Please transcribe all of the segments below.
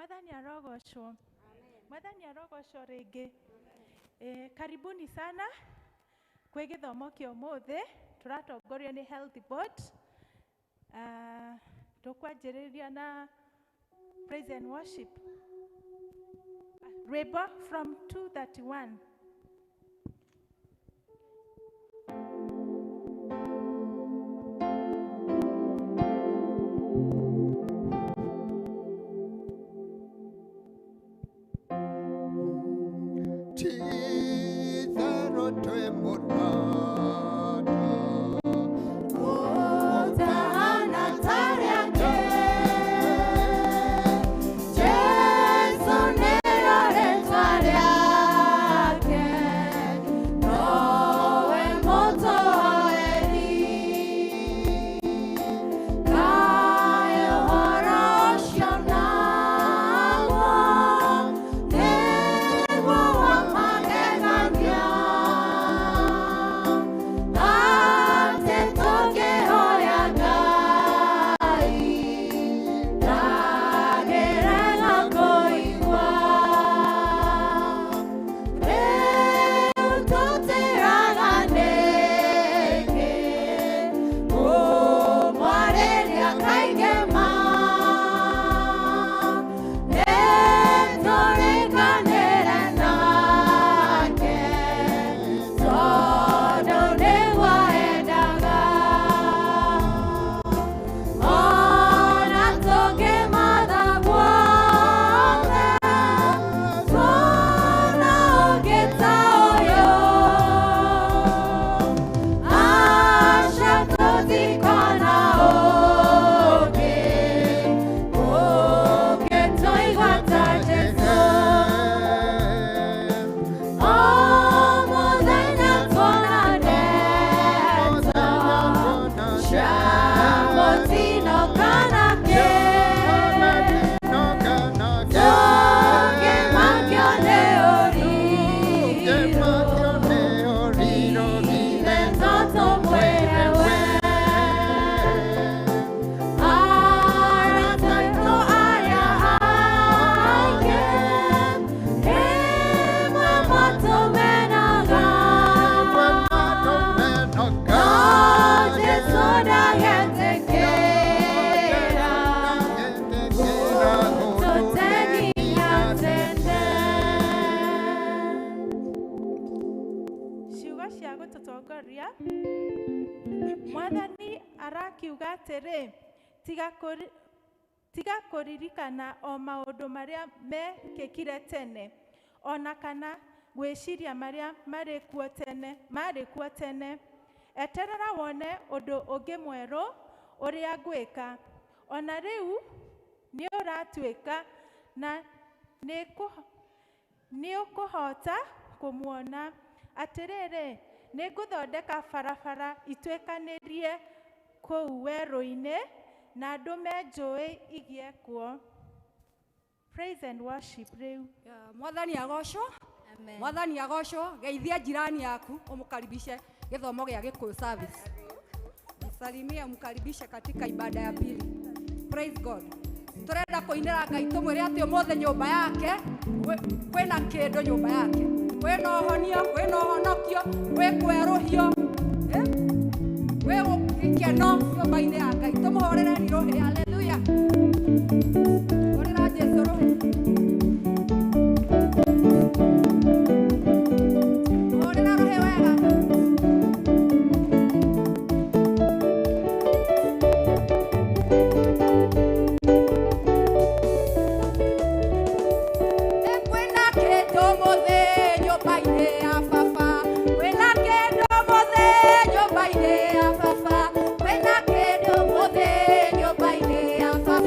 Mwathani arogocwo. Mwathani arogocwo rĩngĩ. Karibuni sana kwĩ gĩthomo kĩa ũmũthĩ tũratongorio nĩ Health Board. Tũkwanjĩrĩria na praise and worship. Rwĩmbo from 231. Mwathani arakiuga atĩrĩ, tiga kũririkana o maũndũ marĩa mekĩkire tene, ona kana gwĩciria marĩa marĩ kuo tene. Eterera wone ũndũ ũngĩ mwerũ ũrĩa ngwĩka. Ona rĩu nĩ ũratuĩka na nĩ ũkũhota kũmuona. Atĩrĩrĩ, nĩ ngũthondeka barabara ituĩkanĩrie kũu werũ-inĩ na ndũme njũĩ igĩe kuo. Praise and worship rĩu. Mwathani agocwo. Mwathani agocwo. Geithia jirani yaku umkaribishe gĩthomo gĩa Gĩkũyũ service. Msalimie umkaribishe katika ibada ya pili. Praise God. Turenda kũinĩra Ngai tũmwĩre atĩ ũmũthĩ nyũmba yake kwĩna kĩndũ nyũmba yake. Kwĩna ũhonio, kwĩna ũhonokio, kwĩ kwerũhio. Kwĩ gĩkeno nyũmba-inĩ ya Ngai. Tũmũhũrĩre ni rũhĩ. Hallelujah. Hũrĩra Jesũ rũhĩ. Hũrĩra rũhĩ wega. Nyumba-inĩ ya baba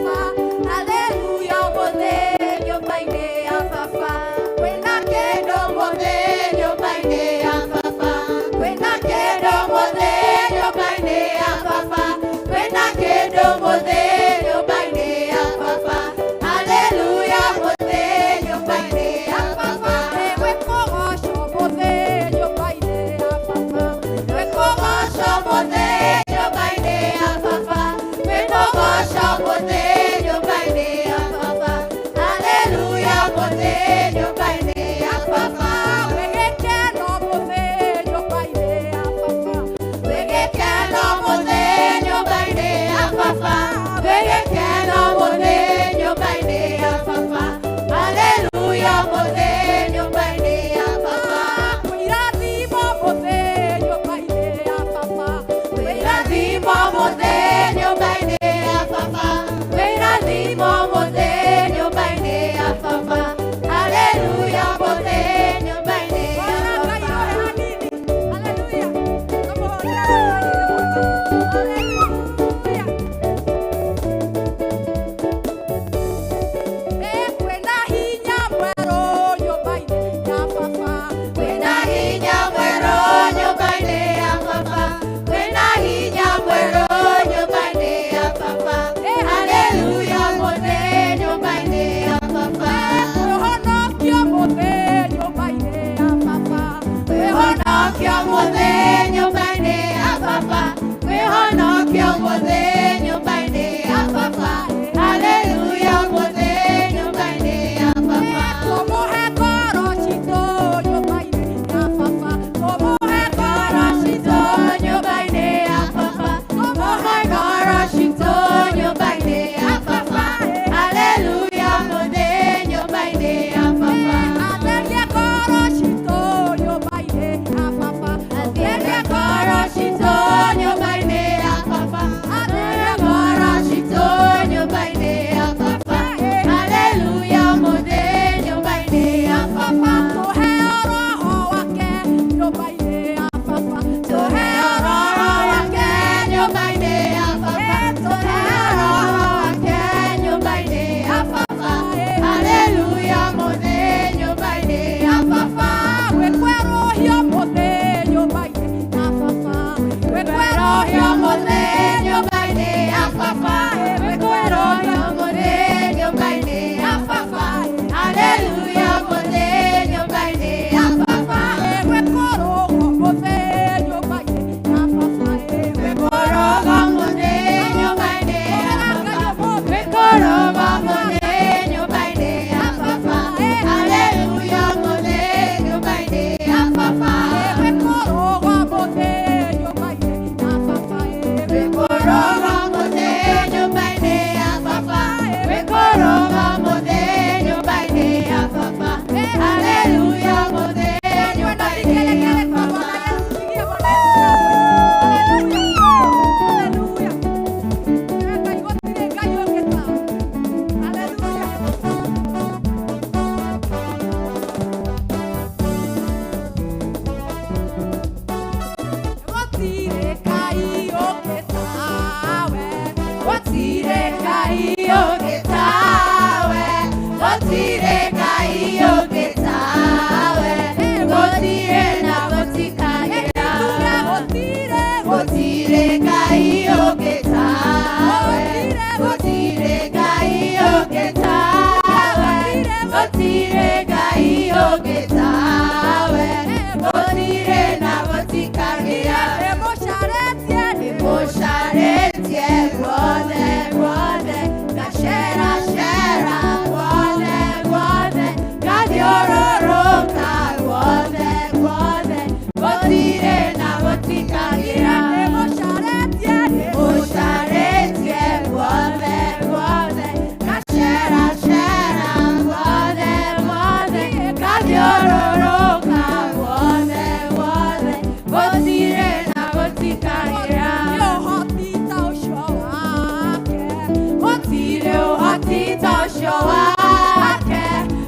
ũcio wake,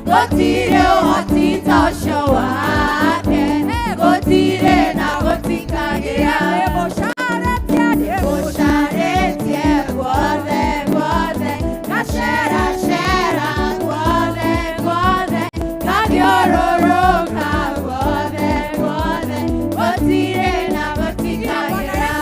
gũtirĩ ũhoti ta ũcio wake, gũtirĩ na gũtikagĩra. Mũcarĩtie guothe guothe, gacera cera guothe guothe, gathiũrũrũka guothe guothe, gũtirĩ na gũtikagĩra.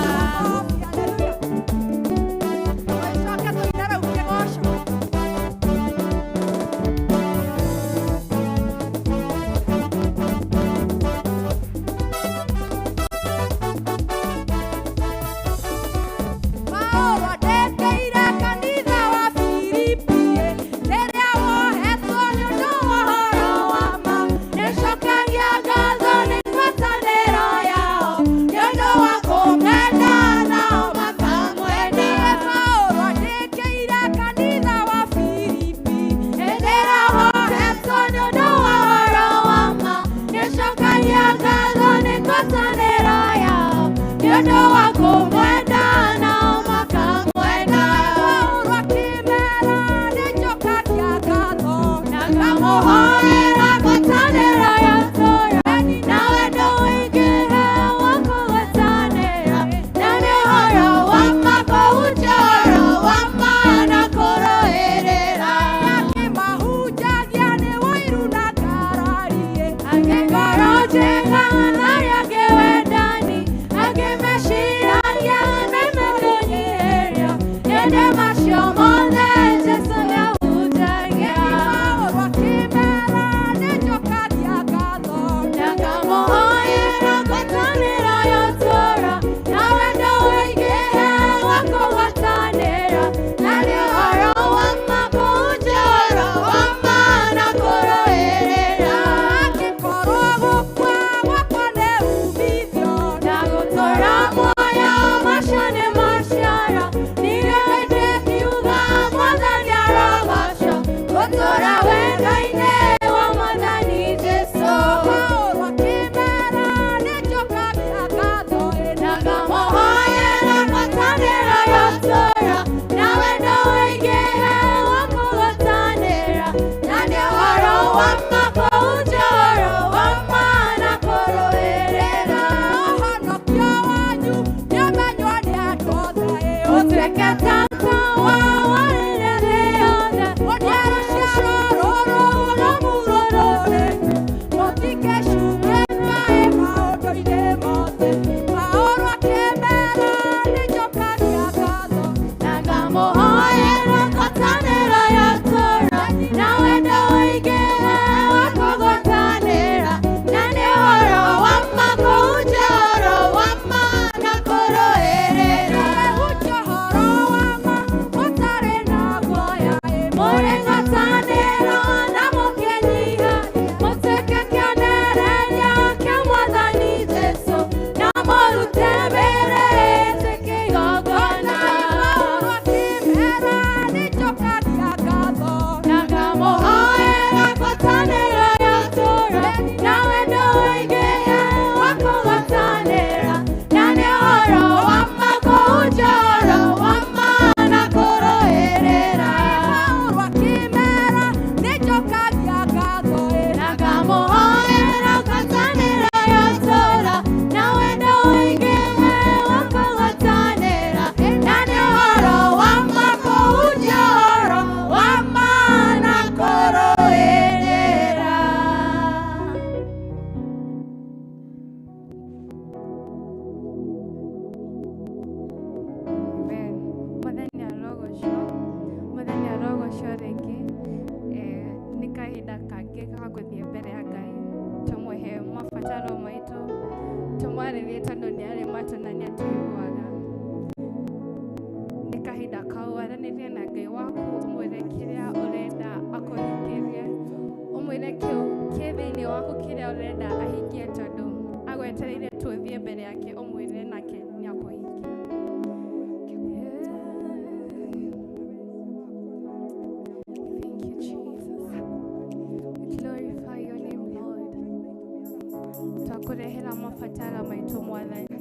Twakurehera mabatara maitũ Mwathani,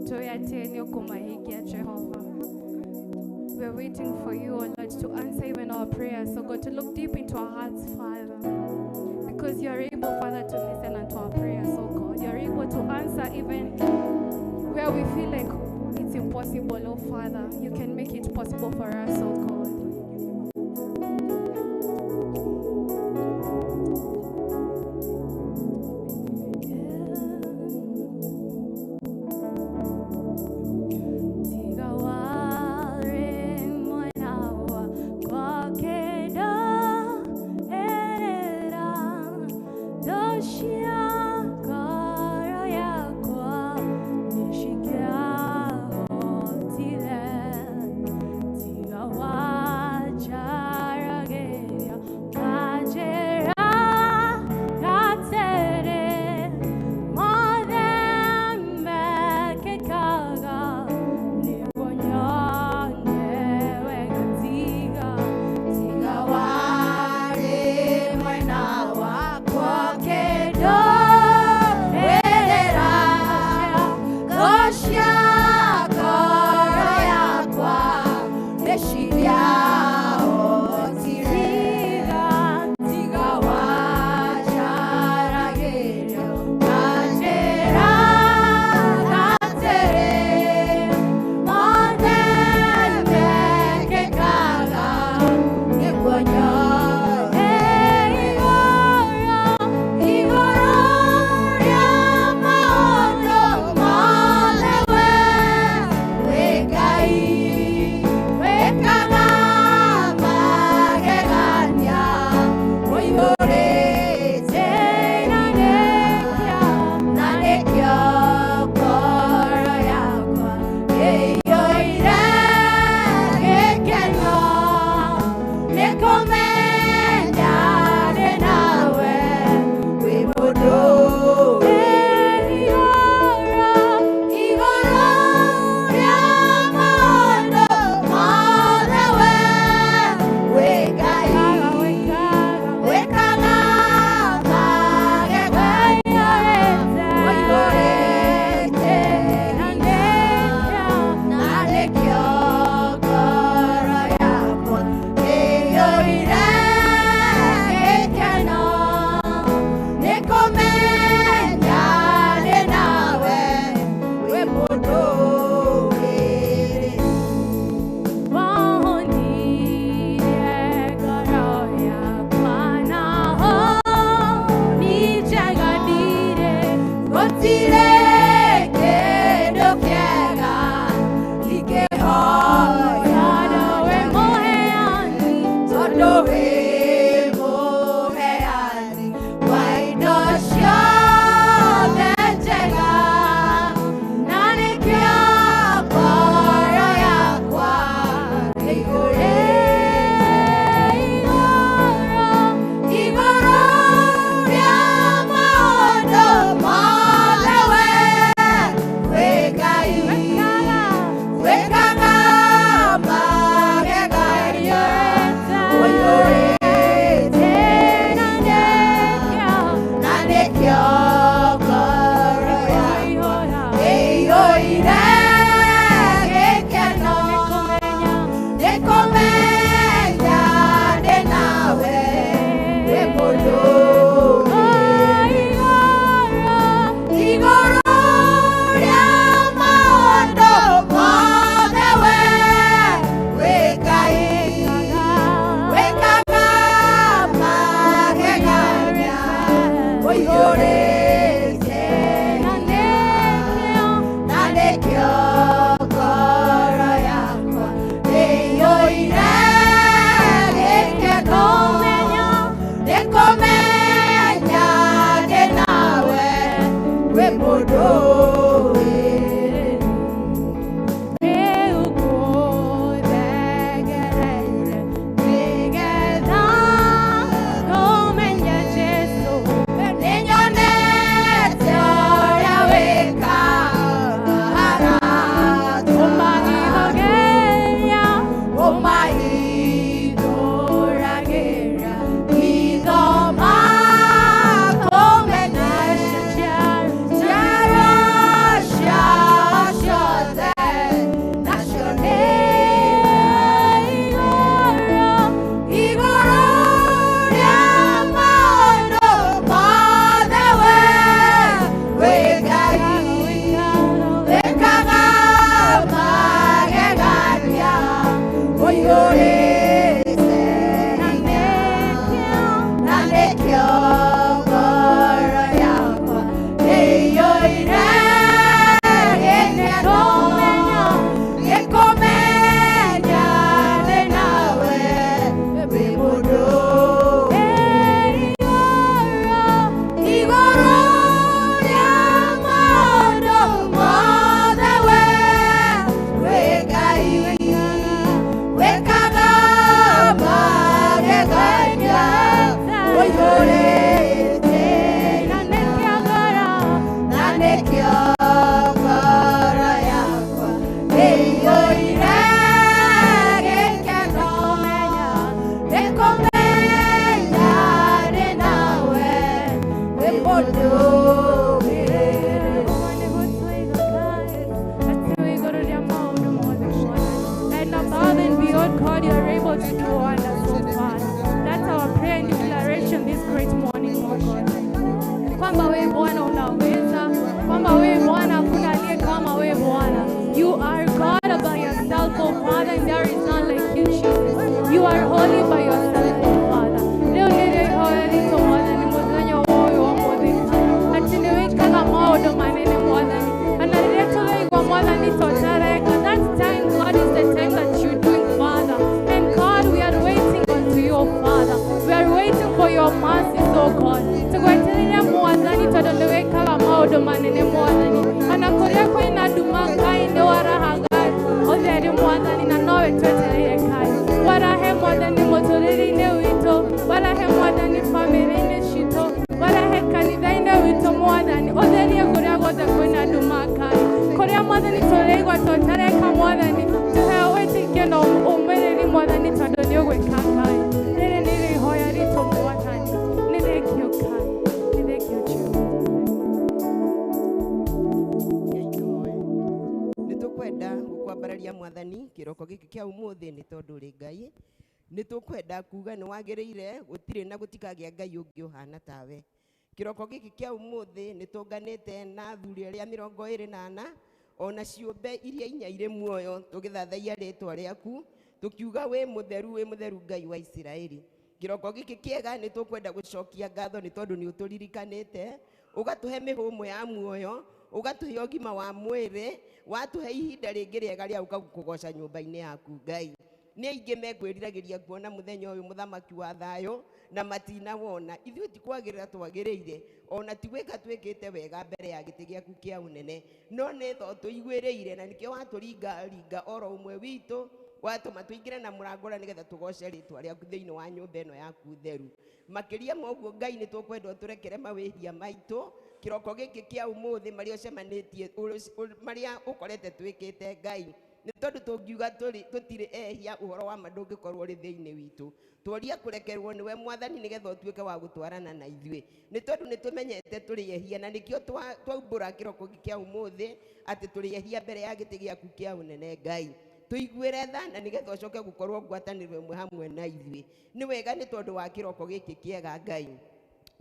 tũĩ atĩ nĩ ũkũmahingia Jehova. We're waiting for you, oh Lord, to answer even our prayers. So God, to look deep into our hearts, Father. Because you're able, Father, to listen unto our prayers, oh God. You're able to answer even where we feel like it's impossible, oh Father. You can make it possible for us, oh God. Wow. Nikumenyane nawe wimudugire. And above and beyond, God, you are able to do wonders, oh Father. That's our prayer and declaration this great morning, oh God. Kwamba wewe Bwana unaweza, kwamba wewe Bwana hakuna aliye kama wewe Bwana. You are God by yourself, oh Father, and there is none like you, Jesus. You are holy by yourself, oh Father. Leo nile hoya lito Bwana ni muzanya woyo wa mwadhika. Atini wika na maodo manene Bwana ni. Analileto weigwa Bwana ni totareka. That time, God, is the time that you're doing, Father. And God, we are waiting unto you, Father. We are waiting for your mercy, oh God. Tukuetelele muwazani todoleweka la maodo manene muwazani. Anakorea kwa inaduma kai ne warahagai. Ozeri muwazani na nowe tuetelele kai. Warahe muwazani motoriri ne wito. Warahe muwazani family ne shito. Warahe kanida ine wito muwazani. Ozeri ya korea goza kwa inaduma kai. Korea muwazani tolegwa totareka muwazani. Tuheweti keno umereri muwazani todoleweka kai. Nere nere hoya rito muwazani. Nere kio kai. Nere kio chiu. Nitukwenda gukwambararia mwathani kiroko giki kia umuthi ni tondu ri Ngai. Nitukwenda kuga ni wagiriire gutire na gutikagia Ngai ungi uhana tawe. Kiroko giki kia umuthi nitunganite na athuri aria 24 ona ciumbe iria inya ire muoyo tugithathaia ritwa riaku tukiuga we mutheru Ngai wa Isiraeli. Kiroko giki kiega nitukwenda gucokia ngatho ni tondu ni uturirikanite ugatuhe mihumo ya muoyo ugatuhe ogima wa mwiri watuhe ihinda ringi riega ria ukagukugoca nyumba-ini yaku Ngai. Ni aingi mekwiriragiria kuona muthenya uyu muthamaki wa thayo na matina wona ithuĩ tikwagirira twagiriire ona tiwika twikite wega mbere ya giti giaku kia unene no ni tho tuigwiriire na nikio waturinga oro umwe witu watuma tuingire na murangora nigetha tugoce ritwa riaku thiini wa nyumba ino yaku theru. Makiria moguo Ngai ni tukwenda turekere mawihia maitu kiroko giki kia umuthi maria cemanitie maria ukorete twikite Ngai ni tondu tungiuga tutire ehia uhoro wa mandungikorwo ri thiini witu tuoria kurekerwo niwe mwathani nigetha utuike wa gutwarana na ithuĩ ni tondu ni tumenyete turi ehia na nikio twaumbura kiroko giki kia umuthi ati turi ehia mbere ya giti giaku kia unene Ngai. Tuiguire tha na nigetha ucoke gukorwo ngwatanĩro ĩmwe hamwe na ithuĩ. Ni wega ni tondu wa kiroko giki kiega Ngai.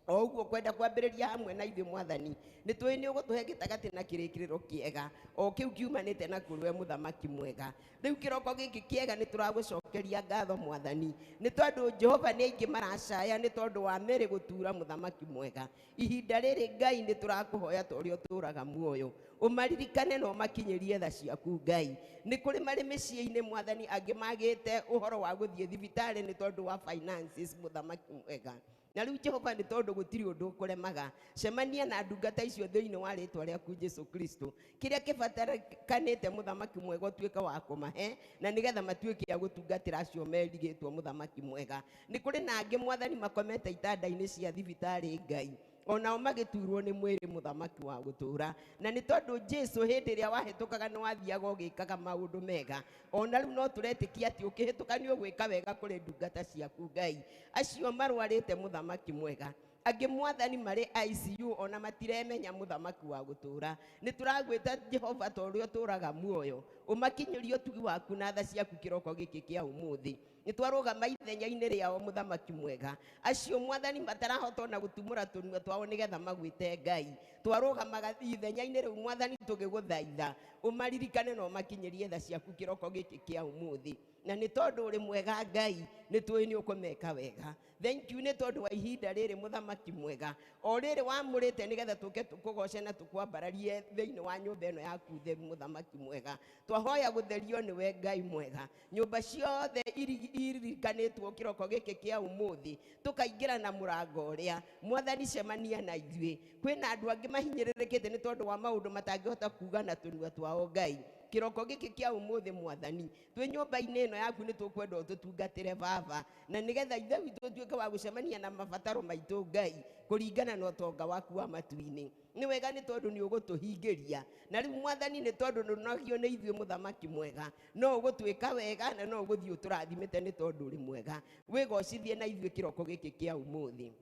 O uguo kwenda kwambĩrĩria hamwe na ithuĩ mwathani ni tũĩ nĩ ũgũtũhe gĩtagatĩ na kĩrĩkĩrĩro kĩega o kĩu kiumanĩte na kũrĩ we mũthamaki mwega. Rĩu kĩroko gĩkĩ kĩega nĩ tũragũcokeria ngatho mwathani nĩ tondũ Jehova nĩ aingĩ maracaya nĩ tondũ wa Mary gũtura mũthamaki mwega. Ihinda rĩrĩ Ngai nĩ tũrakũhoya ta ũrĩa ũtũũraga muoyo umaririkane no makinyĩrie tha ciaku Ngai. Nĩ kũrĩ marĩ mĩciĩ-inĩ mwathani angĩ magĩte ũhoro wa gũthiĩ thibitarĩ nĩ tondũ wa finances mũthamaki mwega. Na riu Jehova ni tondu gutiri undu kuremaga cemania na ndungata icio thiini wa ritwa riaku Jesu Kristo kiria kibatarakanite muthamaki mwega tuika wa kumahe na nigetha matuike ya gutungatira acio merigitwo muthamaki mwega. Ni kuri na angi mwathani makomete itanda-ini cia thibitari Ngai onao magiturwo ni mwiri muthamaki wa gutura na ni tondu Jesu hindi ria wahitukaga ni wathiaga ugikaga maundu mega ona riu no turetikia ati ukihitukanio gwika wega kuri ndungata ciaku Ngai acio marwarite muthamaki mwega angi mwathani mari ICU ona matiremenya muthamaki wa gutura ni turagwita Jehova ta uria uturaga muoyo umakinyirie utugi waku na tha ciaku kiroko giki kia umuthi ni twarugama ithenya-ini riao muthamaki mwega acio mwathani matarahota na gutumura tunua twao nigetha magwite Ngai twarugamaga ithenya-ini riu mwathani tugiguthaitha umaririkane no makinyirie tha ciaku kiroko giki kia umuthi na ni tondu uri mwega Ngai ni tui ni ukumeka wega. Thank you ni tondu wa ihinda riri muthamaki mwega o riri wamurite nigetha tuke tukugoce na tukwambararie thiini wa nyumba ino yaku theru muthamaki mwega. Twahoya gutherio ni we Ngai mwega nyumba ciothe iririkanitwo kiroko giki kia umuthi tukaingira na murango uria mwathani cemania na ithuĩ. Kwina andu angi mahinyiririkite ni tondu wa maundu matangihota kuga na tunua twao Ngai kiroko giki kia umuthi mwathani twi nyumba-ini ino yaku ni tukwenda ututungatire baba na nigetha ithe witu tuike wa gucemania na mabataro maitu Ngai kuringana na utonga waku wa matu-ini ni wega ni tondu ni ugutuhingiria na riu mwathani ni tondu nunagio ni ithuĩ muthamaki mwega no ugutwika wega na no uguthii uturathimite ni tondu uri mwega wigocithie na ithuĩ kiroko giki kia umuthi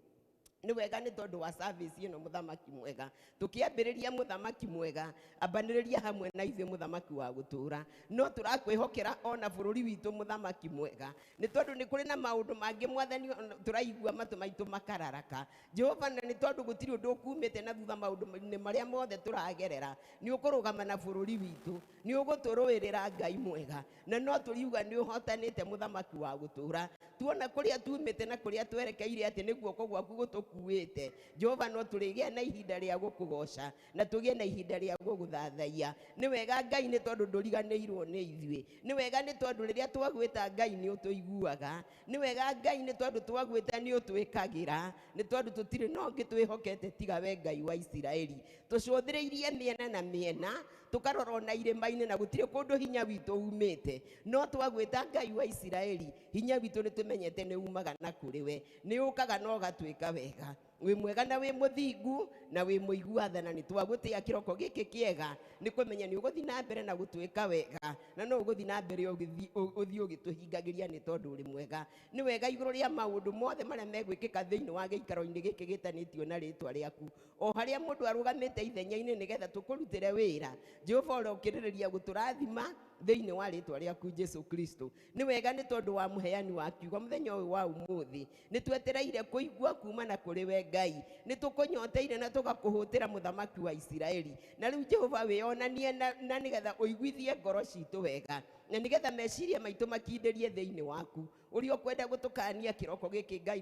ni wega ni tondu wa service ino muthamaki mwega tukiambiriria muthamaki mwega ambaniriria hamwe na ithuĩ muthamaki wa gutura no turakwihokera ona bururi witu muthamaki mwega ni tondu ni kuri na maundu mangi mwathani turaigua matu maitu makararaka Jehova na ni tondu gutiri undu ukumite na thutha maundu ni maria mothe turagerera ni ukurugama na bururi witu ni uguturuirira Ngai mwega na no turiuga ni uhotanite muthamaki wa gutura tuona kuria tumite na kuria twerekeire ati niguo kogwaku gutukuite Jehova no turigia na ihinda ria gukugoca na tugie na ihinda ria guguthathaia ni wega Ngai ni tondu nduriganirwo ni ithuĩ ni wega ni tondu riria twagwita Ngai ni utuiguaga ni wega Ngai ni tondu twagwita ni utwikagira ni tondu tutire no ngitwihokete tiga we Ngai wa Isiraeli tucũthĩrĩirie miena na miena tukarora na irĩma-inĩ na gutire kundu hinya witu umite no twagwita Ngai wa Isiraeli hinya witu ni tumenyete ni umaga na kuri we ni ukaga no gatwika wega wi mwega na wi muthingu na wi muigua tha na ni twagutia kiroko giki kiega ni kumenya ni uguthi na mbere na gutwika wega na no uguthi na mbere uthi ugituhingagiria ni tondu uri mwega ni wega iguru ria maundu mothe maria megwikika thiini wa giikaro-ini giki gitanitio na ritwa riaku o haria mundu arugamite ithenya-ini nigetha tukurutire wira Jehova uri ukiririria guturathima thiini wa ritwa riaku Jesu Kristo ni wega ni tondu wa muheani wa kiugo muthenya uyu wa umuthi ni twetereire kuigua kuma na kuri we Ngai ni tukunyoteire na tugakuhutira muthamaki wa Isiraeli na riu Jehova wionanie na nigetha uiguithie ngoro citu wega na nigetha meciria maitu makinderie thiini waku uri ukwenda gutukania kiroko giki Ngai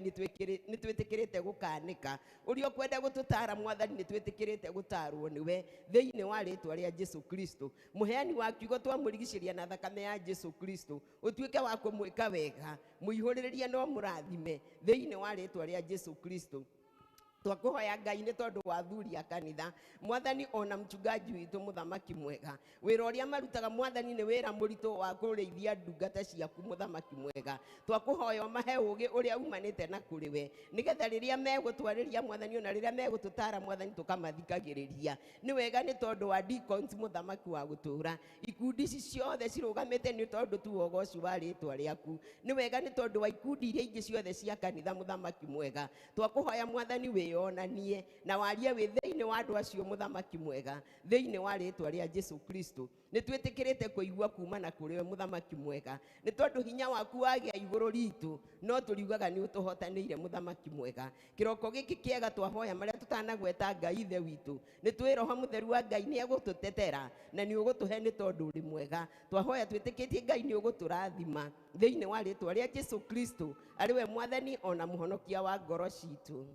ni twitikirite gukanika uri ukwenda gututara mwathani ni twitikirite gutarwo niwe thiini wa ritwa ria Jesu Kristo muheani wa kiugo twamurigiceria na thakame ya Jesu Kristo utuike wa kumwika wega muihuriririe no murathime thiini wa ritwa ria Jesu Kristo twakuhoya Ngai ni tondu wa thuri ya kanitha mwathani ona mchungaji witu muthamaki mwega wira uria marutaga mwathani ni wira murito wa kurithia ndungata ciaku muthamaki mwega twakuhoya mahe ugi uria umanite na kuri we nigetha riria megutwariria mwathani ona riria megututara mwathani tukamathikagiriria ni wega ni tondu wa deacons muthamaki wa gutura ikundi ciothe cirugamite ni tondu tu wogoci wa ritwa riaku ni wega ni tondu wa ikundi iria ingi ciothe cia kanitha muthamaki mwega twakuhoya mwathani we onanie na warie wi thiini wa andu acio muthamaki mwega thiini wa ritwa ria Jesu Kristo ni twitikirite kuigua kuma na kuri we muthamaki mwega ni tondu hinya waku wagia iguru ritu no turiugaga ni utuhotanire muthamaki mwega kiroko giki kiega twahoya maria tutanagweta Ngai ithe witu ni twi roho mutheru wa Ngai ni agututetera na ni ugutuhe ni tondu uri mwega twahoya twitikitie Ngai ni uguturathima thiini wa ritwa ria Jesu Kristo ari we mwathani ona muhonokia wa ngoro citu.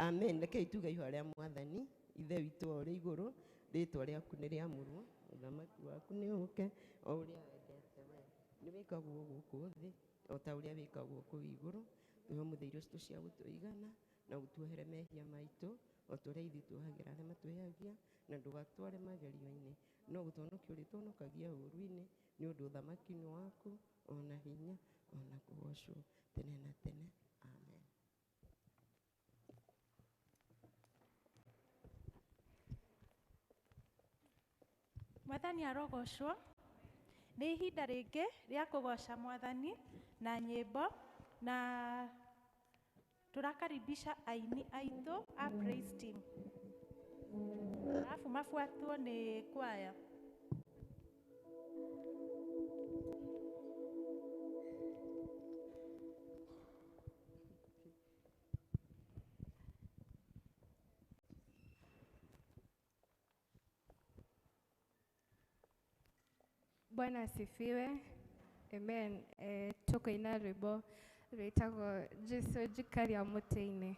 Amen. Rekei tuge ihua ria mwathani ithe witu uri iguru ritwa riaku ni riamurwo uthamaki waku ni uke o uria wendete we ni wikagwo guku thi o ta uria wikagwo ku iguru tuhe mutheri ucio cia gutuigana na gutuohere mehia maitu o turia ithi tuohagira aria matwehagia na ndugatware magerio-ini no gutonokia uri tonokagia uru-ini ni undu uthamaki ni waku ona hinya ona kugocwo tene na tene. Amen. Mwathani arogocwo ni ihinda ringi ria kugoca mwathani na nyimbo na turakaribisha aini aitu a praise team alafu mafuatwo ni kwaya. Bwana asifiwe. Amen. Tuko ina rwimbo rwitagwo Jesu njikaria muti-ini.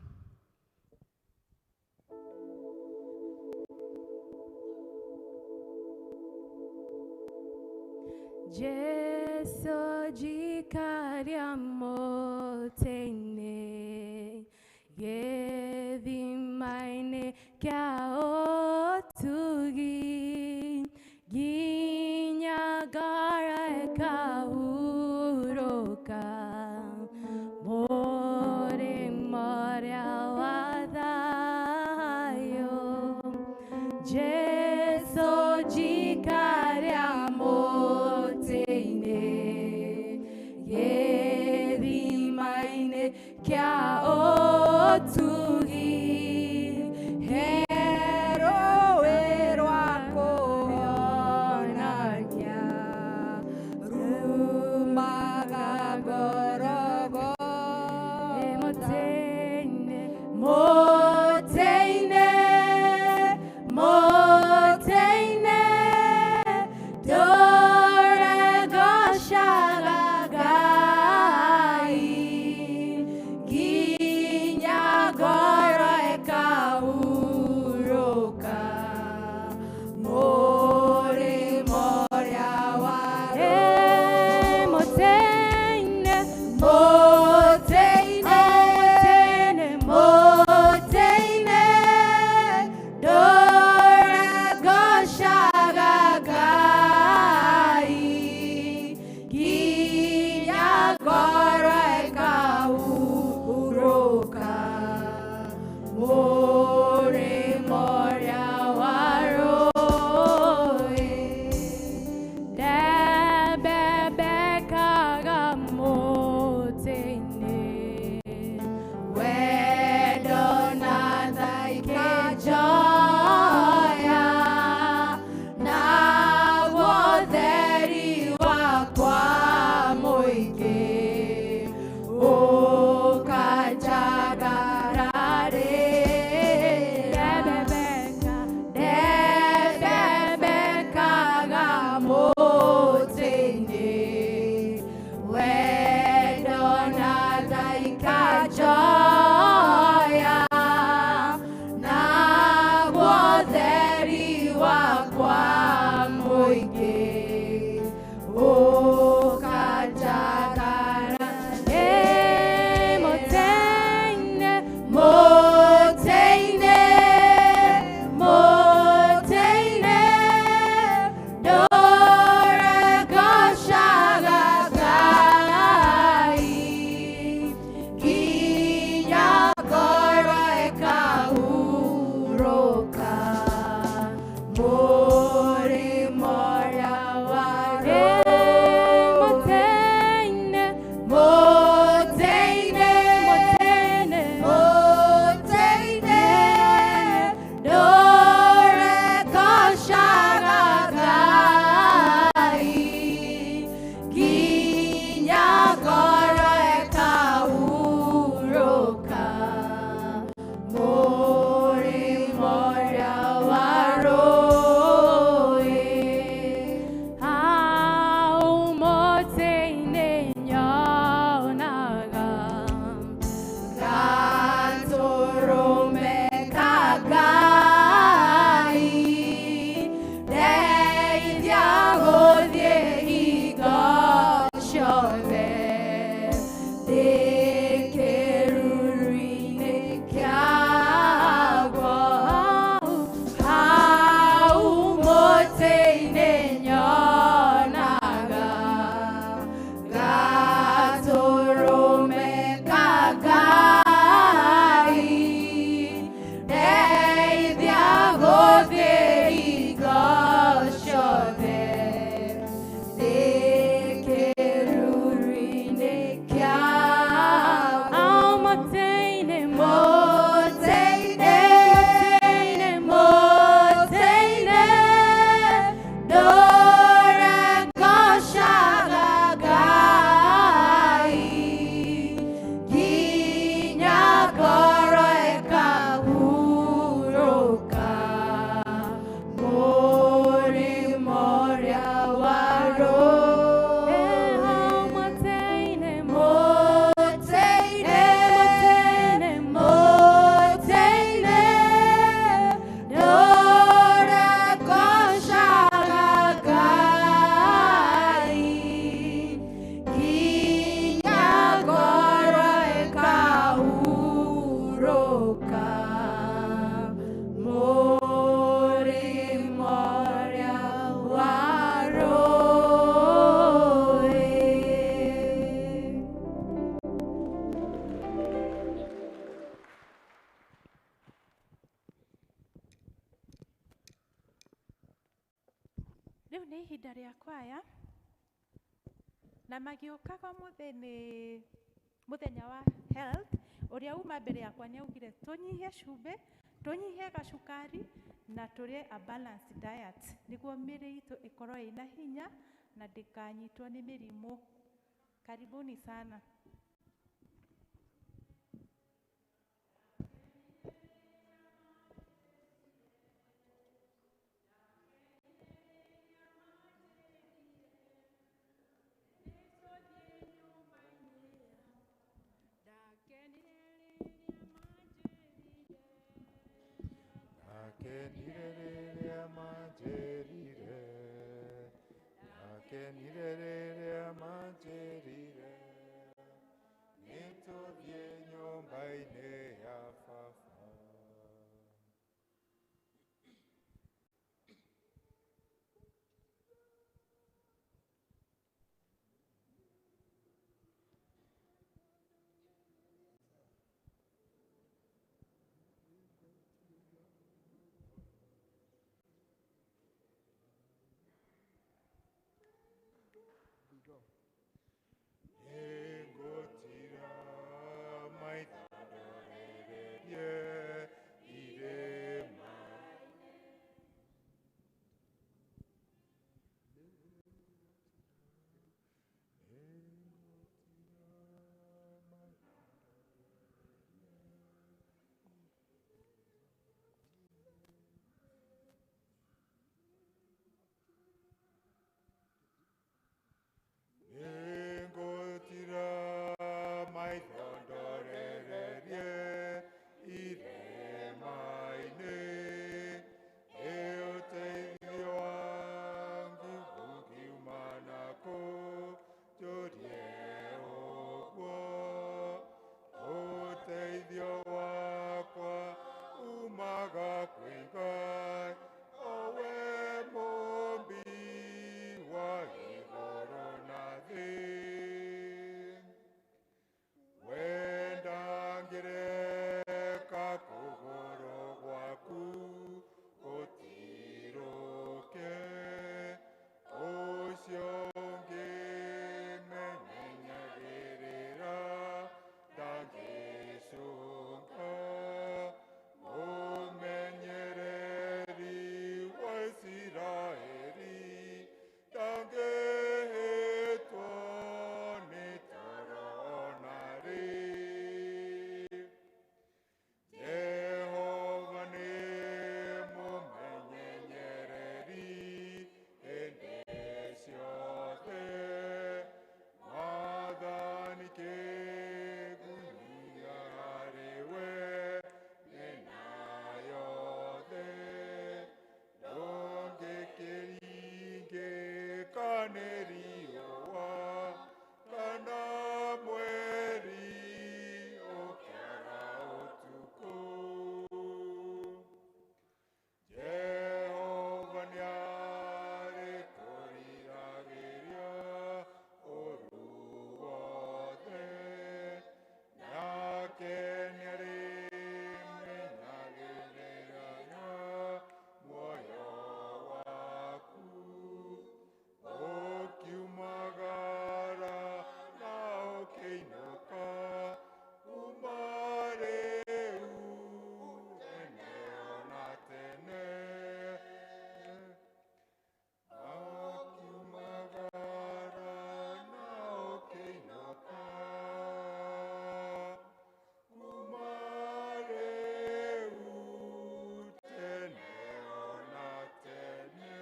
Jesu njikaria muti-ini gĩthima-inĩ kĩa ũtugi kia otugi Herowe rwakuonania rumaga Golgotha. Moteine Moteine, moteine, doregoshagai, ginya goro ekauroka, more moria ware. moteine Moteine, moteine, doregoshagai, ginya goro ekauroka, more moria waroe. debebekaga moteine Wendo na thaike joya na wotheri wakwa mũingĩ ũkanjagararĩra ndebebekaga mũtĩ-inĩ wendo na thaika joya na wotheri wakwa mũingĩ ũkanjagara moteine moteine moteine doregoshagai ginya goro ekauroka more moria ware moteine moteine moteine moteine doregoshagai ginya goro ekauroka more moria waroe au moteine nyonaga Gatũrũme kagai ndeithia gũthiĩ hingo ciothe ndĩ kĩruru-inĩ kĩaguo hau mũtĩ-inĩ nyonaga Gatũrũme kagai ndeithia gũthiĩ hingo ciothe ndĩ kĩruru-inĩ kĩaguo au moteine moteine moteine doregoshagai ginya goro ekauroka more moria waroe moteine moteine moteine doregoshagai ginya goro ekauroka more moria waroe. Rĩu nĩ ihinda rĩa kwaya na magĩũkaga mũthĩ nĩ muthenya wa health uria uma mbere yakwa ni augire tunyihie cumbi tunyihie gacukari na turie a balanced diet niguo mĩĩrĩ itũ ikorwo ina hinya na ndikanyitwo ni mĩrimũ. Karibuni sana. Akenirere majerire, akenirere majerire, nituvye nyumba-inĩ ya baba. Nĩngũtira maitho ndorererie irĩma-inĩ. Nĩngũtira maitho ndorererie irĩma-inĩ, nĩ ũteithio wangu ũngiuma nakũ, njũrie ũguo. Ũteithio wakwa umaga kwĩ Ngai, o we mũmbi wa igũrũ na thĩ. Wenda ngĩreka kũgũrũ gwaku gũtirũke, ũcio ũngĩmenyagĩrĩra ndangĩcũnga. Mũmenyereri wa Isiraeli ndangĩhĩtwo nĩ toro ona rĩ. Jehova nĩ mũmenyereri hĩndĩ ciothe, mwathani kĩgunyia harĩ we mĩena yothe. Ndũngĩkĩringĩka nĩ riũa kana mweri ũkĩara ũtukũ. Jehova nĩarĩkũriragĩria ũru wothe, nake nĩarĩmenyagĩrĩra muoyo waku. Ũkiumagara na ũkĩinũka, kuma rĩu tene ona tene. Akiumagara na ũkĩinũka, kuma rĩu tene ona tene.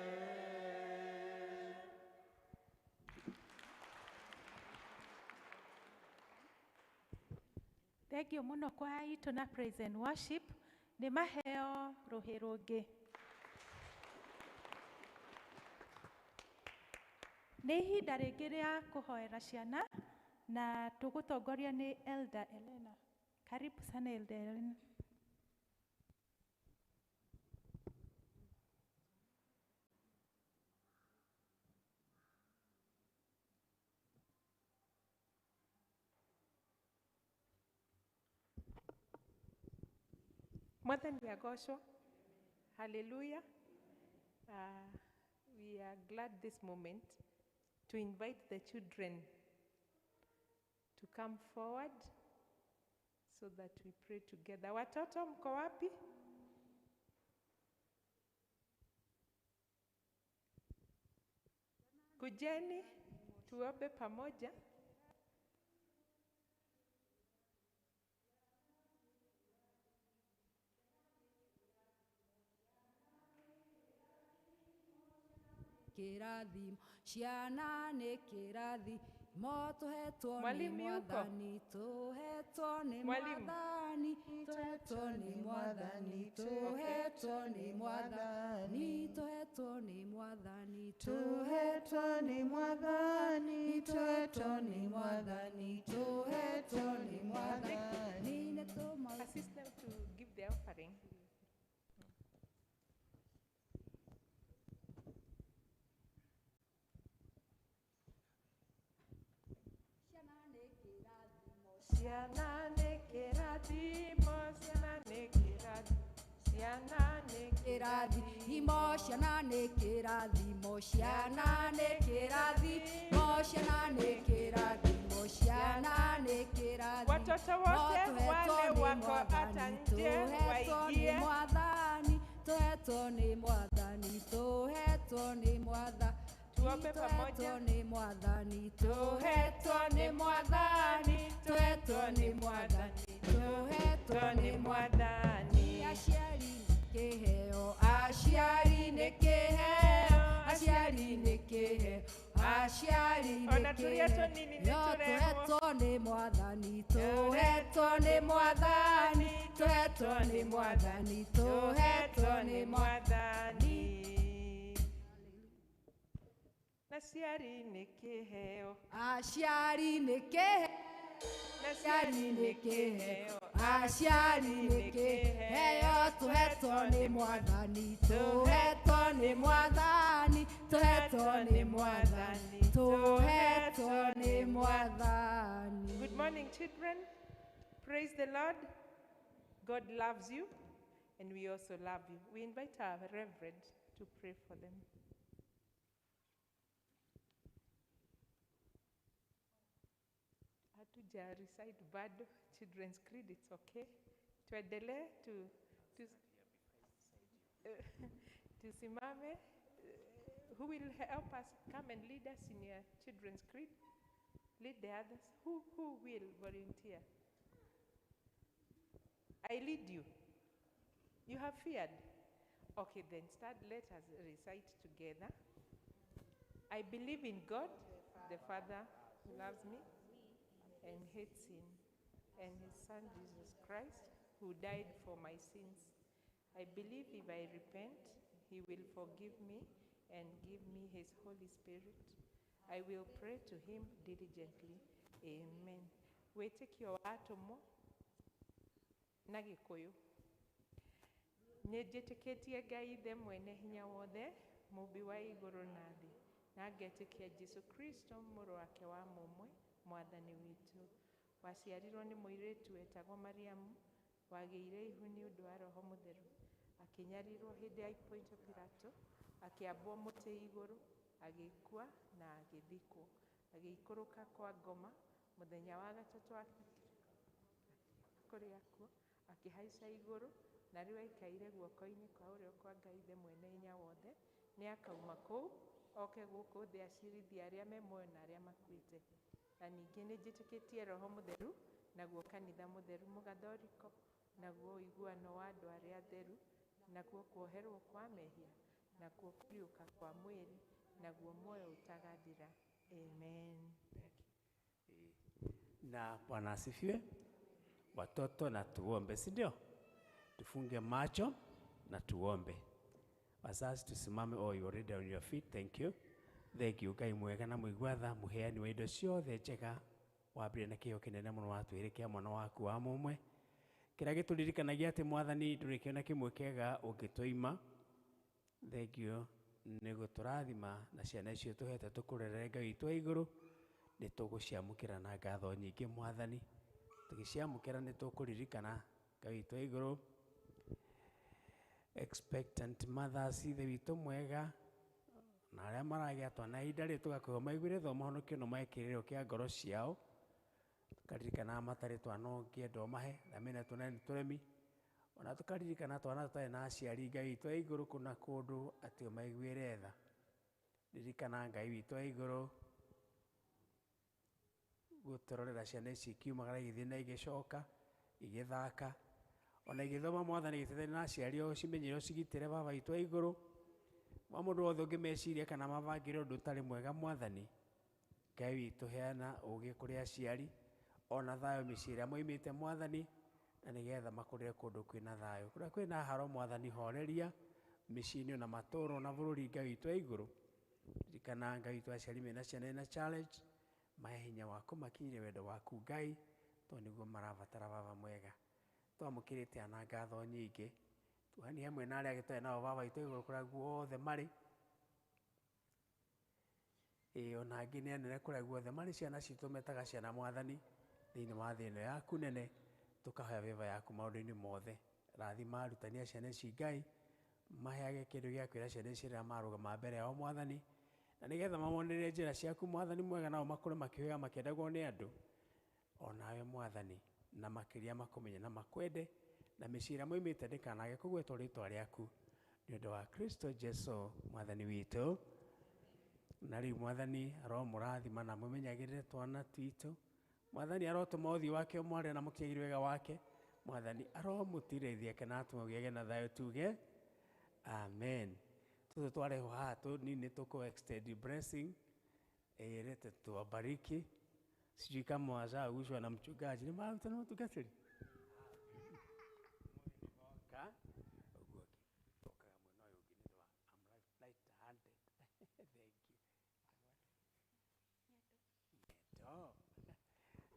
Thengio muno kwa itu na praise and worship. Nĩ maheo rũhĩ rũngĩ. Nĩ ihinda rĩngĩ rĩa kũhoera ciana na tũgũtongoria nĩ Elder Elena. Karibu sana Elder Elena. Mwathani agocwo. Hallelujah. We are glad this moment to invite the children to come forward so that we pray together. Watoto mko wapi? Kujeni tuombe pamoja. Kirathimo ciana nĩ kĩrathimo tũhetwo nĩ Mwalimu yuko? Mwathani, tũhetwo nĩ Mwalimu. Mwathani, tũhetwo nĩ Mwathani, tũhetwo nĩ Mwathani, tũhetwo nĩ Mwathani, Tũhetwo nĩ Mwathani, tũhetwo nĩ Mwathani, tũhetwo nĩ Mwathani. nĩ tũma Assist them to give the offering. Ciana nĩ kĩrathimo, ciana nĩ kĩrathimo, ciana nĩ kĩrathimo, ciana nĩ kĩrathimo, ciana nĩ kĩrathimo, ciana nĩ kĩrathimo, ciana nĩ kĩrathimo. Watoto wote wale wako hata nje waingie. Tũhetwo nĩ Mwathani, tũhetwo nĩ Mwathani. Tuombe pamoja. Tũhetwo nĩ Mwathani, tũhetwo nĩ Mwathani, tũhetwo nĩ Mwathani, tũhetwo nĩ Mwathani. Aciari nĩ kĩheo, aciari nĩ kĩheo, aciari nĩ kĩheo, aciari nĩ Ona tũrĩetwo nini nĩ kĩheo. tũrehwo. Tũhetwo nĩ Mwathani, tũhetwo nĩ Mwathani, tũhetwo nĩ Mwathani, tũhetwo nĩ Mwathani. Naciari nĩ kĩheo, Aciari nĩ kĩheo, aciari nĩ kĩheo, aciari nĩ kĩheo. Tũhetwo nĩ Mwathani, tũhetwo nĩ Mwathani, tũhetwo nĩ Mwathani, tũhetwo nĩ Mwathani. Good morning, children. Praise the Lord. God loves you, and we also love you. We invite our Reverend to pray for them. Hatuja recite bado children's creed, it's okay. Tuendelee tusimame. Who will help us come and lead us in your children's creed? Lead the others. Who will volunteer? I lead you. You have feared. Okay, then start. Let us recite together. I believe in God, the Father who loves me and hates sin, and his Son Jesus Christ, who died for my sins. I believe if I repent, he will forgive me and give me his Holy Spirit. I will pray to him diligently. Amen. Wĩtĩkio wa atũmwo na Gĩkũyũ. Nĩnjĩtĩkĩtie Ngai ithe mwene hinya wothe, mũmbi wa igũrũ na thĩ, na ngetĩkia Jesũ Kristo mũrũ wake wa mũmwe, mwathani witũ, waciarirwo nĩ mũirĩtu wetagwo Mariamu, wagĩire ihu nĩ ũndũ wa Roho Mũtheru, akĩnyarirwo hĩndĩ ya Ponto Pilato, akĩambwo mũtĩ igũrũ, agĩkua na agĩthikwo, agĩikũrũka kwa ngoma, mũthenya wa gatatũ kũrĩa kuo, akĩhaica igũrũ, na rĩu aikaire guoko-inĩ kwa ũrĩo kwa Ngai ithe mwene hinya wothe, nĩ akauma kũu, oke gũkũ thĩ acirithie arĩa me muoyo na arĩa makuĩte. Na ningĩ nĩnjĩtĩkĩtie Roho Mũtheru, naguo kanitha mũtheru mũgathoriko, naguo ũiguano wa andũ arĩa atheru, naguo kuoherwo kwa mehia, naguo kũriũka kwa mwĩrĩ, naguo muoyo ũtagathira. Amen. Na Bwana asifiwe. Watoto na tuombe, si ndio? Tufunge macho na tuombe. Wazazi tusimame, oh, you already on your feet. Thank you. Thank you. Ngai mwega na mũigwatha, mũheani wa indo ciothe njega, wambire na kĩheo kĩnene mũno watwĩrĩkia mwana waku wa mũmwe, kĩrĩa gĩtũririkanagia atĩ Mwathani ndũrĩ kĩona kĩmwe kĩega ũngĩtũima. Thank you nĩ gũtũrathima na ciana icio tũhete tũkũrerere. Ngai witũ wa igũrũ, nĩ tũgũciamũkĩra na ngatho nyingĩ Mwathani. Tũgĩciamũkĩra nĩ tũkũririkana Ngai witũ wa igũrũ, expectant mothers, ithe witũ mwega, na arĩa maragĩa twana ihinda rĩrĩ tũgakwĩhoa maiguĩre thomo honokio no maĩkĩrĩrĩro kĩa ngoro ciao, tukaririkana mataritwa no ngĩenda ũmahe na mena tũnene tũremi, ona tukaririkana twana tũtarĩ na aciari Ngai witũ wa igũrũ kũna kũndũ atĩ ũmaiguĩre tha. Ririkana Ngai witũ wa igũrũ gũtũrorera ciana ici ikiumagara igĩthiĩ na igĩcoka igĩthaka ona igĩthoma Mwathani gĩtĩtari na aciari o cimenyere ũcigitĩre Baba witũ wa igũrũ. Wa mũndũ wothe ũngĩmeciria kana mabangĩre ũndũ ũtarĩ mwega Mwathani, Ngai witũ heana ũũgĩ kũrĩ aciari ona thayũ mĩciĩ ĩrĩa moimĩte Mwathani, na nĩgetha makũrĩre kũndũ kwĩna thayũ. Kũrĩa kwĩna haro Mwathani horeria mĩciĩ-inĩ ona matũũra na bũrũri Ngai witũ wa igũrũ. Ririkana Ngai witũ aciari mena ciana ina challenge, mahe hinya wa kũmakinyĩria wendo waku Ngai, tondũ nĩguo marabatara Baba mwega. Twamũkĩrĩte ana ngatho nyingĩ, tuohani hamwe na arĩa tũtarĩ nao Baba witũ wa igũrũ kũrĩa guothe marĩ. Ona angĩ nĩ anene kũrĩa guothe marĩ, ciana citũ metaga ciana Mwathani thĩinĩ wa thĩ ĩno yaku nene, tũkahoya wĩva yaku maũndũ-inĩ mothe. Rathima arutani a ciana ici Ngai, maheage kĩndũ gĩa kwĩra ciana ici rĩrĩa marũgama mbere yao Mwathani, na nĩgetha mamonererie njĩra ciaku Mwathani mwega, nao makũre makĩhũga makĩendagwo nĩ andũ onawe Mwathani, na makĩria makũmenye na makwende, na mĩciĩ ĩrĩa moimĩte ndĩkanage kũgwetwo rĩĩtwa rĩaku, nĩ ũndũ wa Kristo Jesũ Mwathani witũ. Na rĩu Mwathani Roho mũrathima na mũmenyagĩrĩre twana twitũ Mwathani, arotũma ũthiũ wake ũmwarĩre na mũkinyagĩrie wega wake Mwathani, aromũtirĩithia kana atũmũgĩage na thayũ tuge amen. Tũtũ twarehwo haha tũnini tũkũ extend blessing, rete tuwabariki. Sijui kama wazaguswa na mchungaji, ni mahali tuna mtungatiri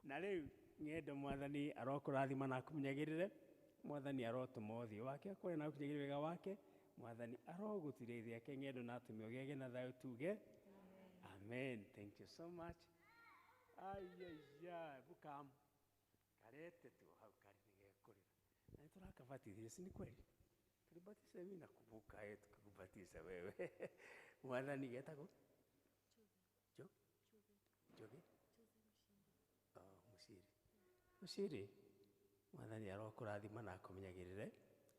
na rĩu ng'endo Mwathani arokũrathima na akũmenyagĩrĩre. Mwathani arotũma ũthiũ wake akũre na akũmenyagĩrĩre wega wake. Mwathani arogũtirĩithia ke ng'endo na atũme ũgĩage na thayũ tuge amen. Thank you so much. Ayaya bukam karete tu hau kari nigekũrĩra na nĩtũrakabatithia, si ni kweli? Tulibatiza mimi na kubuka yetu kukubatiza wewe. Mwathani getagwo Jogi Mushiri. Mwathani arokũrathima na akũmenyagĩrĩre.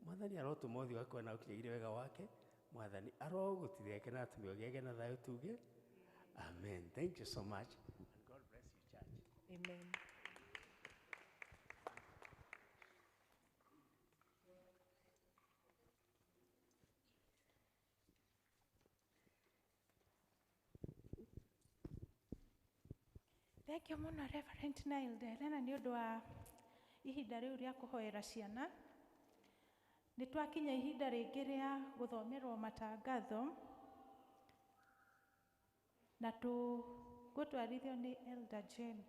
Mwathani arotũma ũthiũ wake na ũkinyagĩrie wega wake. Mwathani arogũtirĩke na atũme ũgĩage na thayũ tuge amen. Thank you so much and God bless you church. Amen. Thank you mũno Reverend Nile Elena nĩ ũndũ wa ihinda rĩu rĩa kũhoera ciana. Nĩ twakinya ihinda rĩngĩ rĩa gũthomerwo matangatho na tũgũtwarithio nĩ Elder Jane.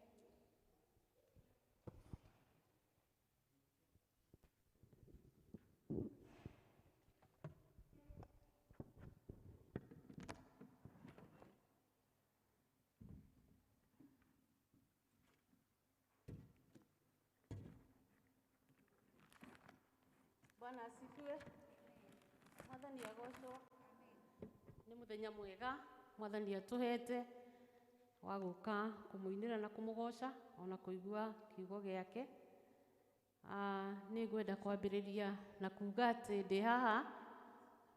Bwana asifiwe. Mwathani agocwo. Nĩ mũthenya mwega Mwathani atũhete wa gũka kũmũinĩra na kũmũgoca ona kũigua kiugo gĩake. Nĩ ngwenda kwambĩrĩria na kuuga atĩ ndĩ haha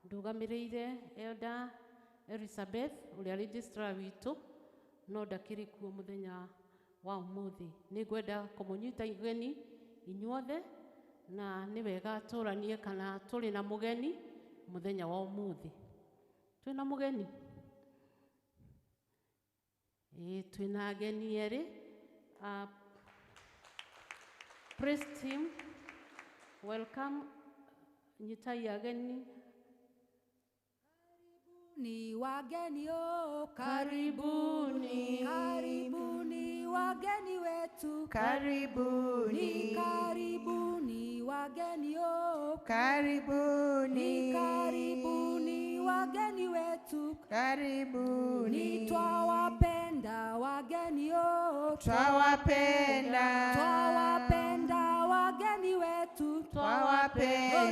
ndũgamĩrĩire Elder Elizabeth ũrĩa registrar witũ, no ndakĩrĩ kuo mũthenya wa ũmũthĩ. Nĩ ngwenda kũmũnyita igeni inyuothe na nĩ wega tũranie kana tũrĩ na mũgeni mũthenya wa ũmũthĩ. Twĩna mũgeni? Twĩna ageni erĩ. Praise team, welcome. Nyitai ageni. Ni wageni o, Karibuni. karibuni wageni wetu, Karibuni. karibuni wageni o, Karibuni. karibuni wageni wetu, Karibuni. twawapenda wageni o, Twawapenda. twawapenda wageni wetu, Twawapenda.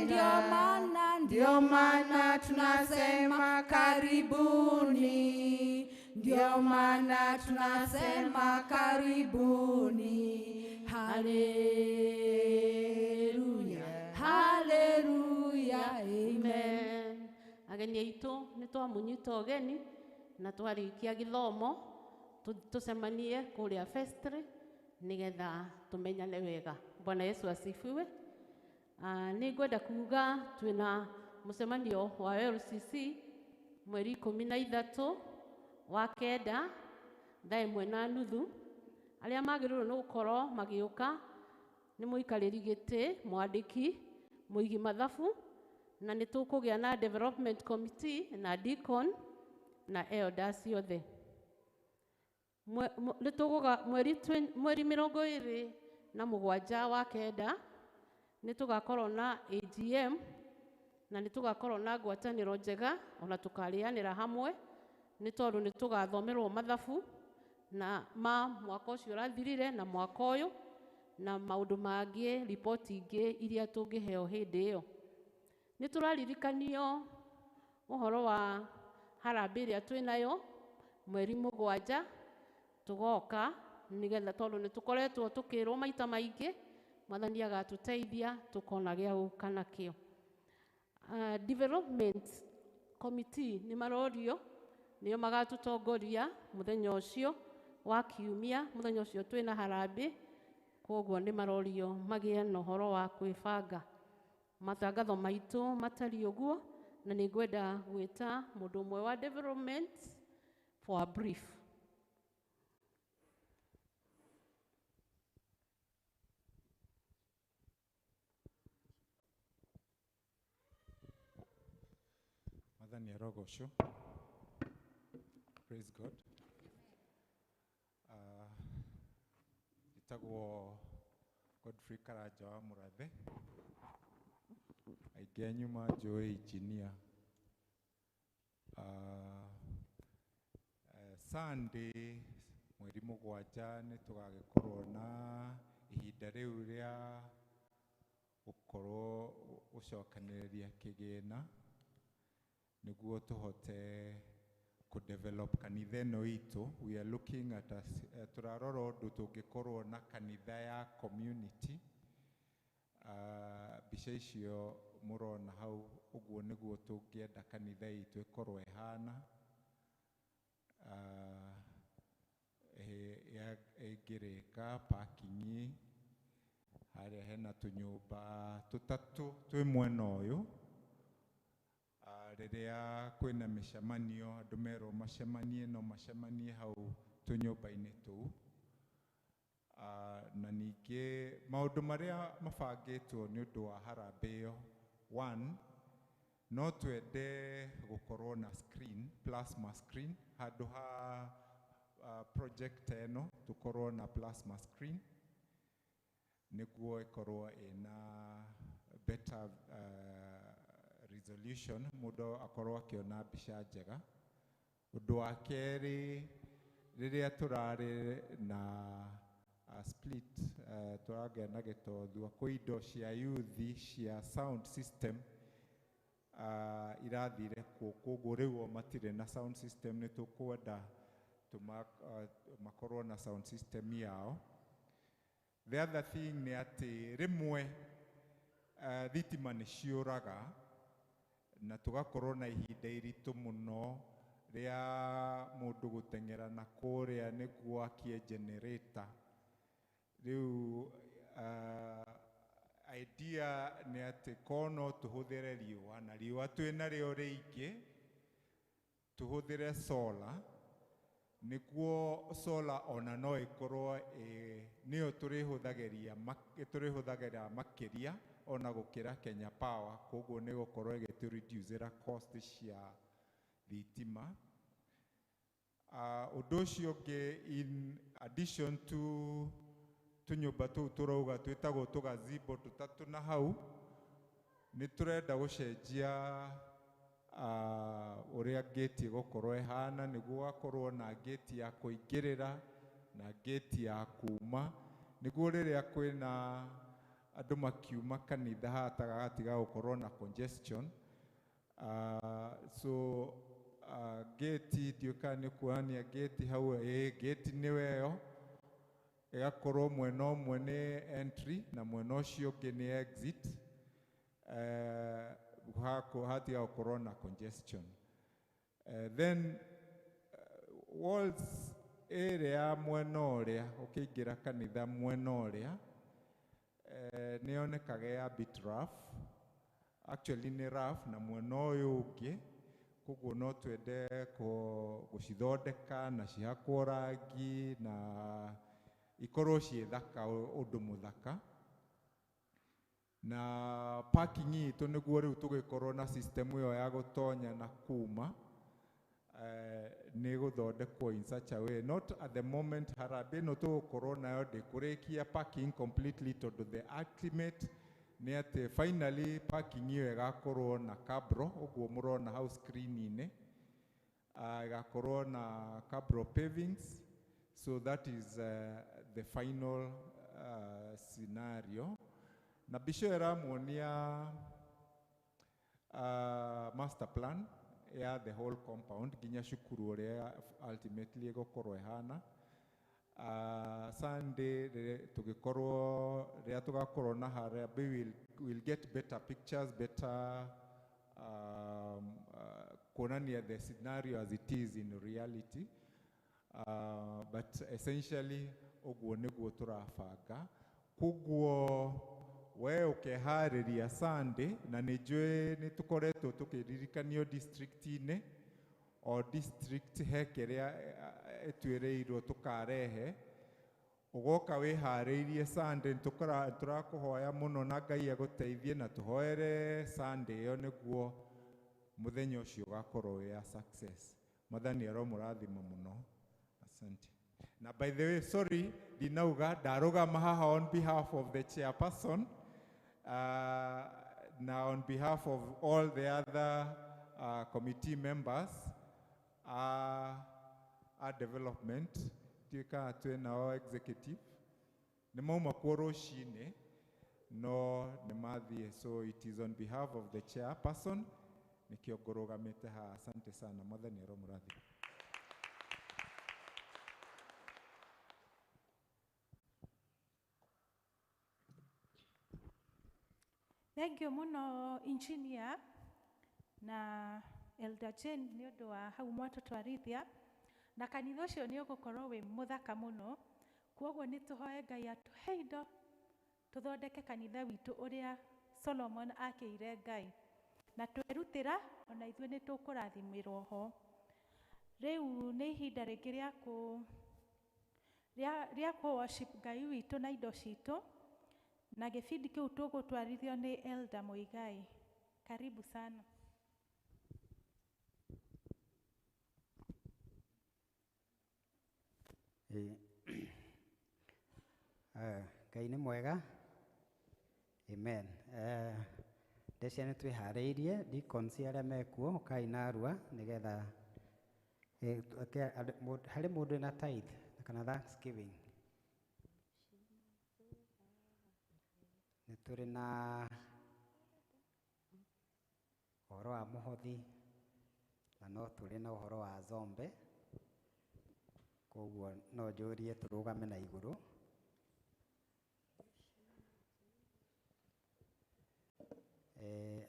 ndio maana tunasema karibuni, ndio maana tunasema karibuni. Hallelujah, hallelujah, amen. Ageni aitu nĩ twamunyita ũgeni na twarĩkia gĩthomo tucemanie kũrĩa vestry nĩgetha tũmenyane wega. Bwana Yesu asifiwe. Nĩ ngwenda kuuga twĩna mũcemanio wa LCC mweri 13 wa kenda thaa 1:30. Arĩa magĩrĩirwo nĩ gũkorwo magĩũka nĩ mũikarĩri gĩtĩ, mwandĩki, mũigi mathabu, na nĩ tũkũgĩa na development committee na deacon na elders othe. Nĩ tũgũga mweri 27 wa kenda nĩ tũgakorwo na AGM na nĩ tũgakorwo na ngwatanĩro njega ona tũkarĩanĩra hamwe nĩ tondũ nĩ tũgathomerwo mathabu na mwaka ũcio ũrathirire na mwaka ũyũ na maũndũ mangĩ, ripoti ingĩ iria tũngĩheo hĩndĩ ĩyo. Nĩ tũraririkanio ũhoro wa harambĩ ĩrĩa twĩnayo mweri 7 tũgoka nĩgetha tondũ nĩ tũkoretwo tũkĩrwo maita maingĩ Mwathani agatũteithia tũkona gĩa gũka nakĩo. Development committee nĩ marorio nĩo magatũtongoria mũthenya ũcio wa kiumia, mũthenya ũcio twĩna harambĩ, koguo nĩ marorio magĩe na ũhoro wa kwĩbanga. Matangatho maitũ matari ũguo na nĩ ngwenda gwĩta mũndũ ũmwe wa development for a brief. Mwathani arogocwo. Praise God. Itagwo Godfrey Karanja wa Mũrathe. Aingĩ anyu manjũĩ engineer. Sunday mweri 7 nĩ tũgagĩkorwo na ihinda rĩu rĩa gũkorwo gũcokanĩrĩria kĩgĩna nĩguo tũhote develop kanitha ĩno itũ. We are looking at tũrarora ũndũ tũngĩkorwo na kanitha ya community. Mbica icio mũrona hau, ũguo nĩguo tũngĩenda kanitha itũ ĩkorwo ĩhana. Ĩngĩrĩka parking harĩa hena tũnyũmba tũtatũ twĩ mwena ũyũ. Rĩrĩa kwĩna mĩcemanio andũ merwo macemanie no macemanie hau tũnyũmba-inĩ tũu. Na ningĩ maũndũ marĩa mabangĩtwo nĩ ũndũ wa harambĩ ĩyo, 1, no twende gũkorwo na screen, plasma screen, handũ ha projector ĩno tũkorwo na plasma screen nĩguo ĩkorwo ĩna better resolution, mũndũ akorwo akĩona mbica njega. Ũndũ wa kerĩ, rĩrĩa tũrarĩ na split, tũragĩa na gĩtothua kwĩ indo cia youth cia sound system irathire koguo rĩu matirĩ na sound system. Nĩ tũkwenda makorwo na sound system yao. The other thing nĩ atĩ rĩmwe thitima nĩ ciũraga na tũgakorwo na ihinda iritũ mũno rĩa mũndũ gũteng'era na kũrĩa nĩguo akie generator. Rĩu idea nĩ atĩ kono tũhũthĩre riũa, na riũa twĩnarĩo rĩingĩ tũhũthĩre solar, nĩguo solar ona no ĩkorwo nĩyo tũrĩhũthagĩra makĩria ona gũkĩra Kenya Power, koguo nĩ gũkorwo ĩgĩtũ-reducera cost cia thitima. Ũndũ ũcio ũngĩ, in addition to tũnyũmba tũu tũrauga twĩtagwo tũgazebo tũtatũ na hau, nĩ tũrenda gũcenjia ũrĩa gate ĩgũkorwo ĩhana, nĩguo gũgakorwo na gate ya kũingĩrĩra na gate ya kuma, nĩguo rĩrĩa kwĩna andũ makiuma kanitha hataga gatiga gũkorwo na congestion. So gate ndiũka nĩ kuonania gate hau, gate nĩ weyo ĩgakorwo mwena ũmwe nĩ entry na mwena ũcio ũngĩ nĩ exit, hatiga gũkorwo na congestion. Then walls ĩrĩa ya mwena ũrĩa ũkĩingĩra kanitha mwena ũrĩa nĩ yonekaga ya bit rough, actually nĩ rough na mwena ũyũ ũngĩ, koguo no twende gũcithondeka na cihakwo rangi na ikorwo ciĩ thaka ũndũ mũthaka. Na parking itũ nĩguo rĩu tũgĩkorwo na system ĩyo ya gũtonya na kuma, nĩ gũthondekwo in such a way, not at the moment harambĩ ĩno tũgũkorwo nayo ndĩkũrĩkia parking completely, tondũ the ultimate nĩ atĩ finally parking ĩyo ĩgakorwo na cabro, ũguo mũrona hau screen-inĩ, ĩgakorwo na cabro pavings, so that is the final scenario. Na mbica ĩramuonia master plan ya the whole compound nginya cukuru ũrĩa ultimately ĩgũkorwo ĩhana. Sunday tũgĩkorwo rĩrĩa tũgakorwo na harambĩ, we'll get better pictures, better kuonania the scenario as it is in reality, but essentially ũguo nĩguo tũrabanga. Koguo we ũkeharĩria Sunday, na nĩ njũĩ nĩ tũkoretwo tũkĩririkanio district-inĩ, o district he kĩrĩa ĩtuĩrĩirwo tũkarehe, ũgoka wĩharĩirie Sunday. Tũrakũhoya mũno na Ngai agũteithie na tũhoere Sunday ĩyo nĩguo mũthenya ũcio ũgakorwo wĩ a success. Mwathani aromũrathima mũno. Asante. Na by the way, sorry, ndinauga ndarũgama haha on behalf of the chairperson, na on behalf of all the other committee members, our development, tuika twena o executive, nĩ mauma kuo rũcinĩ no nĩ mathiĩ, so it is on behalf of the chairperson nĩkĩo ngũrũgamĩte haha. Asante sana. Mwathani aromũrathima. Thank you muno engineer na Elder Jane nĩ ũndũ wa hau mwatũtwarithia, na kanitha ũcio nĩ ũgũkorwo wĩ mũthaka mũno. Kwoguo nĩ tũhoe Ngai atũhe indo tũthondeke kanitha witũ ũrĩa Solomon akĩire Ngai, na twĩrutĩra ona ithuĩ nĩ tũkũrathimĩrwo ho. Rĩu nĩ ihinda rĩngĩ rĩa worship Ngai witũ na indo citũ, na gĩbindi kĩu tũgũtwarithio nĩ Elder Muigai. Karibu sana. Ngai nĩ mwega. Amen. Ndeciria nĩ twĩharĩirie deacons arĩa mekuo, ũkai na arua nĩgetha harĩ mũndũ na tithe kana thanksgiving. Nĩ tũrĩ na ũhoro wa mũhothi na no tũrĩ na ũhoro wa Zombe, koguo no njũrie tũrũgame na igũrũ.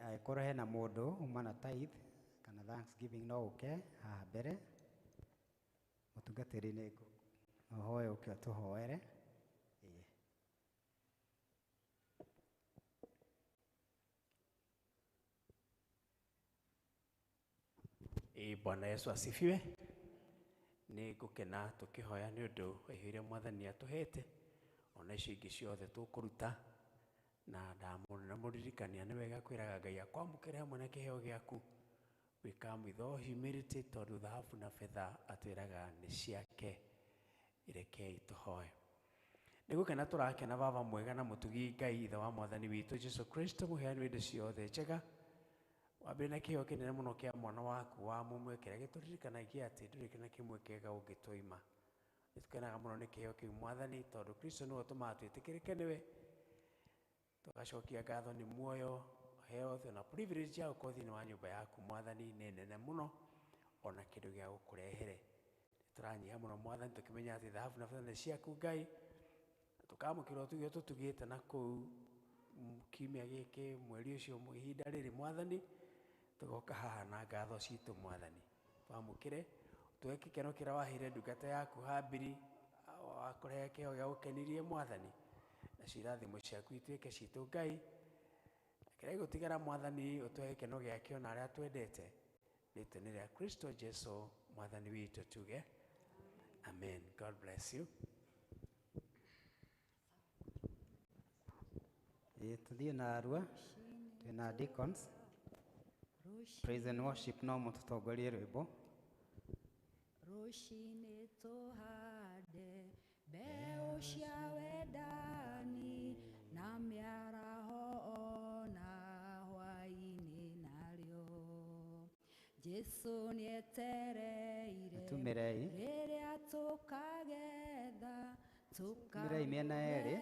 Angĩkorwo hena mũndũ uma na tithe kana thanksgiving no ũke haha mbere mũtungatĩri-inĩ, no hoye ũke ũtũhoere. Bwana Yesu asifiwe. Nĩ ngũkena tũkĩhoya nĩ ũndũ wa irio iria Mwathani atũhete, ona icio ingĩ ciothe tũkũruta, na ndamũririkania nĩ wega kwĩraga Ngai akwamũkĩre hamwe na kĩheo gĩaku gwĩka with all humility, tondũ thahabu na betha atwĩraga nĩ ciake. Irekei tũhoe. Nĩ gũkena tũrakena Baba mwega na mũtugi Ngai ithe wa Mwathani witũ Jesu Kristo, mũheani wa indo ciothe njega, wambere na kĩheo kĩnene mũno kĩa mwana waku wa mũmwe kĩrĩa gĩtũririkanagia atĩ ndũrĩ kĩna kĩmwe kĩega ũngĩtũima. Nĩ tũkenaga mũno nĩ kĩheo kĩu Mwathani, tondũ Kristo nĩwe ũtũmaga twĩtĩkĩrĩke nĩwe. Tũgacokia ngatho nĩ muoyo, health na privilege ya gũkorwo thĩinĩ wa nyũmba yaku Mwathani nĩ nene mũno, ona kĩndũ gĩa gũkũrehere. Nĩ tũranyiha mũno Mwathani tũkĩmenya atĩ thahabu na betha nĩ ciaku Ngai, tukamukira tugio tutugite na kuu kiumia giki mweri ucio ihinda riri mwathani tugoka haha na ngatho citu mwathani twamukire tuwe gikeno kiria wahire ndungata yaku Habiri wakurehe kĩheo gĩa gũkenirie mwathani na cirathimo ciaku ituĩke citũ Ngai kĩrĩa gĩgũtigara mwathani ũtũhe gĩkeno gĩakĩo na arĩa twendete rĩĩtwa-inĩ rĩa Kristo Jesu mwathani witũ tuge amen. God bless you. Tuthiĩ na arua twĩna deacons praise and worship no mũtũtongorie rwĩmbo. Rũcinĩ tũhande mbeũ cia wendani na mĩaraho ona hwaĩ-inĩ narĩo Jesũ nĩetereire rĩrĩa tũkagetha tũmirei mĩena yerĩ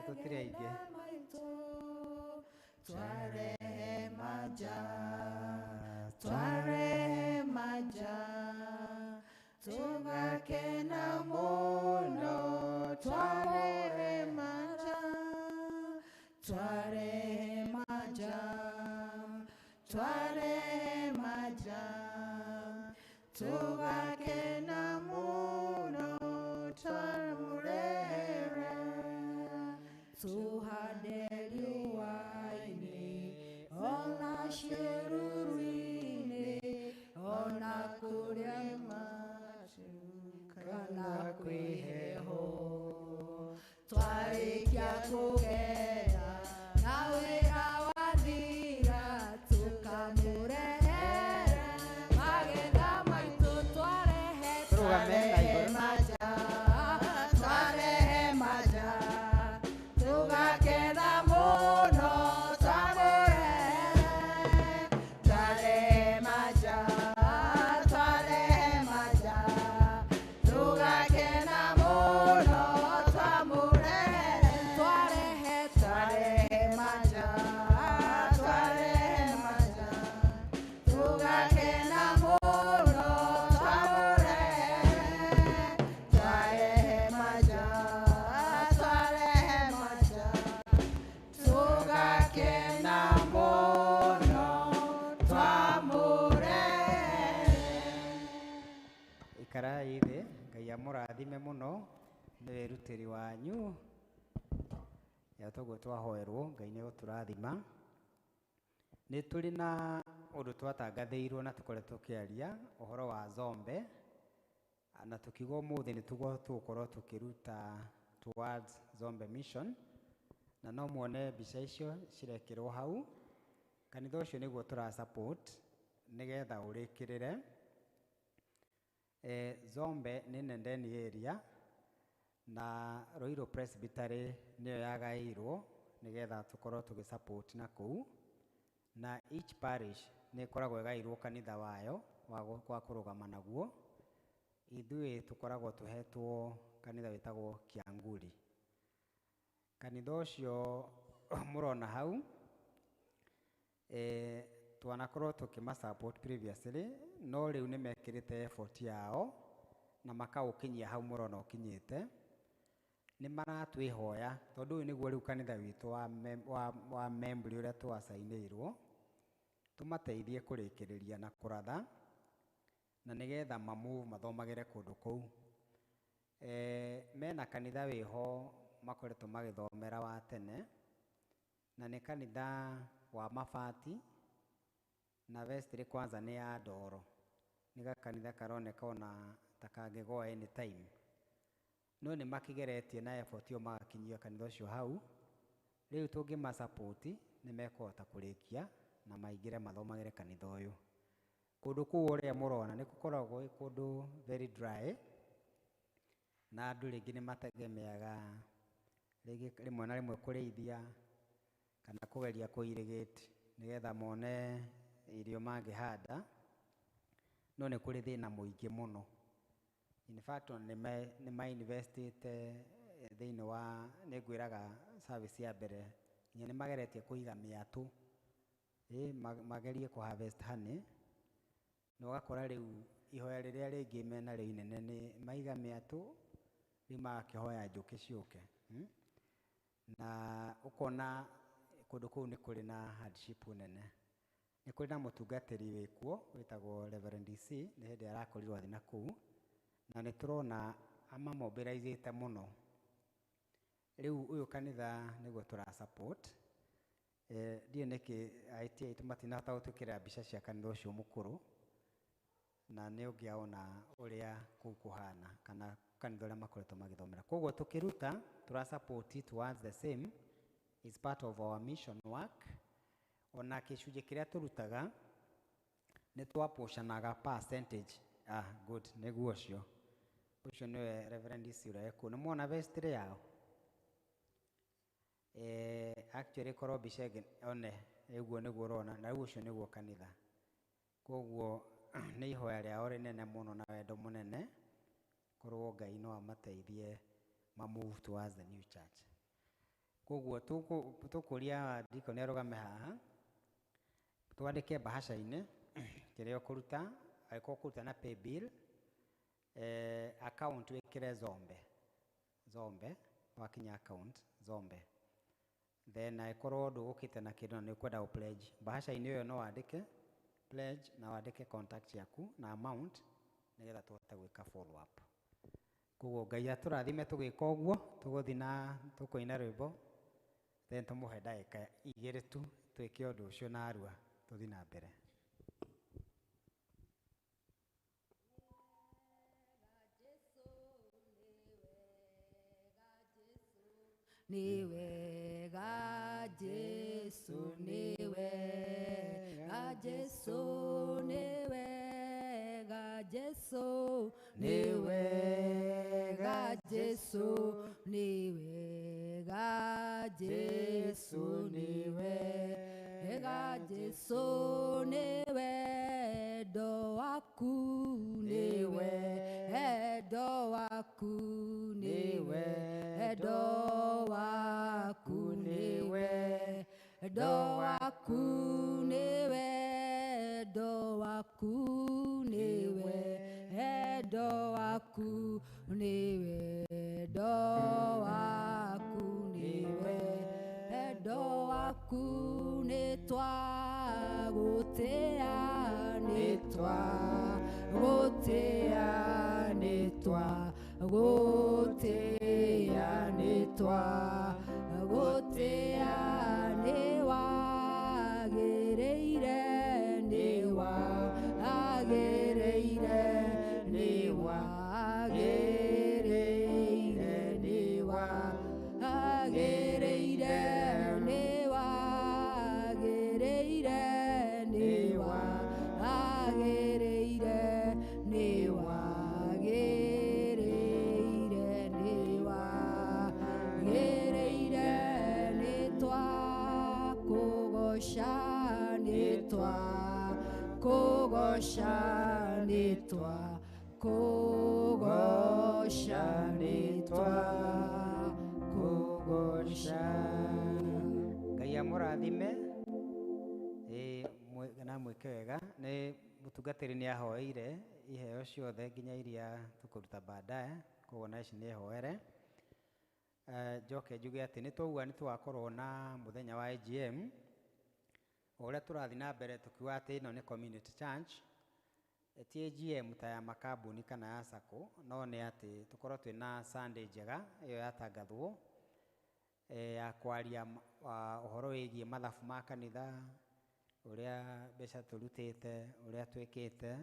tũtirĩ aingĩ twarehe maja tugakena mũno twarehe maja tugakena mũno twamurehere tuhande riũa-inĩ ona ciĩruru-inĩ ona kũrĩa matu kana kwĩheho twarĩkia kũgetha na wĩra wathira tũkamũrehere magetha maitũ twarehe maja tugakena mũno twarehe maja tugakena mũno twarehe maja tugakena mũno twarehe maja tugakena mũno ikarai thĩ Ngai amũrathime mũno nĩ wĩrutĩri wanyu ya toguo twahoerwo Ngai nĩ gũtũrathima. Nĩ tũrĩ na ũndũ twatangathĩirwo na tũkoretwo tũkĩaria ũhoro wa Zombe na tukiuga ũmũthĩ nĩ tũgũkorwo tũkĩruta towards Zombe mission na no muone mbica icio cirekĩrwo hau. Kanitha ũcio nĩguo tũra support nĩgetha ũrĩkĩrĩre. Zombe nĩ Nendeni area na Roiro Presbytery nĩyo yagaĩirwo nĩgetha tũkorwo tũgĩ support na kũu, na each parish nĩ ĩkoragwo ĩgaĩirwo kanitha wayo wa kũrũgama naguo. Ithuĩ tũkoragwo tũhetwo kanitha wĩtagwo Kianguri. Kanitha ũcio mũrona hau twanakorwo tũkĩma support previously, no rĩu nĩ mekĩrĩte effort yao na makaũkinyia hau mũrona ũkinyĩte. Nĩ maratwĩhoya tondũ ũyũ nĩguo rĩu kanitha witũ wa membri ũrĩa twacainĩirwo, tũmateithie kũrĩkĩrĩria na kũratha na nĩgetha mathomagĩre kũndũ kũu. Mena kanitha wĩho makoretwo magĩthomera wa tene, na nĩ kanitha wa mabati na vestry kwanza nĩ ya ndoro. Nĩ gakanitha karoneka ona ta kangĩgũa anytime, no nĩ makĩgeretie na effort ĩyo magakinyia kanitha ũcio hau. Rĩu tũngĩma support nĩ mekũhota kũrĩkia na maingĩre mathomagĩre kanitha ũyũ. Kũndũ kũu ũrĩa mũrona nĩ gũkoragwo kũndũ very dry, na andũ rĩngĩ nĩ mategemeaga rĩmwe na rĩmwe kũrĩithia kana kũgeria kũ-irrigate nĩgetha mone irio mangĩhanda, no nĩ kũrĩ thĩna mũingĩ mũno. In fact nĩ ma-investĩte thĩinĩ wa, nĩ ngwĩraga service ya mbere, nginya nĩ mageretie kũiga mĩatũ magerie kũ-harvest honey, na ũgakora rĩu ihoya rĩrĩa rĩngĩ mena rĩu inene nĩ maiga mĩatũ, rima kihoya njuki ciuke na ukona kundu kuu ni kuri na hardship nene ni kuri na mutungatiri wikuo witagwo Reverend DC ni hindi arakorirwo athi na kuu na ni turona ama mobilizate muno riu uyu kanitha niguo tura support ndiye niki IT matinahota gutukira mbica cia kanitha ucio mukuru na ni ungiaona uria kukuhana kana kanitha uria makoretwo magithomera koguo tukiruta tura support it towards the same is part of our mission work ona kicunje kiria turutaga ni twaposhanaga percentage good niguo ucio niwe Reverend Isira ku nimwona vestry yao actually korwo mbica one eguo niguo urona na ucio niguo kanitha koguo ni ihoya riao rinene muno na wendo munene korwo Ngai no amateithie move towards the new church koguo tukuria ndiko ni arugame haha twandike bahasha-ini kiria ukuruta aiko kuruta na pay bill account wikire Zombe wakinya account Zombe then aikorwo ndugukite na kindu ni ukwenda pledge bahasha-ini iyo no wandike pledge na wandike contact yaku na amount nigetha tuhote gwika follow up koguo Ngai aturathime tugika uguo tuguthi na tukuina rwimbo then tumuhe ndagika igiri tu twike undu ucio na arua tuthi na mbere. Ni wega Jesu, ni wega Jesu, ni wega Jesu, ni wega Jesu, ni wega Jesu, ni wega Jesu, ni wendo waku, ni wendo waku, ni wendo waku, ni wendo waku, ni wendo waku, ni wendo waku, ni wendo waku, ni wendo waku, ni twagutia, ni twagutia, ni twagutia, ni twagutia, ni wagiriire, ni wagiriire, ni wagiriire, ni wagiriire, ni wagiriire, ni wagiriire, ni wagiriire, ni wagiriire, ni twakugosha, ni twakugosha, ni twakugosha, ni twakugosha. Ngai amurathime na mwike wega ni mutungatiri ni ahoeire iheo ciothe nginya iria tukuruta baadaye koguo na ici ni hoere njoke njuge ati ni twauga ni twakorwo na muthenya wa AGM uria turathi na mbere tukiuga ati ino ni community church ti AGM ta ya makambuni kana ya sacco no ni ati tukorwo twina Sunday njega iyo yatangathwo ya kwaria uhoro wigie mathabu ma kanitha uria mbeca turutite uria twikite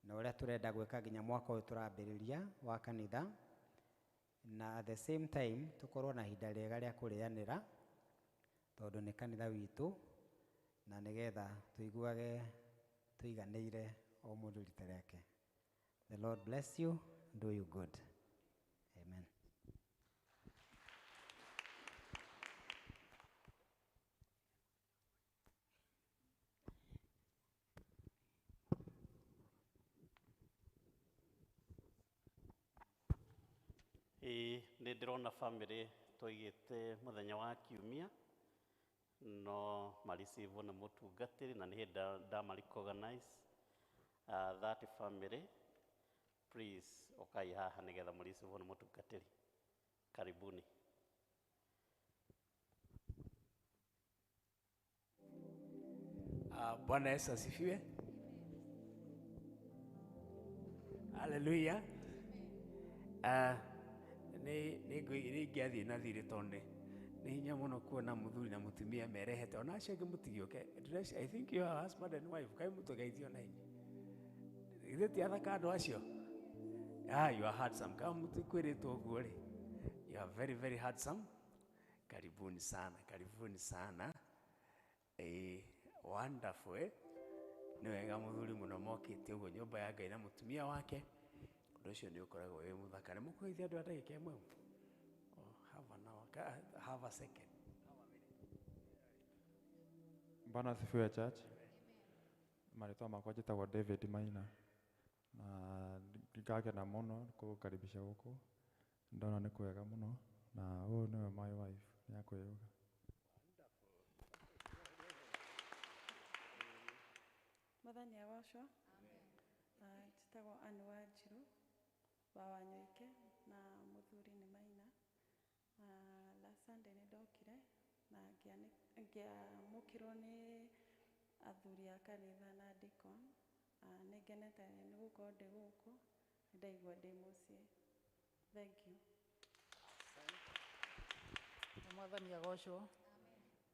na uria turenda gwika nginya mwaka uyu turambiriria wa kanitha na at the same time tukorwo na hinda riega ria kurianira tondu ni kanitha witu na nigetha tuiguage tuiganiire o mundu rita riake. The Lord bless you, do you good. Amen. Nĩ ndĩrona family tũigĩte mũthenya wa kiumia no mareceive na mũtungatĩri na nĩ ndamaricognize that family please ukai haha nigetha mũricibũ nĩ mũtungatĩri. Karibuni. Bwana Yesu asifiwe. Haleluya. Nĩ ngĩathiĩ na thirĩ tonde nĩ hinya mũno kuona mũthuri na mũtumia merehete ona acio angĩ mũtigĩũke. I think you are husband and wife. Kaĩ mũtũgeithio na inyi. Ithe ti athaka andũ acio. You are handsome. Kama mũtikwĩrĩtwo ũguo rĩ. You are very, very handsome. Karibuni sana, karibuni sana. Wonderful. Nĩ wega mũthuri mũno mokĩte ũguo nyũmba ya Ngai na mũtumia wake. Ũndũ ũcio nĩ ũkoragwo wĩ mũthaka. Nĩ mũkũgeithia andũ a ndagĩka ĩmwe? Have a second. Bwana asifiwe church. Marĩtwa makwa njĩtagwo David Maina. Na ngakena mũno kũkaribisha gũkũ. Ndona nĩ kwega mũno na ũyũ nĩwe my wife nĩ akwĩruga. Mwathani agocwo. Njĩtagwo Anne Wanjiru wa Wanyoike na mũthuri nĩ Maina. Last Sunday nĩ ndokire na ngĩamũkĩrwo nĩ athuri a kanitha na deacon. Nĩ ngenete nĩ gũkorwo ndĩ gũkũ, nĩ ndaigua ndĩ mũciĩ. Thank you. Mwathani agocwo.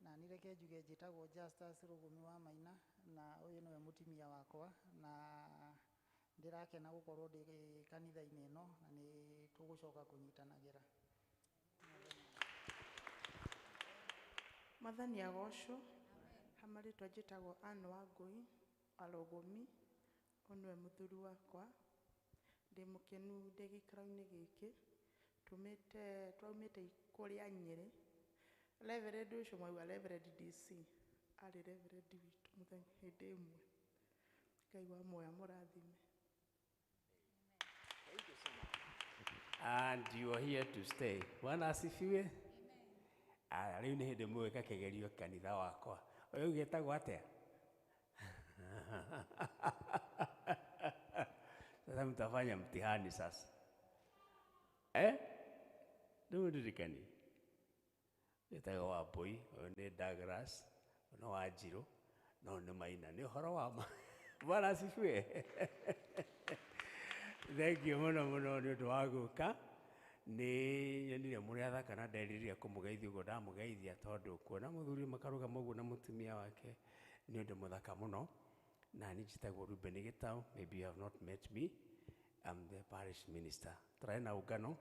Na nireke njuge njĩtagwo Justus Rũgũmi wa Maina na ũyũ nĩwe mũtumia wakwa na ndirakena gũkorwo ndĩ kanitha-inĩ ĩno na nĩ tũgũcoka kũnyitanagĩra. Mwathani agocwo. Hamarĩtwa njĩtagwo Anne Wangui Arũgũmi. Ũyũ nĩwe mũthuri wakwa. Ndĩ mũkenu ndĩ gĩikaro-inĩ gĩkĩ. Twaumĩte kũrĩa Nyĩrĩ. Reverend ũcio mwauga Reverend DC arĩ Reverend witũ mũthenya hĩndĩ ĩmwe. Ngai wa muoya mũrathime. And you are here to stay. Bwana asifiwe. Rĩu nĩ hĩndĩ mwĩka kĩgerio kanitha wakwa. Ũyũ ũgĩtagwo atĩa? Sasa mtafanya mtihani sasa. Ndio ndirikani. Ũgĩtagwo Wambui, ũyũ nĩ Douglas, ũyũ nĩ Wanjiru, na ũyũ nĩ Maina. Nĩ ũhoro wa ma. Bwana asifiwe. Thank you mũno mũno nĩ ũndũ wa gũka. Nĩ nyonire mũrĩ athaka na nderirie kũmũgeithia ũguo ndamũgeithia tondũ kuona mũthuri makarũgama ũguo na mũtumia wake nĩ ũndũ mũthaka mũno. Na niĩ njĩtagwo Ruben Gĩtaũ. Maybe you have not met me. I'm the parish minister. Tũrarĩ na ũngano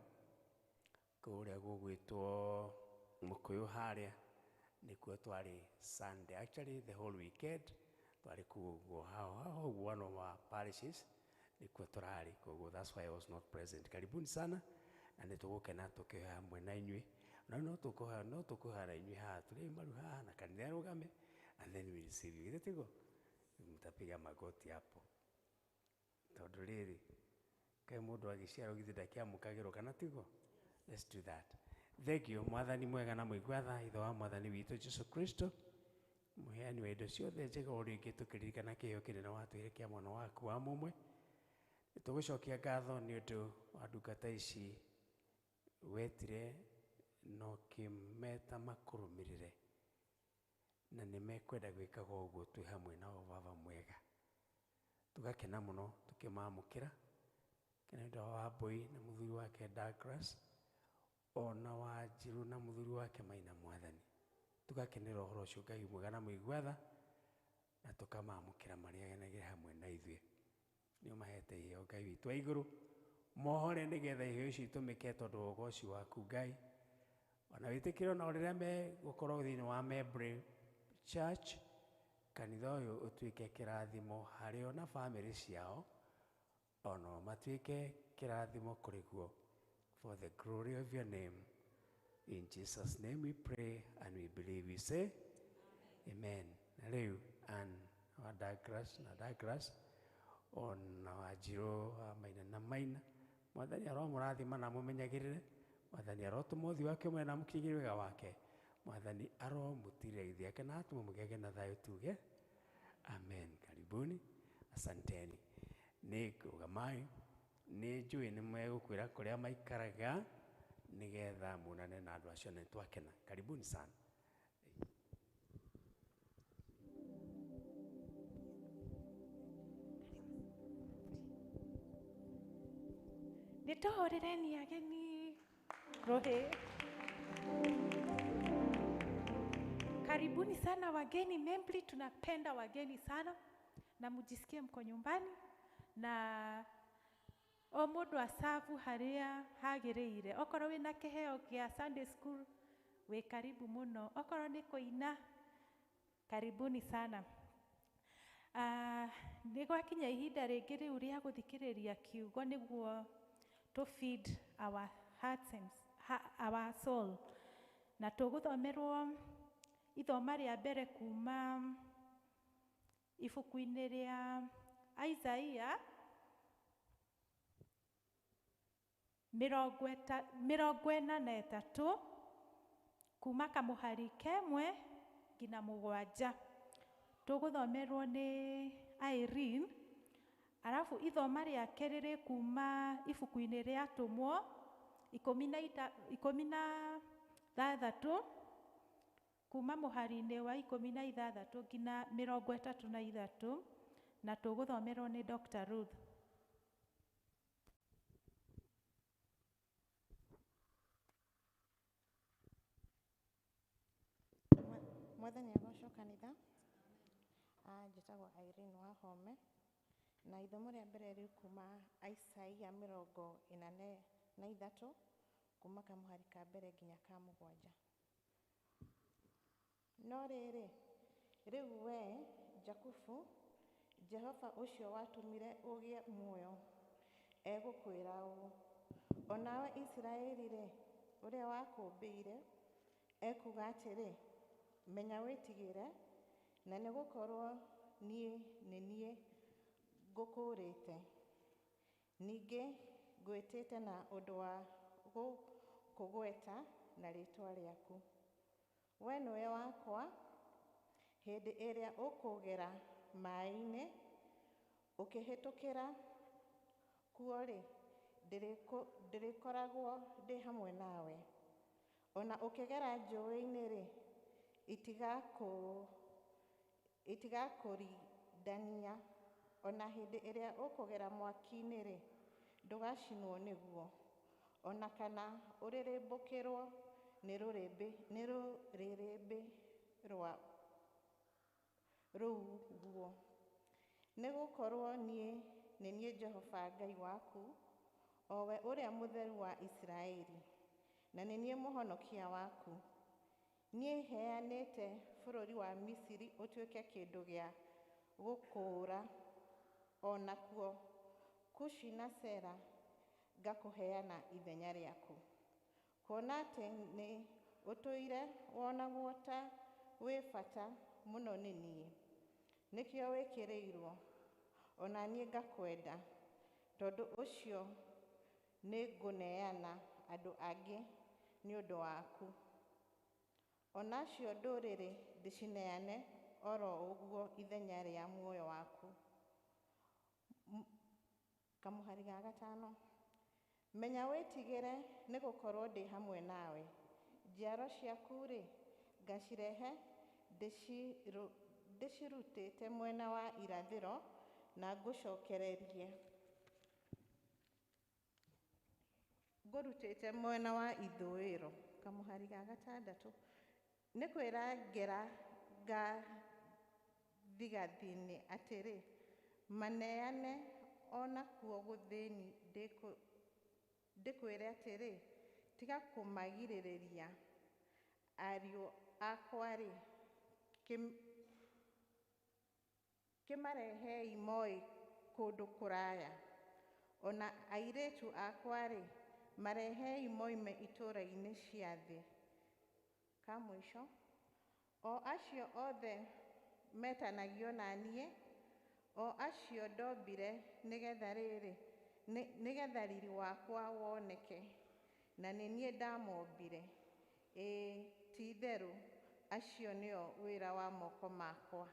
kũrĩa gũgwĩtwo Mũkũyũ harĩa nĩkuo twarĩ Sunday. Actually the whole weekend twarĩ kuo hao one of our parishes nĩkuo tũrarĩ koguo that's why I was not present. Karibuni sana na nĩ tũgũkena tũkĩhoya hamwe na inyuĩ. Na no tũkũhoya na inyuĩ haha tũrĩ maru haha na kanitha rũgame and then we receive you. Githĩ mtapiga magoti hapo tondũ rĩrĩ kaĩ mũndũ agĩciarwo githĩ ndakĩamũkagĩrwo kana tiguo? Let's do that. Thank you. Mwathani mwega na mũigua ithe wa Mwathani witũ Jesu Kristo mũheani wa indo ciothe njega ũrĩa ingĩ tũkĩririkana kĩheo kĩnene watwĩre kĩa mwana waku wa mũmwe. Nĩtũgũcokia ngatho nĩ ũndũ wa ndungata ici wetire na ũkĩmeta makũrũmĩrĩre na nĩ mekwenda gwĩkaga ũguo twĩ hamwe nao Baba mwega. Tũgakena mũno tũkĩmamũkĩra kena nĩ wa Wambui na mũthuri wake Douglas ona Wanjiru na mũthuri wake Maina Mwathani. Tugakenera ũhoro ũcio Ngai mwega na mũigua na tũkamamũkĩra marĩaganagĩre hamwe na ithuĩ. Nĩ ũmahete iheo Ngai witũ wa igũrũ mohore nĩgetha iheo ici itũmĩke tondũ wa ũgoci waku Ngai. Ona wĩtĩkĩre ona rĩrĩa megũkorwo thĩinĩ wa Membre Church kanitha ũyũ ũtuĩke kĩrathimo harĩ o na bamĩrĩ ciao ona matuĩke kĩrathimo kũrĩ guo. For the glory of your name. In Jesus' name we pray and we believe. We say, Amen. Rĩu wa Douglas ona Wanjiru Maina na Maina. Mwathani aromũrathima na mũmenyagĩrĩre. Mwathani arotũma ũthiũ wake ũmwe na mũkinyĩre wega wake. Mwathani aromũtirĩra ithiĩ yake na atũme mũgĩage na thayũ tuge. Amen. Karibuni. Asanteni. Nĩ kũrũgamai nĩ njũĩ nĩ megũkwĩra kũrĩa maikaraga nĩgetha munane na andũ acio nĩ twakena. Karibuni sana. Nitohorereni ageni rohe. Karibuni sana wageni Membli, tunapenda wageni sana na mujisikie mko nyumbani na o mundu asavu haria hagĩrĩire. Okorwo wĩna kĩheo kĩa Sunday school wĩ karibu muno, okorwo nĩ kũina karibuni sana. Nĩ gwakinya ihinda rĩngĩ rĩu rĩa gũthikĩrĩria kiugo nĩguo to feed our hearts and our soul. Na tũgũthomerwo ithoma rĩa mbere kuma ibuku-inĩ rĩa Isaiah 43 kuma kamũhari kemwe nginya 7. Tũgũthomerwo nĩ Irene, arabu ithoma rĩa kerĩ rĩ kuma ibuku-inĩ rĩa Atũmwo 16 kuma mũhari-inĩ wa 16 nginya 33, na tũgũthomerwo nĩ Dr. Ruth. Mwathani agocwo kanitha. Njĩtagwo Irene Wahome, na ithomo rĩa mbere rĩu kuma Isaia 43 kuma kamũhari ka mbere nginya ka 7. No rĩrĩ, rĩu we Jakubu, Jehova ũcio watũmire ũgĩe muoyo egũkwĩra ũũ: o nawe Isiraeli rĩ, ũrĩa wakũmbĩire, ekuga atĩrĩ, menya wĩtigĩre, na nĩ gũkorwo niĩ nĩ niĩ ngũkũũrĩte. Ningĩ ngwĩtĩte na ũndũ wa kũgweta na rĩĩtwa rĩaku. We nĩwe wakwa, hĩndĩ ĩrĩa ũkũgera maaĩ-inĩ ũkĩhĩtũkĩra kuo rĩ, ndĩrĩkoragwo ndĩ hamwe nawe. Ona ũkĩgera njũĩ-inĩ rĩ, itigakũrindania. Ona hĩndĩ ĩrĩa ũkũgera mwaki-inĩ rĩ, ndũgacinwo nĩguo. Ona kana ũrĩrĩmbũkĩrwo nĩ rũrĩrĩmbĩ rwa rũhuho. Nĩ gũkorwo niĩ nĩ niĩ Jehova Ngai waku, o we ũrĩa mũtheru wa Isiraeli, na nĩ niĩ mũhonokia waku. Niĩ heanĩte bũrũri wa Misiri ũtuĩke kĩndũ gĩa gũkũũra, o nakuo Kushi na Sera ngakũheana ithenya rĩaku. Kuona atĩ nĩ ũtũire wonagwo ta wĩ bata mũno nĩ niĩ, nĩkĩo wĩkĩrĩirwo, ona niĩ ngakwenda. Tondũ ũcio nĩ ngũneana andũ angĩ nĩ ũndũ waku, onacio ndũrĩrĩ ndĩcineane oro ũguo ithenya rĩa muoyo waku. Kamũhari ga 5. Menya wĩtigĩre nĩ gũkorwo ndĩ hamwe nawe. Njiaro ciaku rĩ, ngacirehe ndĩcirutĩte mwena wa irathĩro na ngũrutĩte mwena wa ithũĩro. Kamũhari ga 6. Nĩ kwĩra ngera gathigathini atĩrĩ, maneane ona kuo gũthĩni, ndĩkwĩre atĩrĩ, tiga kũmagirĩrĩria. Ariũ akwa rĩ, kĩmarehei moĩ kũndũ kũraya. Ona airĩtu akwa rĩ, marehei moime itũũra-inĩ cia thĩ. Ka mũico, o acio othe metanagio na niĩ, o acio ndombire nĩgetha riri wakwa woneke, na nĩ niĩ ndamombire. Ti-itherũ acio nĩo wĩra wa moko makwa.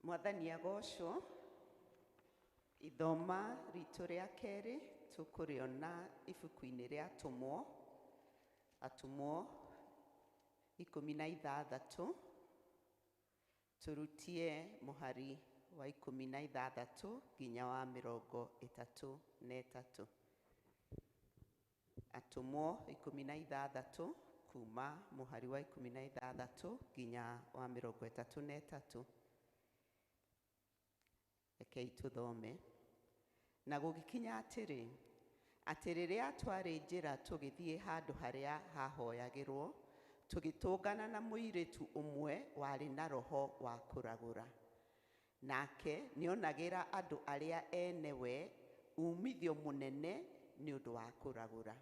Mwathani agocwo. Ithoma ritũ rĩa kerĩ tũkũrĩona ibuku-inĩ rĩa Atũmwo, Atũmwo 16, turutie mũhari wa 16 nginya wa 33. Atũmwo 16 kuma mũhari wa 16 nginya wa 33. Rekei tũthome. Na gũgĩkinya atĩrĩ, rĩrĩa twarĩ njĩra tũgĩthiĩ handũ harĩa hahoyagĩrwo, tũgĩtũngana na mũirĩtu ũmwe warĩ na roho wa kũragũra. Nake nĩonagĩra andũ arĩa ene we umithio mũnene nĩ ũndũ wa kũragũra.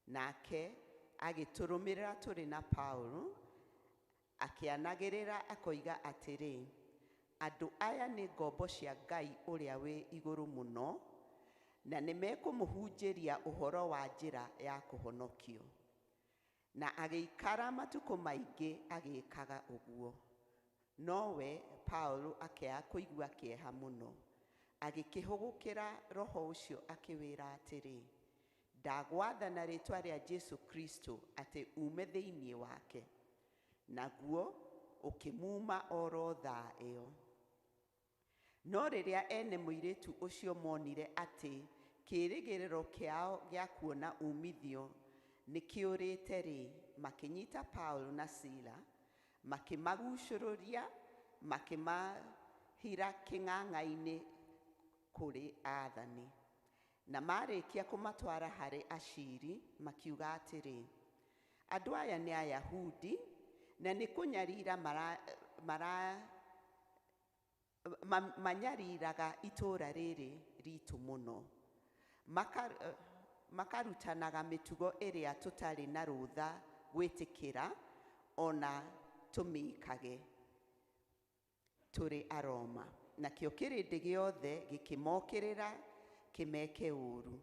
Nake agĩtũrũmĩrĩra tũrĩ na Paulo, akĩanagĩrĩra akoiga atĩrĩ, andũ aya nĩ ngombo cia Ngai ũrĩa wĩ igũrũ mũno, na nĩmekũmũhunjĩria ũhoro wa njĩra ya kũhonokio. Na agĩikara matukũ maingĩ agĩkaga ũguo. Nowe Paulo akĩaga kũigua kĩeha mũno, agĩkĩhũgũkĩra roho ũcio akĩwĩra atĩrĩ, ndagwatha na rĩtwa rĩa Jesu Kristo atĩ ume thĩinĩ wake. Naguo ũkĩmuma oro thaa ĩyo. No rĩrĩa ene mũirĩtu ũcio monire atĩ kĩĩrĩgĩrĩro kĩao gĩa kuona umithio nĩkĩũrĩte rĩ, makĩnyita Paulo na Sila, makĩmagucũrũria, makĩmahira kĩng'ang'a-inĩ kũrĩ aathani. Na marĩkia kũmatwara harĩ aciri, makiuga atĩrĩ, andũ aya nĩ Ayahudi, na nĩ kũnyarira manyariraga itũũra rĩrĩ ritũ mũno. Makarutanaga mĩtugo ĩrĩa tũtarĩ na rũtha gwĩtĩkĩra ona tũmĩkage tũrĩ Aroma. Nakĩo kĩrĩndĩ gĩothe gĩkĩmokĩrĩra kĩmeke ũũru.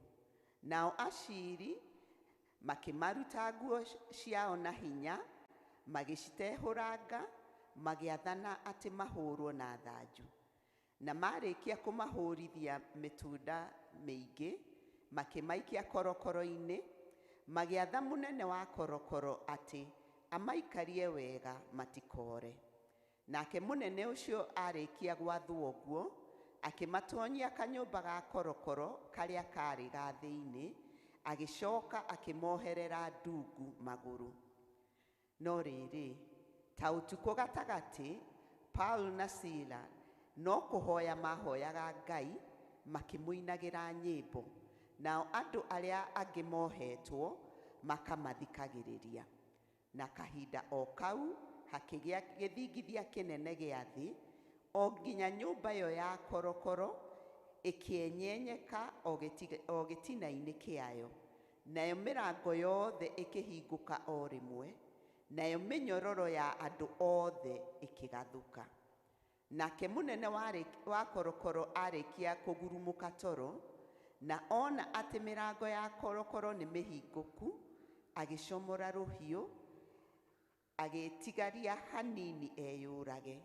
Nao aciri makĩmaruta nguo ciao na hinya, magĩcitehũranga, magĩathana atĩ mahũrwo na thanju. Na marĩkia kũmahũrithia mĩtunda mĩingĩ, makĩmaikia korokoro-inĩ, magĩatha mũnene wa korokoro atĩ amaikarie wega matikore. Nake mũnene ũcio arĩkia gwathwo ũguo, akĩmatonyia kanyũmba ga korokoro karĩa karĩ ga thĩinĩ, agĩcoka akĩmoherera ndungu magũrũ. No rĩrĩ, ta ũtukũ gatagatĩ, Paulo na Sila no kũhoya mahoyaga Ngai, makĩmũinagĩra nyĩmbo, nao andũ arĩa angĩ mohetwo makamathikagĩrĩria. Na kahinda o kau hakĩgĩa gĩthingithia kĩnene gĩa thĩ, o nginya nyũmba ĩyo ya korokoro ĩkĩenyenyeka o gĩtina-inĩ kĩayo, nayo mĩrango yothe ĩkĩhingũka o rĩmwe, nayo mĩnyororo ya andũ othe ĩkĩgathũka. Nake mũnene wa korokoro arĩkia kũgurumũka toro, na ona atĩ mĩrango ya korokoro nĩ mĩhingũku, agĩcomora rũhiũ, agĩtigaria hanini eyũrage.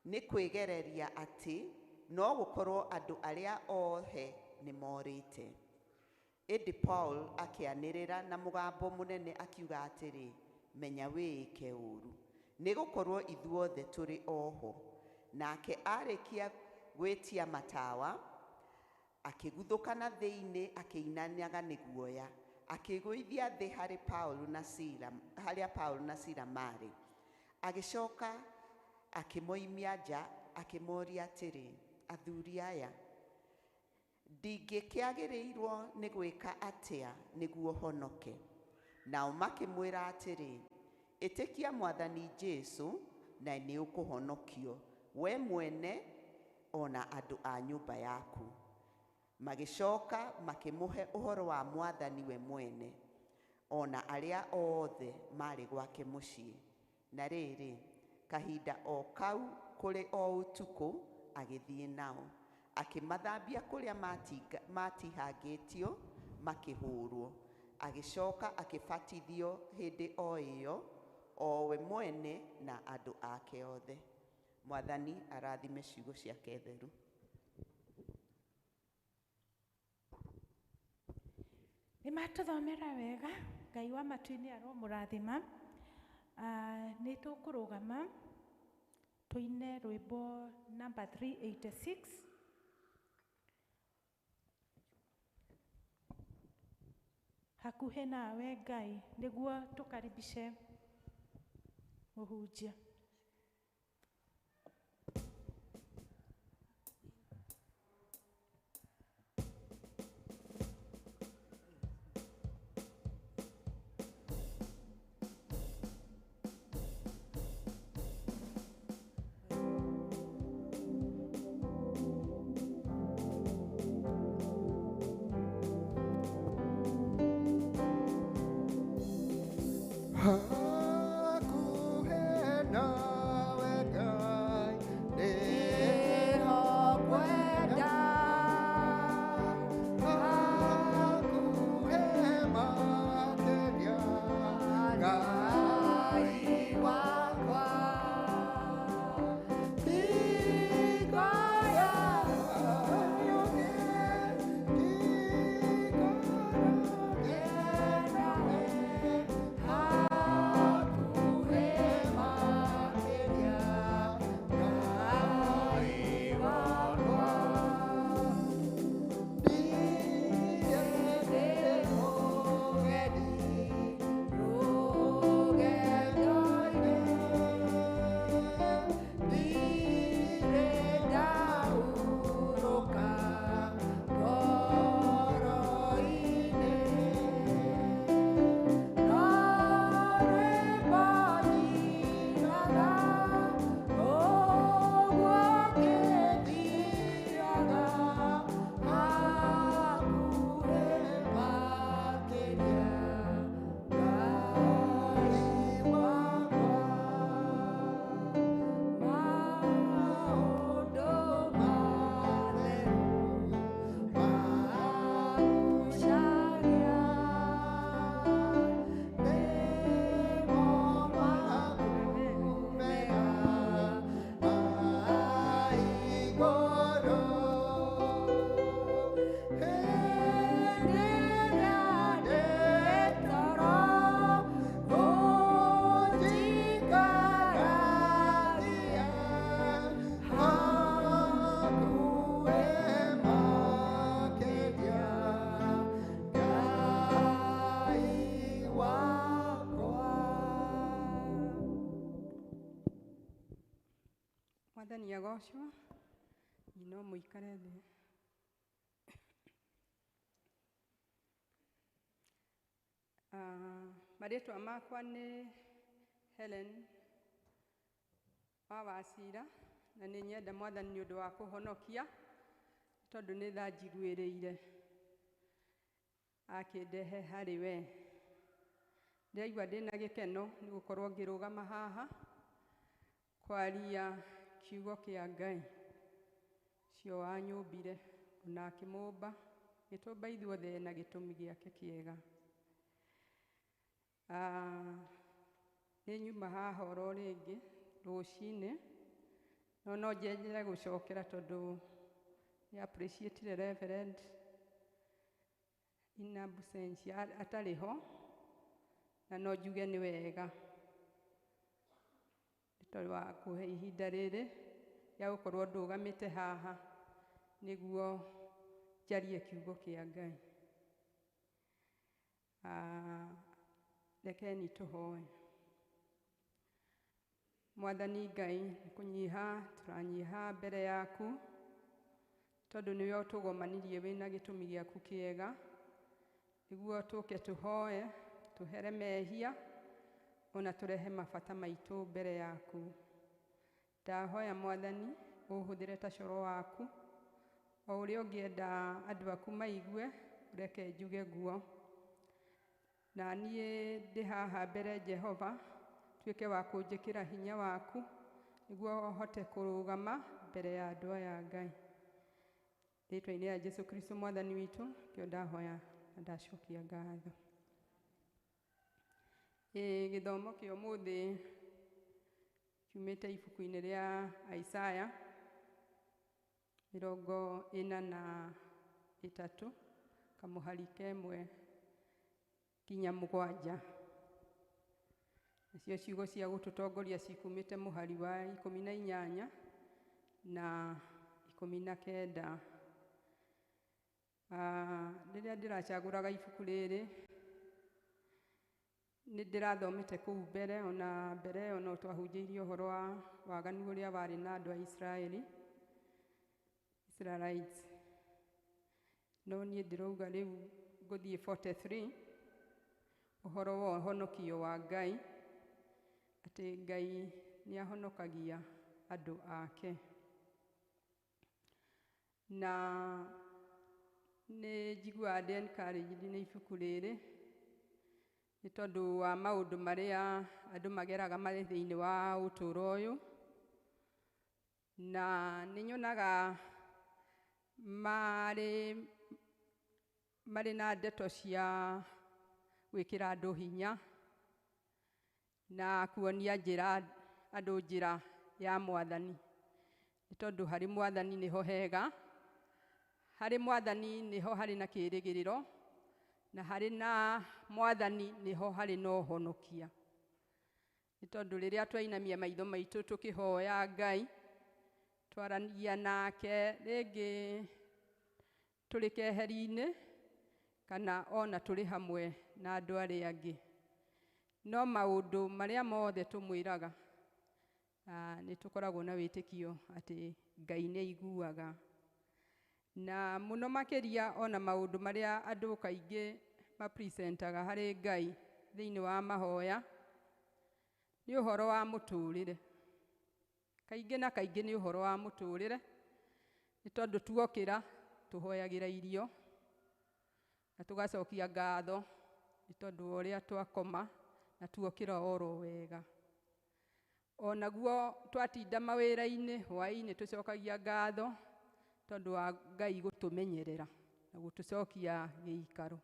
Nĩ kwĩgereria atĩ no gũkorwo andũ arĩa ohe nĩ morĩte. Ĩndĩ Paul akĩanĩrĩra na mũgambo mũnene akiuga atĩrĩ, menya wĩĩke ũũru, nĩ gũkorwo ithuothe tũrĩ oho. Nake arĩkia gwĩtia matawa, akĩguthũka na thĩinĩ akĩinanaga nĩ guoya, akĩgũithia thĩ harĩa Paulo na Sila marĩ. Agĩcoka akĩmoimia nja, akĩmoria atĩrĩ, athuri aya, ndingĩkĩagĩrĩirwo nĩ gwĩka atĩa nĩguo honoke? Nao makĩmwĩra atĩrĩ, ĩtĩkia Mwathani Jesũ na nĩ ũkũhonokio, we mwene ona andũ a nyũmba yaku. Magĩcoka makĩmũhe ũhoro wa Mwathani we mwene, ona arĩa othe marĩ gwake mũciĩ. Na rĩrĩ, kahinda o kau kũrĩ o ũtukũ agĩthiĩ nao, akĩmathambia kũrĩa matihangĩtio makĩhũrwo. Agĩcoka akĩbatithio hĩndĩ o ĩyo, o we mwene na andũ ake othe. Mwathani arathime ciugo ciake theru. Nĩ matũthomera wega, Ngai wa matu-inĩ aromũrathima. Nĩ tũkũrũgama tũine rwĩmbo number 386. Hakuhĩ nawe Ngai, nĩguo tũkaribishe mũhunjia. Mwathani agocwo, no mũikare thĩ. Marĩtwa makwa nĩ Helen wa Wacira, na nĩ nyenda Mwathani nĩ ũndũ wa kũhonokia, tondũ nĩ tha njiguĩrĩire akĩndehe harĩ we. Ndĩraigua ndĩna gĩkeno nĩ gũkorwo ngĩrũgama haha kwaria kiugo kĩa Ngai, cio wanyũmbire na akĩmũmba, gĩtũmba ithuothe na gĩtũmi gĩake kĩega. Nĩ nyuma haha oro rĩngĩ rũcinĩ, no njenjere gũcokera tondũ nĩ appreciate Reverend in absence atarĩ ho, na no njuge nĩ wega tondũ wa kũhe ihinda rĩrĩ rĩa gũkorwo ndũgamĩte haha nĩguo njarie kiugo kĩa Ngai. Rekeni tũhoe. Mwathani Ngai, nĩ kũnyiha tũranyiha mbere yaku tondũ nĩwe ũtũgomanirie wĩna gĩtũmi gĩaku kĩega, nĩguo tũke tũhoe, tũhere mehia ona tũrehe mabata maitũ mbere yaku. Ndahoya Mwathani ũhũthĩre ta coro waku, o ũrĩa ũngĩenda andũ aku maigue, reke njuge guo. Na niĩ ndĩ haha mbere Jehova, tuĩke wa kũnjĩkĩra hinya waku, nĩguo hote kũrũgama mbere ya andũ aya Ngai. Rĩĩtwa-inĩ rĩa Jesũ Kristo Mwathani witũ, kĩo ndahoya na ndacokia ngatho. Gĩthomo kĩa ũmũthĩ kiumĩte ibuku-inĩ rĩa Isaya 43 kamũhari kemwe kinya mũgwanja. Nacio ciugo cia gũtũtongoria cikumĩte mũhari wa 18 na 19. Rĩrĩa ndĩracagũraga ibuku rĩrĩ nĩ ndĩrathomete kũu mbere, ona mbere ona twahunjĩirie ũhoro wa waganu ũrĩa warĩ na andũ a Israeli, Israelites. No niĩ ndĩrauga rĩu ngũthiĩ 43 ũhoro wa ũhonokio wa Ngai, atĩ Ngai nĩ ahonokagia andũ ake. Na nĩ njiguaga ndĩ encouraged nĩ ibuku rĩrĩ nĩ tondũ wa maũndũ marĩa andũ mageraga marĩ thĩinĩ wa ũtũũro ũyũ, na nĩ nyonaga marĩ na ndeto cia gwĩkĩra andũ hinya na kuonia andũ njĩra ya Mwathani, nĩ tondũ harĩ Mwathani nĩho hega, harĩ Mwathani nĩho harĩ na kĩĩrĩgĩrĩro, na harĩ na Mwathani nĩho harĩ na ũhonokia. Nĩ tondũ rĩrĩa twainamia maitho maitũ tũkĩhoya Ngai, twaranagia nake rĩngĩ tũrĩ keheri-inĩ kana ona tũrĩ hamwe na andũ arĩa angĩ. No maũndũ marĩa mothe tũmwĩraga nĩ tũkoragwo na wĩtĩkio atĩ Ngai nĩ aiguaga. Na mũno makĩria ona maũndũ marĩa andũ kaingĩ mapresentaga harĩ Ngai thĩinĩ wa mahoya nĩ ũhoro wa mũtũũrĩre. Kaingĩ na kaingĩ nĩ ũhoro wa mũtũũrĩre, nĩ tondũ tuokĩra tũhoyagĩra irio na tũgacokia ngatho nĩ tondũ wa ũrĩa twakoma na tuokĩra oro wega. Onaguo twatinda mawĩra-inĩ hwaĩ-inĩ tũcokagia ngatho tondũ wa Ngai gũtũmenyerera na gũtũcokia gĩikaro.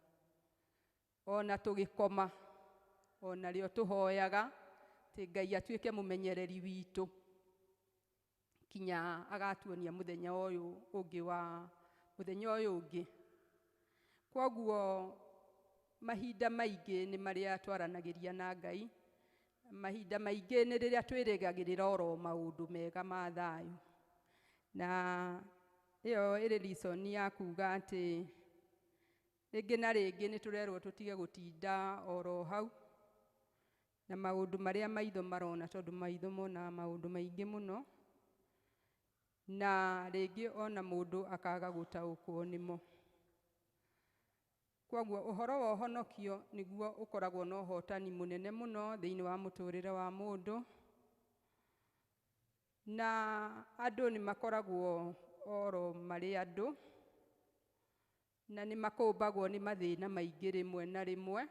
Ona tũgĩkoma ona rĩo tũhoyaga atĩ Ngai atuĩke mũmenyereri witũ kinya agatuonia mũthenya ũyũ ũngĩ. Kwoguo mahinda maingĩ nĩ marĩa twaranagĩria na Ngai, mahinda maingĩ nĩ rĩrĩa twĩrĩgagĩrĩra oro maũndũ mega ma thayũ. Na ĩyo ĩrĩ reason ya kuga atĩ rĩngĩ na rĩngĩ nĩ tũrerwo tũtige gũtinda oro hau na maũndũ marĩa maitho marona, tondũ maitho mona maũndũ maingĩ mũno, na rĩngĩ ona mũndũ akaga gũtaũkwo nĩmo. Kwoguo ũhoro wa ũhonokio nĩguo ũkoragwo na ũhotani mũnene mũno thĩinĩ wa mũtũũrĩre wa mũndũ, na andũ nĩ makoragwo oro marĩ andũ na nĩ makũmbagwo nĩ mathĩna maingĩ rĩmwe na rĩmwe.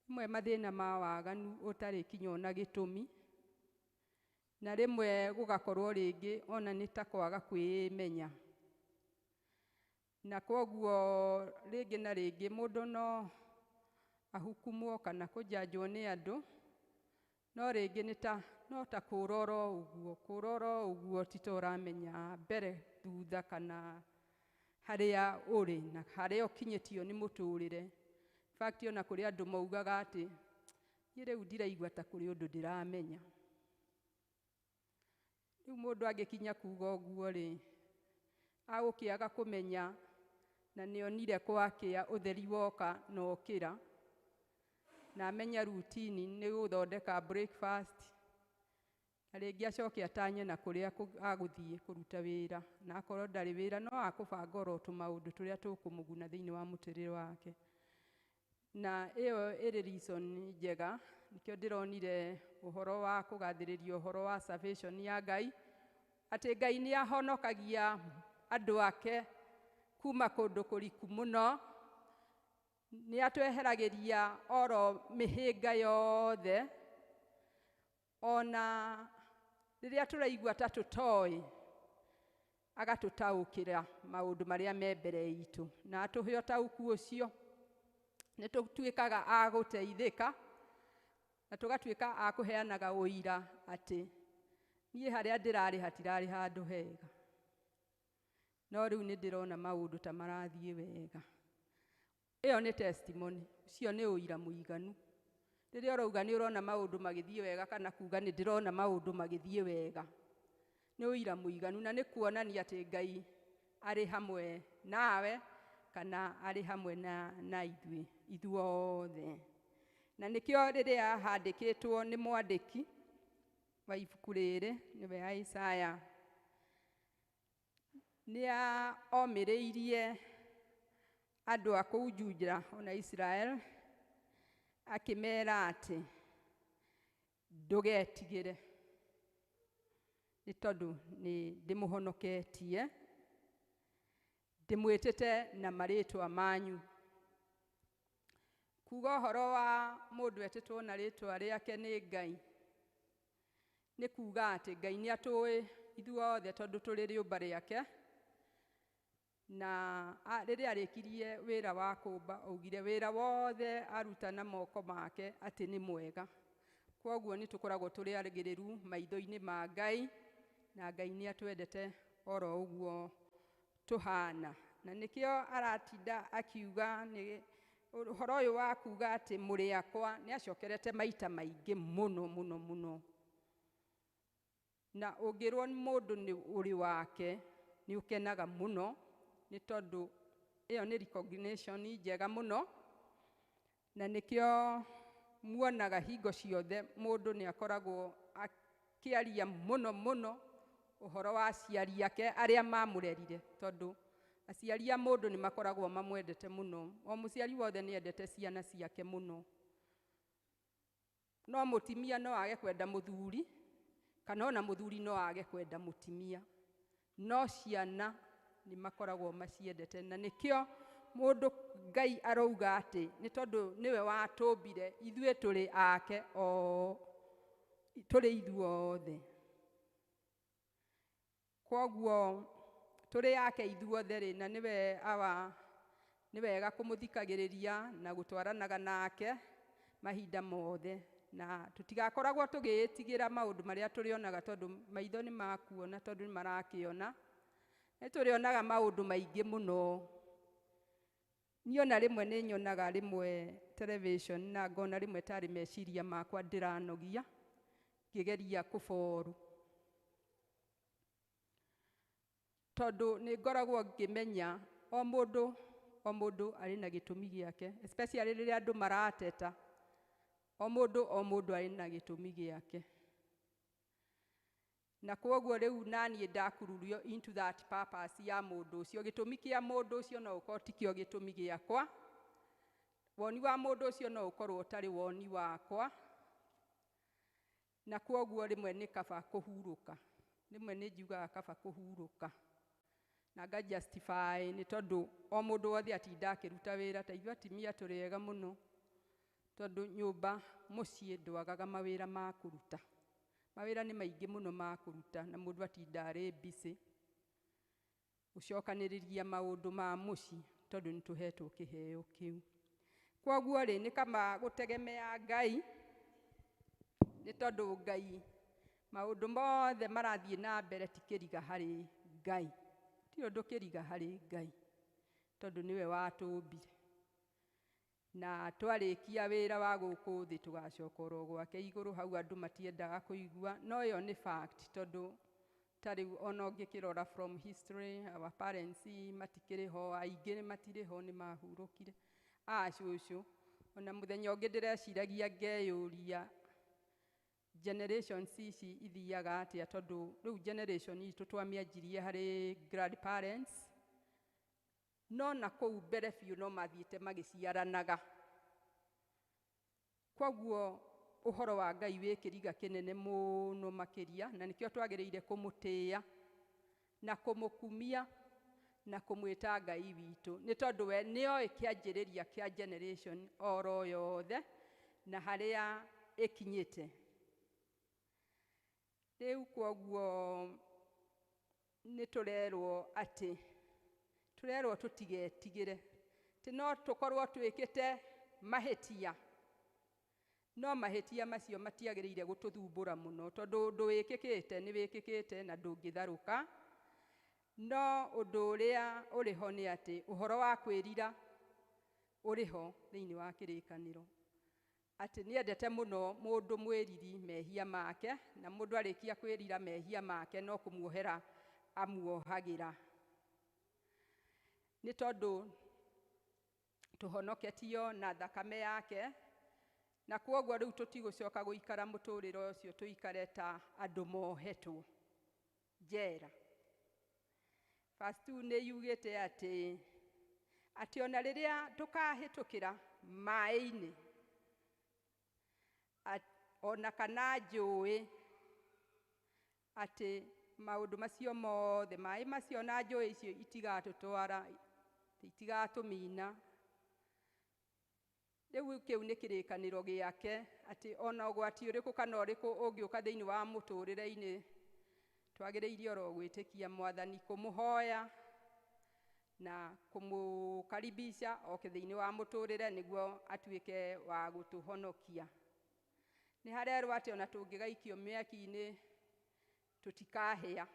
Rĩmwe mathĩna ma waganu ũtarĩ kinya ona gĩtũmi, na rĩmwe gũgakorwo rĩngĩ ona nĩ ta kwaga kwĩmenya. Na kwoguo rĩngĩ na rĩngĩ mũndũ no ahukumwo kana kũjanjwo nĩ andũ, no rĩngĩ no ta kũrora ũguo ti ta ũramenya mbere thutha kana harĩa ũrĩ na harĩa ũkinyĩtio nĩ mũtũũrĩre. In fact ona kũrĩ andũ maugaga atĩ niĩ rĩu ndiraigua ta kũrĩ ũndũ ndĩramenya. Rĩu mũndũ angĩkinya kuga ũguo-rĩ, agũkĩaga kũmenya na nĩonire gwakĩa ũtheri woka na okĩra na amenya routine nĩ gũthondeka breakfast, na rĩngĩ acoke atanye na kũrĩa agũthiĩ kũruta wĩra, na akorwo ndarĩ wĩra no akũbanga oro tũmaũndũ tũrĩa tũkũmũguna thĩinĩ wa mũtũũrĩre wake. Na ĩyo ĩrĩ reason njega, nĩkĩo ndĩronire ũhoro wa kũgathĩrĩria ũhoro wa salvation ya Ngai, atĩ Ngai nĩ ahonokagia andũ ake kuma kũndũ kũriku mũno, nĩ atweheragĩria oro mĩhĩnga yothe, ona rĩrĩa tũraigua ta tũtoĩ agatũtaũkĩra maũndũ marĩa me mbere itũ, na atũhe ũtaũku ũcio nĩ tũtuĩkaga a gũteithĩka na tũgatuĩka a kũheanaga ũira atĩ niĩ harĩa ndĩrarĩ hatirarĩ handũ hega, no rĩu nĩ ndĩrona maũndũ ta marathiĩ wega. Ĩyo nĩ testimony, ũcio nĩ ũira mũiganu. Rĩrĩa ũrauga nĩ ũrona maũndũ magĩthiĩ wega kana kuuga nĩ ndĩrona maũndũ magĩthiĩ wega, nĩ ũira mũiganu, na nĩ kuonania atĩ Ngai arĩ hamwe nawe kana arĩ hamwe na ithuothe. Na nĩkĩo rĩrĩa handĩkĩtwo nĩ mwandĩki wa ibuku rĩrĩ, nĩwe Isaya, nĩ omĩrĩirie andũ a kũu Juda ona Israel, akĩmera atĩ ndũgetigĩre, nĩ tondũ nĩ ndĩmũhonoketie, ndĩmwĩtĩte na marĩtwa manyu. Kuuga ũhoro wa mũndũ etĩtwo na rĩtwa rĩake nĩ Ngai, nĩ kuuga atĩ Ngai nĩ atũĩ ithuothe tondũ tũrĩ rĩũmba rĩake, na rĩrĩa arĩkirie wĩra wa kũmba augire wĩra wothe aruta na moko make atĩ nĩ mwega. Kwoguo nĩ tũkoragwo tũrĩ arĩgĩrĩru maitho-inĩ ma Ngai, na Ngai nĩ atwendete oro ũguo tũhana. Na nĩkĩo aratinda akiuga ũhoro ũyũ wa kuuga atĩ mũrĩ akwa nĩ acokerete maita maingĩ mũno mũno mũno. Na ũngĩrwo mũndũ nĩ ũrĩ wake nĩ ũkenaga mũno, nĩ tondũ ĩyo nĩ recognition njega mũno, na nĩkĩo muonaga hingo ciothe mũndũ nĩ akoragwo akĩaria mũno mũno ũhoro wa aciari ake arĩa mamũrerire, tondũ aciari a mũndũ nĩ makoragwo mamwendete mũno. O mũciari wothe nĩ endete ciana ciake mũno. No mũtimia no age kwenda mũthuri, kana ona mũthuri no age kwenda mũtimia, no ciana nĩ makoragwo maciendete. Na nĩkĩo mũndũ Ngai arauga atĩ nĩ tondũ nĩwe watũmbire ithuĩ tũrĩ ake, tũrĩ ithuothe. Kwoguo tũrĩ ake ithuothe rĩ, na nĩ wega kũmũthikagĩrĩria na gũtwaranaga nake mahinda mothe, na tũtigakoragwo tũgĩĩtigĩra maũndũ marĩa tũrĩonaga, tondũ maitho nĩ makuona, tondũ nĩ marakĩona. Nĩ tũrĩonaga maũndũ maingĩ mũno. Niĩ ona rĩmwe nĩ nyonaga rĩmwe television na ngona rĩmwe tarĩ meciria makwa ndĩranogia ngĩgeria kũboru, tondũ nĩ ngoragwo ngĩmenya o mũndũ arĩ na gĩtũmi gĩake, especially rĩrĩa andũ marateta, o mũndũ arĩ na gĩtũmi gĩake. Na kwoguo rĩu naniĩ ndakururio into that purpose ya mũndũ ũcio. Gĩtũmi kĩa mũndũ ũcio no ũkorwo tikĩo gĩtũmi gĩakwa, woni wa mũndũ ũcio no ũkorwo ũtarĩ woni wakwa, na kwoguo rĩmwe nĩ kaba kũhurũka, rĩmwe nĩ njugaga kaba kũhurũka na nga justify, nĩ tondũ o mũndũ wothe atinda akĩruta wĩra. Ta ithuĩ atumia tũrĩ ega mũno, tondũ nyũmba mũciĩ ndwagaga mawĩra ma kũruta. Mawĩra nĩ maingĩ mũno ma kũruta, na mũndũ atinda arĩ busy gũcokanĩrĩria maũndũ ma mũciĩ, tondũ nĩ tũhetwo kĩheo kĩu. Kwoguo rĩ, nĩ kama gũtegemea Ngai, nĩ tondũ Ngai maũndũ mothe marathiĩ na mbere ti kĩriga harĩ Ngai, ti ũndũ kĩriga harĩ Ngai, tondũ nĩwe watũmbire. Na twarĩkia wĩra wa gũkũ thĩ tũgacoka oro gwake igũrũ. Hau andũ matiendaga kũigua, no ĩyo nĩ fact, tondũ tarĩu ona ũngĩkĩrora from history, our parents matikĩrĩ ho, aingĩ matirĩ ho, nĩ mahurũkire. Cũcũ ona mũthenya ũngĩ ndĩreciragia ngeyũria generations ici ithiaga atĩa, tondũ rĩu generation itũ twamĩanjirie harĩ grandparents, no na kũu mbere biũ no mathiĩte magĩciaranaga. Kwoguo ũhoro wa Ngai wĩ kĩriga kĩnene mũno makĩria, na nĩkĩo twagĩrĩire kũmũtĩĩa na kũmũkumia na kũmwĩta Ngai witũ, nĩ tondũ we nĩoĩ kĩanjĩrĩria kĩa generation oro yothe na harĩa ĩkinyĩte. Rĩu kwoguo nĩ tũrerwo atĩ, tũrerwo tũtigetigĩre, tĩ no tũkorwo twĩkĩte mahĩtia, no mahĩtia macio matiagĩrĩire gũtũthumbũra mũno, tondũ ũndũ wĩkĩkĩte nĩ wĩkĩkĩte na ndũngĩtharũka. No ũndũ ũrĩa ũrĩho nĩ atĩ ũhoro wa kwĩrira ũrĩho thĩinĩ wa kĩrĩkanĩro, atĩ nĩendete mũno mũndũ mwĩriri mehia make, na mũndũ arĩkia kwĩrira mehia make no kũmuohera amuohagĩra. Nĩ tondũ tũhonoketio na thakame yake, na kwoguo rĩu tũtigũcoka gũikara mũtũrĩre ũcio, tũikare ta andũ mohetwo njera. Verse 2 nĩ yugĩte atĩ ona rĩrĩa tũkahĩtũkĩra maĩ-inĩ, ona kana njũĩ, atĩ maũndũ macio mothe, maĩ macio na njũĩ icio itigatũtwara, itigatũmina. Rĩu kĩu nĩ kĩrĩkanĩro gĩake, atĩ ona ũgwati ũrĩkũ kana ũrĩkũ ũngĩũka thĩinĩ wa mũtũrĩre-inĩ, twagĩrĩire oro gwĩtĩkia Mwathani, kũmũhoya na kũmũkaribisha oke thĩinĩ wa mũtũrĩre nĩguo atuĩke wa gũtũhonokia. Nĩ harerwo atĩ ona tũngĩgaikio mĩaki-inĩ tũtikahĩa.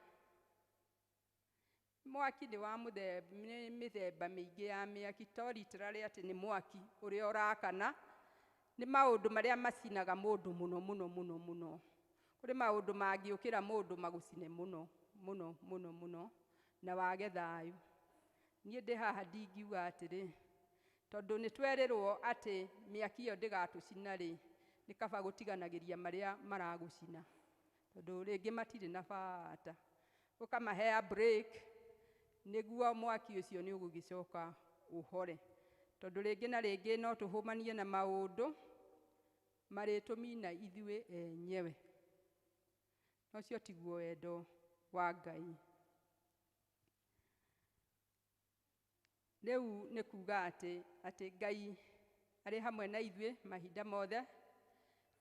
Mwaki nĩ wa mĩthemba mĩingĩ ya mĩaki, to literally atĩ nĩ mwaki ũrĩa ũrakana. Nĩ maũndũ marĩa macinaga mũndũ mũno mũno mũno mũno. Kũrĩ maũndũ mangĩũkĩra mũndũ magũcine mũno mũno mũno mũno na wage thayũ. Niĩ ndĩ haha ndingiuga atĩrĩ, tondũ nĩ twerĩrwo atĩ mĩaki ĩyo ndĩgatũcina-rĩ, nĩ kaba gũtiganagĩria marĩa maragũcina, tondũ rĩngĩ matirĩ na bata. Ũkamahea break nĩguo mwaki ũcio nĩ ũgũgĩcoka ũhore, tondũ rĩngĩ na rĩngĩ no tũhũmanie na maũndũ marĩtũmina ithuĩ enyewe. Ũcio tiguo wendo wa Ngai. Rĩu nĩ kuga atĩ Ngai arĩ hamwe na ithuĩ mahinda mothe,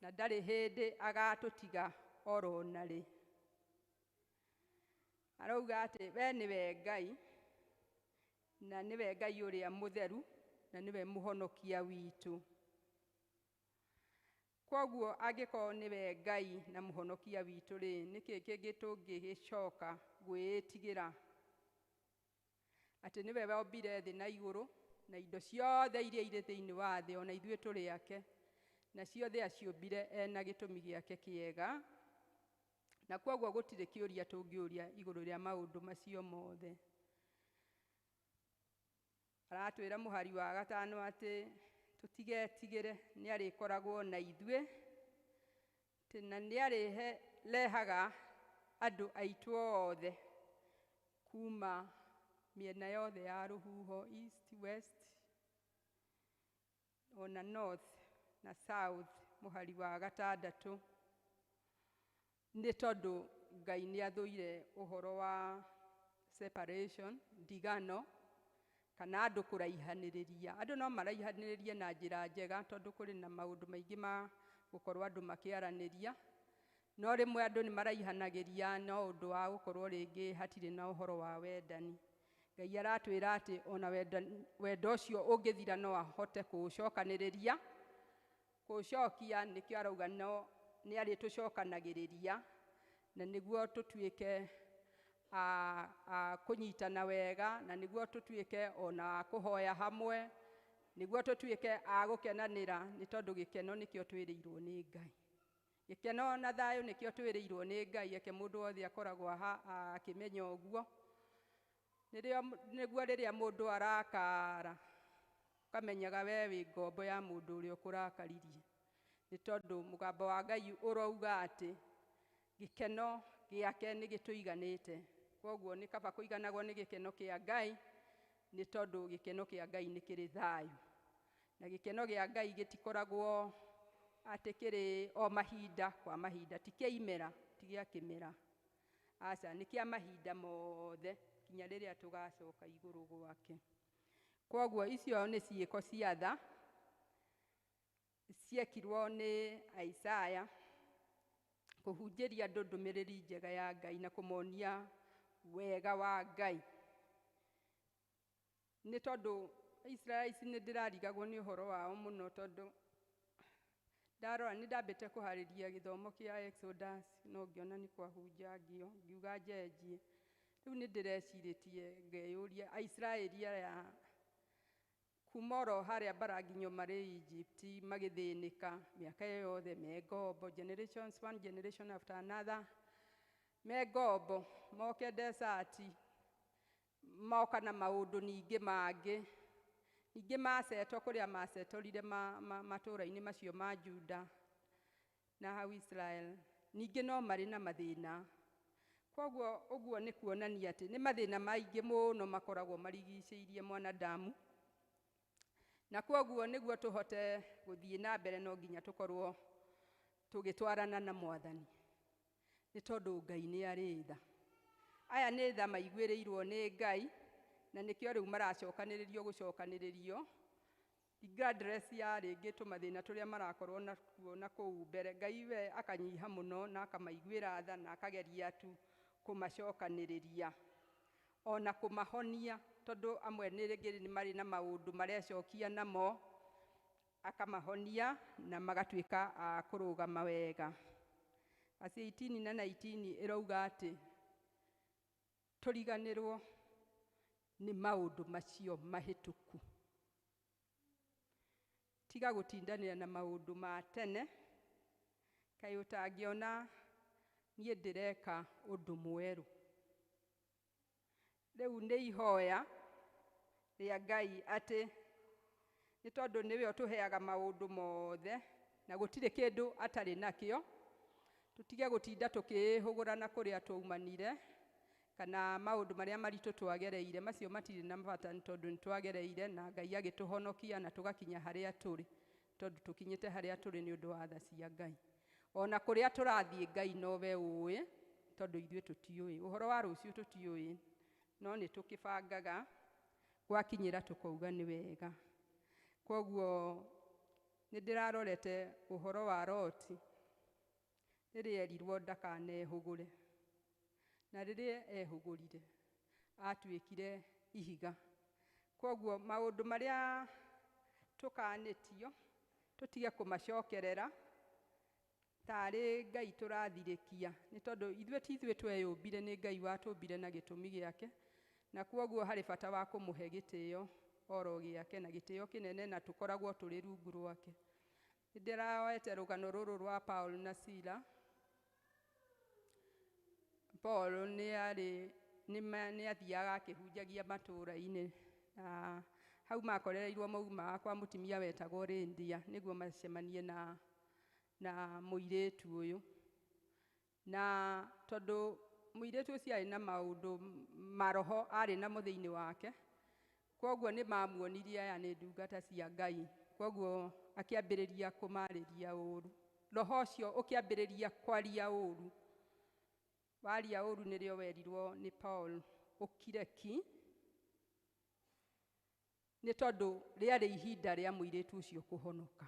na ndarĩ hĩndĩ agatũtiga oro narĩ. Arauga atĩ we nĩwe Ngai, na nĩwe Ngai ũrĩa mũtheru, na nĩwe mũhonokia witũ. Kwoguo angĩkorwo nĩwe Ngai na mũhonokia witũ-rĩ, nĩkĩ kĩngĩ tũngĩgĩcoka gwĩtigĩra? Atĩ nĩwe wombire thĩ na igũrũ na indo ciothe iria irĩ thĩinĩ wa thĩ, ona ithuĩ tũrĩ ake, na ciothe aciũmbire ena gĩtũmi gĩake kĩega. Na kwoguo gũtirĩ kĩũria tũngĩũria igũrũ rĩa maũndũ macio mothe. Aratwĩra mũhari wa gatano atĩ tũtigetigĩre, nĩ arĩkoragwo na ithuĩ, na nĩ arĩrehaga andũ aitũ othe kuma mĩena yothe ya rũhuho, east, west, ona north na south, mũhari wa gatandatũ. Nĩ tondũ Ngai nĩ athũire ũhoro wa separation, ndigano, kana andũ kũraihanĩrĩria. Andũ no maraihanĩrĩrie na njĩra njega, tondũ kũrĩ na maũndũ maingĩ ma gũkorwo andũ makĩaranĩria, no rĩmwe andũ nĩ maraihanagĩria no ũndũ wa gũkorwo rĩngĩ hatirĩ na ũhoro wa wendani. Ngai aratwĩra atĩ ona wendo ũcio ũngĩthira no ahote kũũcokanĩrĩria. Kũũcokia nĩkĩo arauga no nĩ arĩtũcokanagĩrĩria, na nĩguo tũtuĩke kũnyitana wega, na nĩguo tũtuĩke ona kũhoya hamwe, nĩguo tũtuĩke gũkenanĩra, nĩ tondũ gĩkeno nĩkĩo twĩrĩirwo nĩ Ngai. Gĩkeno na thayũ nĩkĩo twĩrĩirwo nĩ Ngai, reke mũndũ wothe akoragwo akĩmenya ũguo. Nĩguo rĩrĩa mũndũ arakara, ũkamenyaga we wĩ ngombo ya mũndũ ũrĩa ũkũrakaririe, nĩ tondũ mũgambo wa Ngai ũrauga atĩ gĩkeno gĩake nĩ gĩtũiganĩte. Kwoguo nĩ kaba kũiganagwo nĩ gĩkeno kĩa Ngai, nĩ tondũ gĩkeno kĩa Ngai nĩ kĩrĩ thayũ. Na gĩkeno gĩa Ngai gĩtikoragwo atĩ kĩrĩ o mahinda kwa mahinda, ti kĩa imera, ti gĩa kĩmera. Aca, nĩ kĩa mahinda mothe kinya rĩrĩa tũgacoka igũrũ gwake. Kwoguo icio nĩ ciĩko cia tha ciekirwo nĩ Isaya kũhunjĩria andũ ndũmĩrĩri njega ya Ngai na kũmonia wega wa Ngai. Nĩ tondũ Israeli nĩ ndĩrarigagwo nĩ ũhoro wao mũno, tondũ ndarora nĩ ndambĩte kũharĩria gĩthomo kĩa Exodus no ngĩona nĩ kwahunjangio ngiuga njenjie rĩu nĩ ndĩrecirĩtie ngeyũria Aisiraeli aya kuma oro harĩa mbara nginya marĩ Egypt magĩthĩnĩka mĩaka yothe me ngombo, generations one generation after another me ngombo, moke desert moka na maũndũ ningĩ mangĩ, ningĩ macetwo kũrĩa macetorire matũũra-inĩ macio ma Juda na hau Israel, ningĩ no marĩ na mathĩna. Koguo ũguo nĩ kuonania atĩ nĩ mathĩna maingĩ mũno makoragwo marigicĩirie mwanadamu, na koguo nĩguo tũhote gũthiĩ na mbere no nginya tũkorwo tũgĩtwarana na Mwathani, nĩ tondũ Ngai nĩ arĩ tha. Aya nĩ tha maiguĩrĩirwo nĩ Ngai, na nĩkĩo rĩu maracokanĩrĩrio gũcokanĩrĩrio regardless ya rĩngĩ tũmathĩna tũrĩa marakorwo nakuo na kũu mbere. Ngai we akanyiha mũno na akamaiguĩra tha na akageria tu kũmacokanĩrĩria ona kũmahonia, tondũ amwe nĩ rĩngĩ nĩ marĩ na maũndũ marecokia namo, akamahonia na magatuĩka a kũrũgama wega. Verse 18 na 19 ĩrauga atĩ tũriganĩrwo nĩ maũndũ macio mahĩtũku, tiga gũtindanĩra na maũndũ ma tene, kaĩ ũtangĩona niĩ ndĩreka ũndũ mwerũ. Rĩu nĩ ihoya rĩa Ngai atĩ nĩ tondũ nĩwe ũtũheaga maũndũ mothe na gũtirĩ kĩndũ atarĩ nakĩo, tũtige gũtinda tũkĩhũgũrana kũrĩa tũumanire kana maũndũ marĩa maritũ twagereire, macio matirĩ na bata nĩ tondũ nĩ twagereire na Ngai agĩtũhonokia na tũgakinya harĩa tũrĩ, tondũ tũkinyĩte harĩa tũrĩ nĩ ũndũ wa tha cia Ngai. Ona kũrĩa tũrathiĩ Ngai nowe ũĩ, tondũ ithuĩ tũtiũĩ, ũhoro wa rũciũ tũtiũĩ, no nĩ tũkĩbangaga gwakinyĩra tũkauga nĩ wega. Koguo nĩ ndĩrarorete ũhoro wa Loti rĩrĩa erirwo ndakanehũgũre, na rĩrĩa ehũgũrire atuĩkire ihiga. Koguo maũndũ marĩa tũkanĩtio tũtige kũmacokerera tarĩ Ngai tũrathirĩkia, nĩ tondũ ithuĩ tweyũmbire, nĩ Ngai watũmbire na gĩtũmi gĩake, na koguo harĩ bata wa kũmũhe gĩtĩo oro gĩake na gĩtĩo kĩnene, na tũkoragwo tũrĩ rungu rwake. Nĩ ndĩraoete rũgano rũrũ rwa Paul na Sila. Paul nĩ athiaga akĩhunjagia matũũra-inĩ, na hau makorereirwo mauma kwa mũtumia wetagwo Lydia, nĩguo macemanie na mũirĩtu ũyũ, na tondũ mũirĩtu ũcio arĩ na maũndũ maroho arĩ namo thĩinĩ wake, koguo nĩ mamuonirie aya nĩ ndungata cia Ngai, koguo akĩambĩrĩria kũmarĩria ũũru. Roho ũcio ũkĩambĩrĩria kwaria ũũru, waria ũũru nĩrĩo werirwo nĩ Paul ũkire ki, nĩ tondũ rĩarĩ ihinda rĩa mũirĩtu ũcio kũhonoka.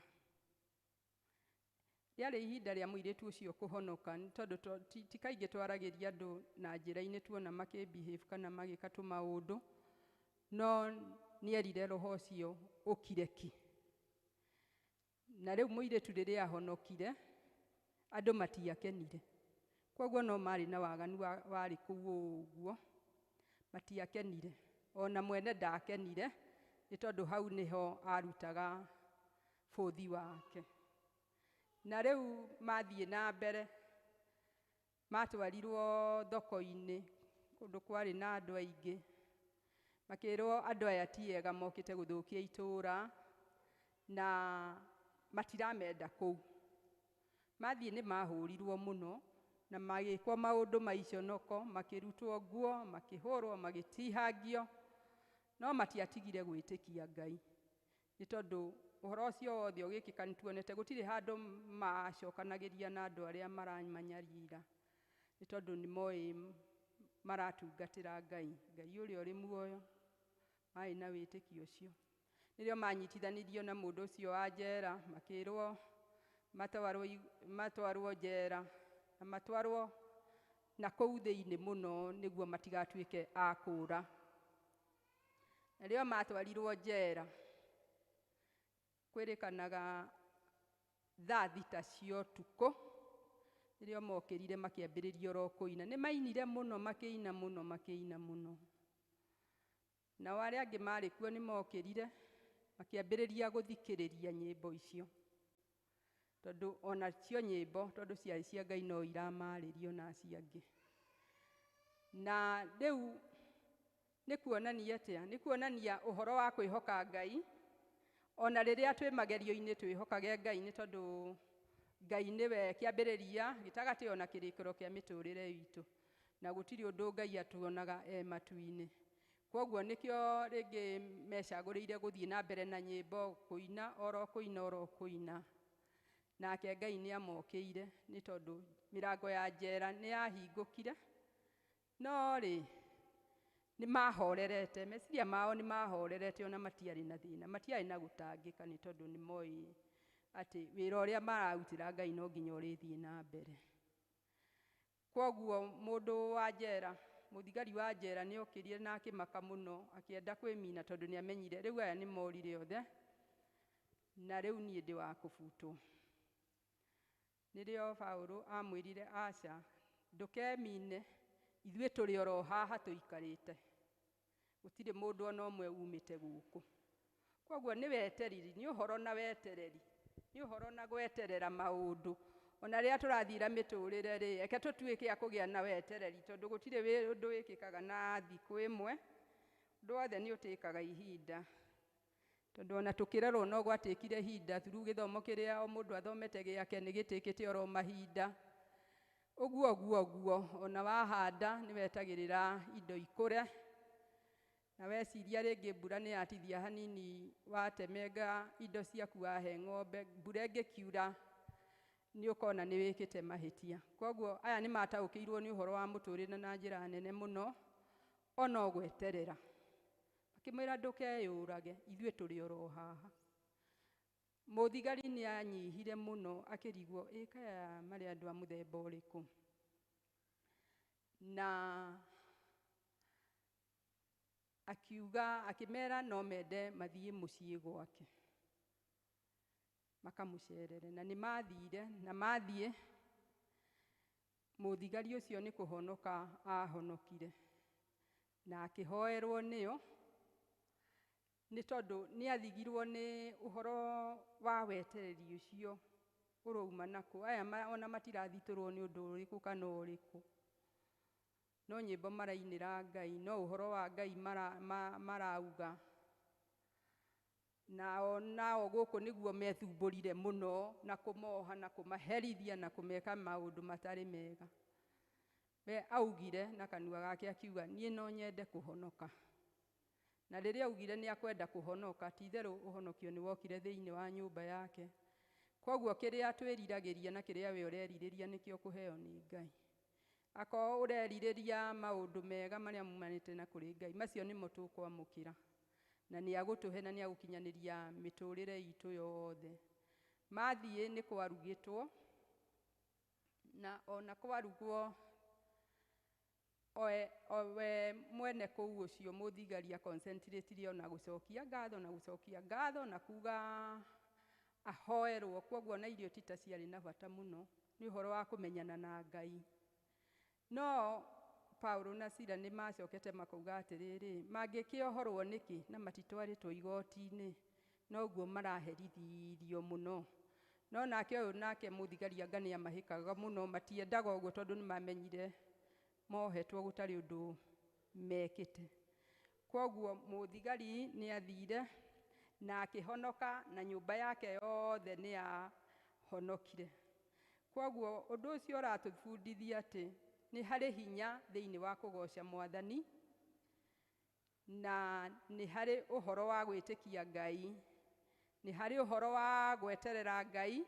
Rĩarĩ ihinda rĩa mũirĩtu ũcio kũhonoka, nĩ tondũ ti kaingĩ twaragĩria andũ na njĩra-inĩ tuona makĩ-behave kana magĩka tũmaũndũ, no nĩerire roho ũcio ũkire ki. Na rĩu mũirĩtu rĩrĩa ahonokire, andũ matiakenire. Koguo no marĩ na waganu warĩ kũu ũguo, matiakenire. Ona mwene ndakenire, nĩ tondũ hau nĩho arutaga bũthi wake. Na rĩu mathiĩ na mbere, matwarirwo thoko-inĩ kũndũ kwarĩ na andũ aingĩ, makĩrwo andũ aya ti ega mokĩte gũthũkia itũũra na matiramenda kũu. Mathiĩ nĩ mahũrirwo mũno na magĩkwo maũndũ maiconoko, makĩrutwo nguo, makĩhũrwo, magĩtihangio, no matiatigire gwĩtĩkia Ngai, nĩ tondũ ũhoro ũcio wothe ũgĩkĩka nĩ tuonete gũtirĩ handũ macokanagĩria na andũ arĩa maramanyarira, nĩ tondũ nĩ moĩ maratungatĩra Ngai, Ngai ũrĩa ũrĩ muoyo, marĩ na wĩtĩkio ũcio. Nĩrĩo manyitithanirio na mũndũ ũcio wa njera, makĩrwo matwarwo njera na matwarwo na kũu thĩinĩ mũno nĩguo matigatuĩke a kũũra. Na rĩo matwarirwo njera, kwĩrĩkanaga thaa thita cia ũtukũ rĩrĩa mokĩrire makĩambĩrĩria oro kũina. Nĩ mainire mũno makĩina mũno makĩina mũno. Nao arĩa angĩ marĩ kuo nĩ mokĩrire makĩambĩrĩria gũthikĩrĩria nyĩmbo icio, tondũ ona cio nyĩmbo tondũ ciarĩ cia Ngai no iramarĩrio na cia angĩ. Na rĩu nĩ kuonania atĩa? Nĩ kuonania ũhoro wa kwĩhoka Ngai, ona rĩrĩa twĩ magerio-inĩ twĩhokage Ngai, nĩ tondũ Ngai nĩwe kĩambĩrĩria gĩtagatĩ ona kĩrĩkĩro kĩa mĩtũrĩre itũ, na gũtirĩ ũndũ Ngai atuonaga matu-inĩ. Kwoguo nĩkĩo rĩngĩ mecagũrĩire gũthiĩ na mbere na nyĩmbo, kũina oro kũina oro kũina. Nake Ngai nĩ amokĩire nĩ tondũ mĩrango ya njera nĩ yahingũkire, no rĩ nĩ mahorerete, meciria mao nĩ mahorerete, ona matiarĩ na thĩna, matiarĩ na gũtangĩka, nĩ tondũ nĩ moĩ atĩ wĩra ũrĩa mararutĩra Ngai no nginya ũrĩthiĩ na mbere. Kwoguo mũndũ wa njera, mũthigari wa njera nĩ okĩrire na akĩmaka mũno, akĩenda kwĩmina tondũ nĩ amenyire rĩu aya nĩ morire othe na rĩu niĩ ndĩ wa kũbutwo. Nĩrĩo Paũlũ amwĩrire aca, ndũkemine, ithuĩ tũrĩ oro haha tũikarĩte, gũtirĩ mũndũ ona ũmwe umĩte gũkũ. Kwoguo nĩ wetereri, nĩ ũhoro na wetereri, nĩ ũhoro na gweterera maũndũ. Ona rĩrĩa tũrathiĩra mĩtũrĩre rĩ, reke tũtuĩke a kũgĩa na wetereri, tondũ gũtirĩ ũndũ wĩkĩkaga na thikũ ĩmwe, ũndũ wothe nĩ ũtĩkaga ihinda. Tondũ ona tũkĩrerwo no gwatĩkire ihinda, through gĩthomo kĩrĩa o mũndũ athomete gĩake nĩ gĩtĩkĩte oro mahinda. Ũguo ona wahanda nĩ wetagĩrĩra indo ikũre, na weciria rĩngĩ mbura nĩ yatithia hanini, watemenga indo ciaku wahe ng'ombe, mbura ĩngĩkiura nĩ ũkona nĩ wĩkĩte mahĩtia. Kwoguo aya nĩ mataũkĩirwo nĩ ũhoro wa mũtũrĩre na njĩra nene mũno, ona ũgweterera. Akĩmwĩra ndũkeyũrage, ithuĩ tũrĩ oro haha. Mũthigari nĩ anyihire mũno, akĩrigwo kaya marĩ andũ a mũthemba ũrĩkũ. Na akiuga, akĩmera no mende mathiĩ mũciĩ gwake makamũcerere, na nĩ mathire, na mathiĩ, mũthigari ũcio nĩ kũhonoka ahonokire na akĩhoerwo nĩo, nĩ tondũ nĩ athigirwo nĩ ũhoro wa wetereri ũcio ũrouma nakũ. Aya ona matirathitũrwo nĩ ũndũ ũrĩkũ kana ũrĩkũ, no nyĩmbo marainĩra Ngai, no ũhoro wa Ngai marauga, nao gũkũ nĩguo methumbũrire mũno na kũmoha na kũmaherithia na kũmeka maũndũ matarĩ mega. We augire na kanua gake akiuga, niĩ no nyende kũhonoka. Na rĩrĩa augire nĩ akwenda kũhonoka, ti itherũ ũhonokio nĩ wokire thĩinĩ wa nyũmba yake. Kwoguo kĩrĩa twĩriragĩria na kĩrĩa we ũrerirĩria nĩkĩo kũheo nĩ Ngai. Akorwo ũrerirĩria maũndũ mega marĩa mumanĩte na kũrĩ Ngai, macio nĩmo tũkwamũkĩra, na nĩ agũtũhe na nĩ agũkinyanĩria mĩtũrĩre itũ yothe. Mathiĩ nĩ kwarugĩtwo, na ona kwarugwo, we mwene kũu ũcio mũthigari aconcentrate ona gũcokia ngatho na kuga ahoerwo. Kwoguo na irio tita ciarĩ na bata mũno, nĩ ũhoro wa kũmenyana na Ngai. No Paũlũ na Sila nĩ macokete makauga atĩrĩrĩ, mangĩkĩohorwo nĩkĩ na matitwarĩtwo igoti-inĩ, noguo maraherithirio mũno. No nake ũyũ nake mũthigari anga nĩ amahĩkaga mũno, matiendaga ũguo tondũ nĩ mamenyire mohetwo gũtarĩ ũndũ mekĩte. Kwoguo mũthigari nĩ athire na akĩhonoka, na nyũmba yake yothe nĩ yahonokire. Kwoguo ũndũ ũcio ũratũbundithia atĩ nĩ harĩ hinya thĩinĩ wa kũgoca Mwathani, na nĩ harĩ ũhoro wa gwĩtĩkia Ngai, nĩ harĩ ũhoro wa gweterera Ngai,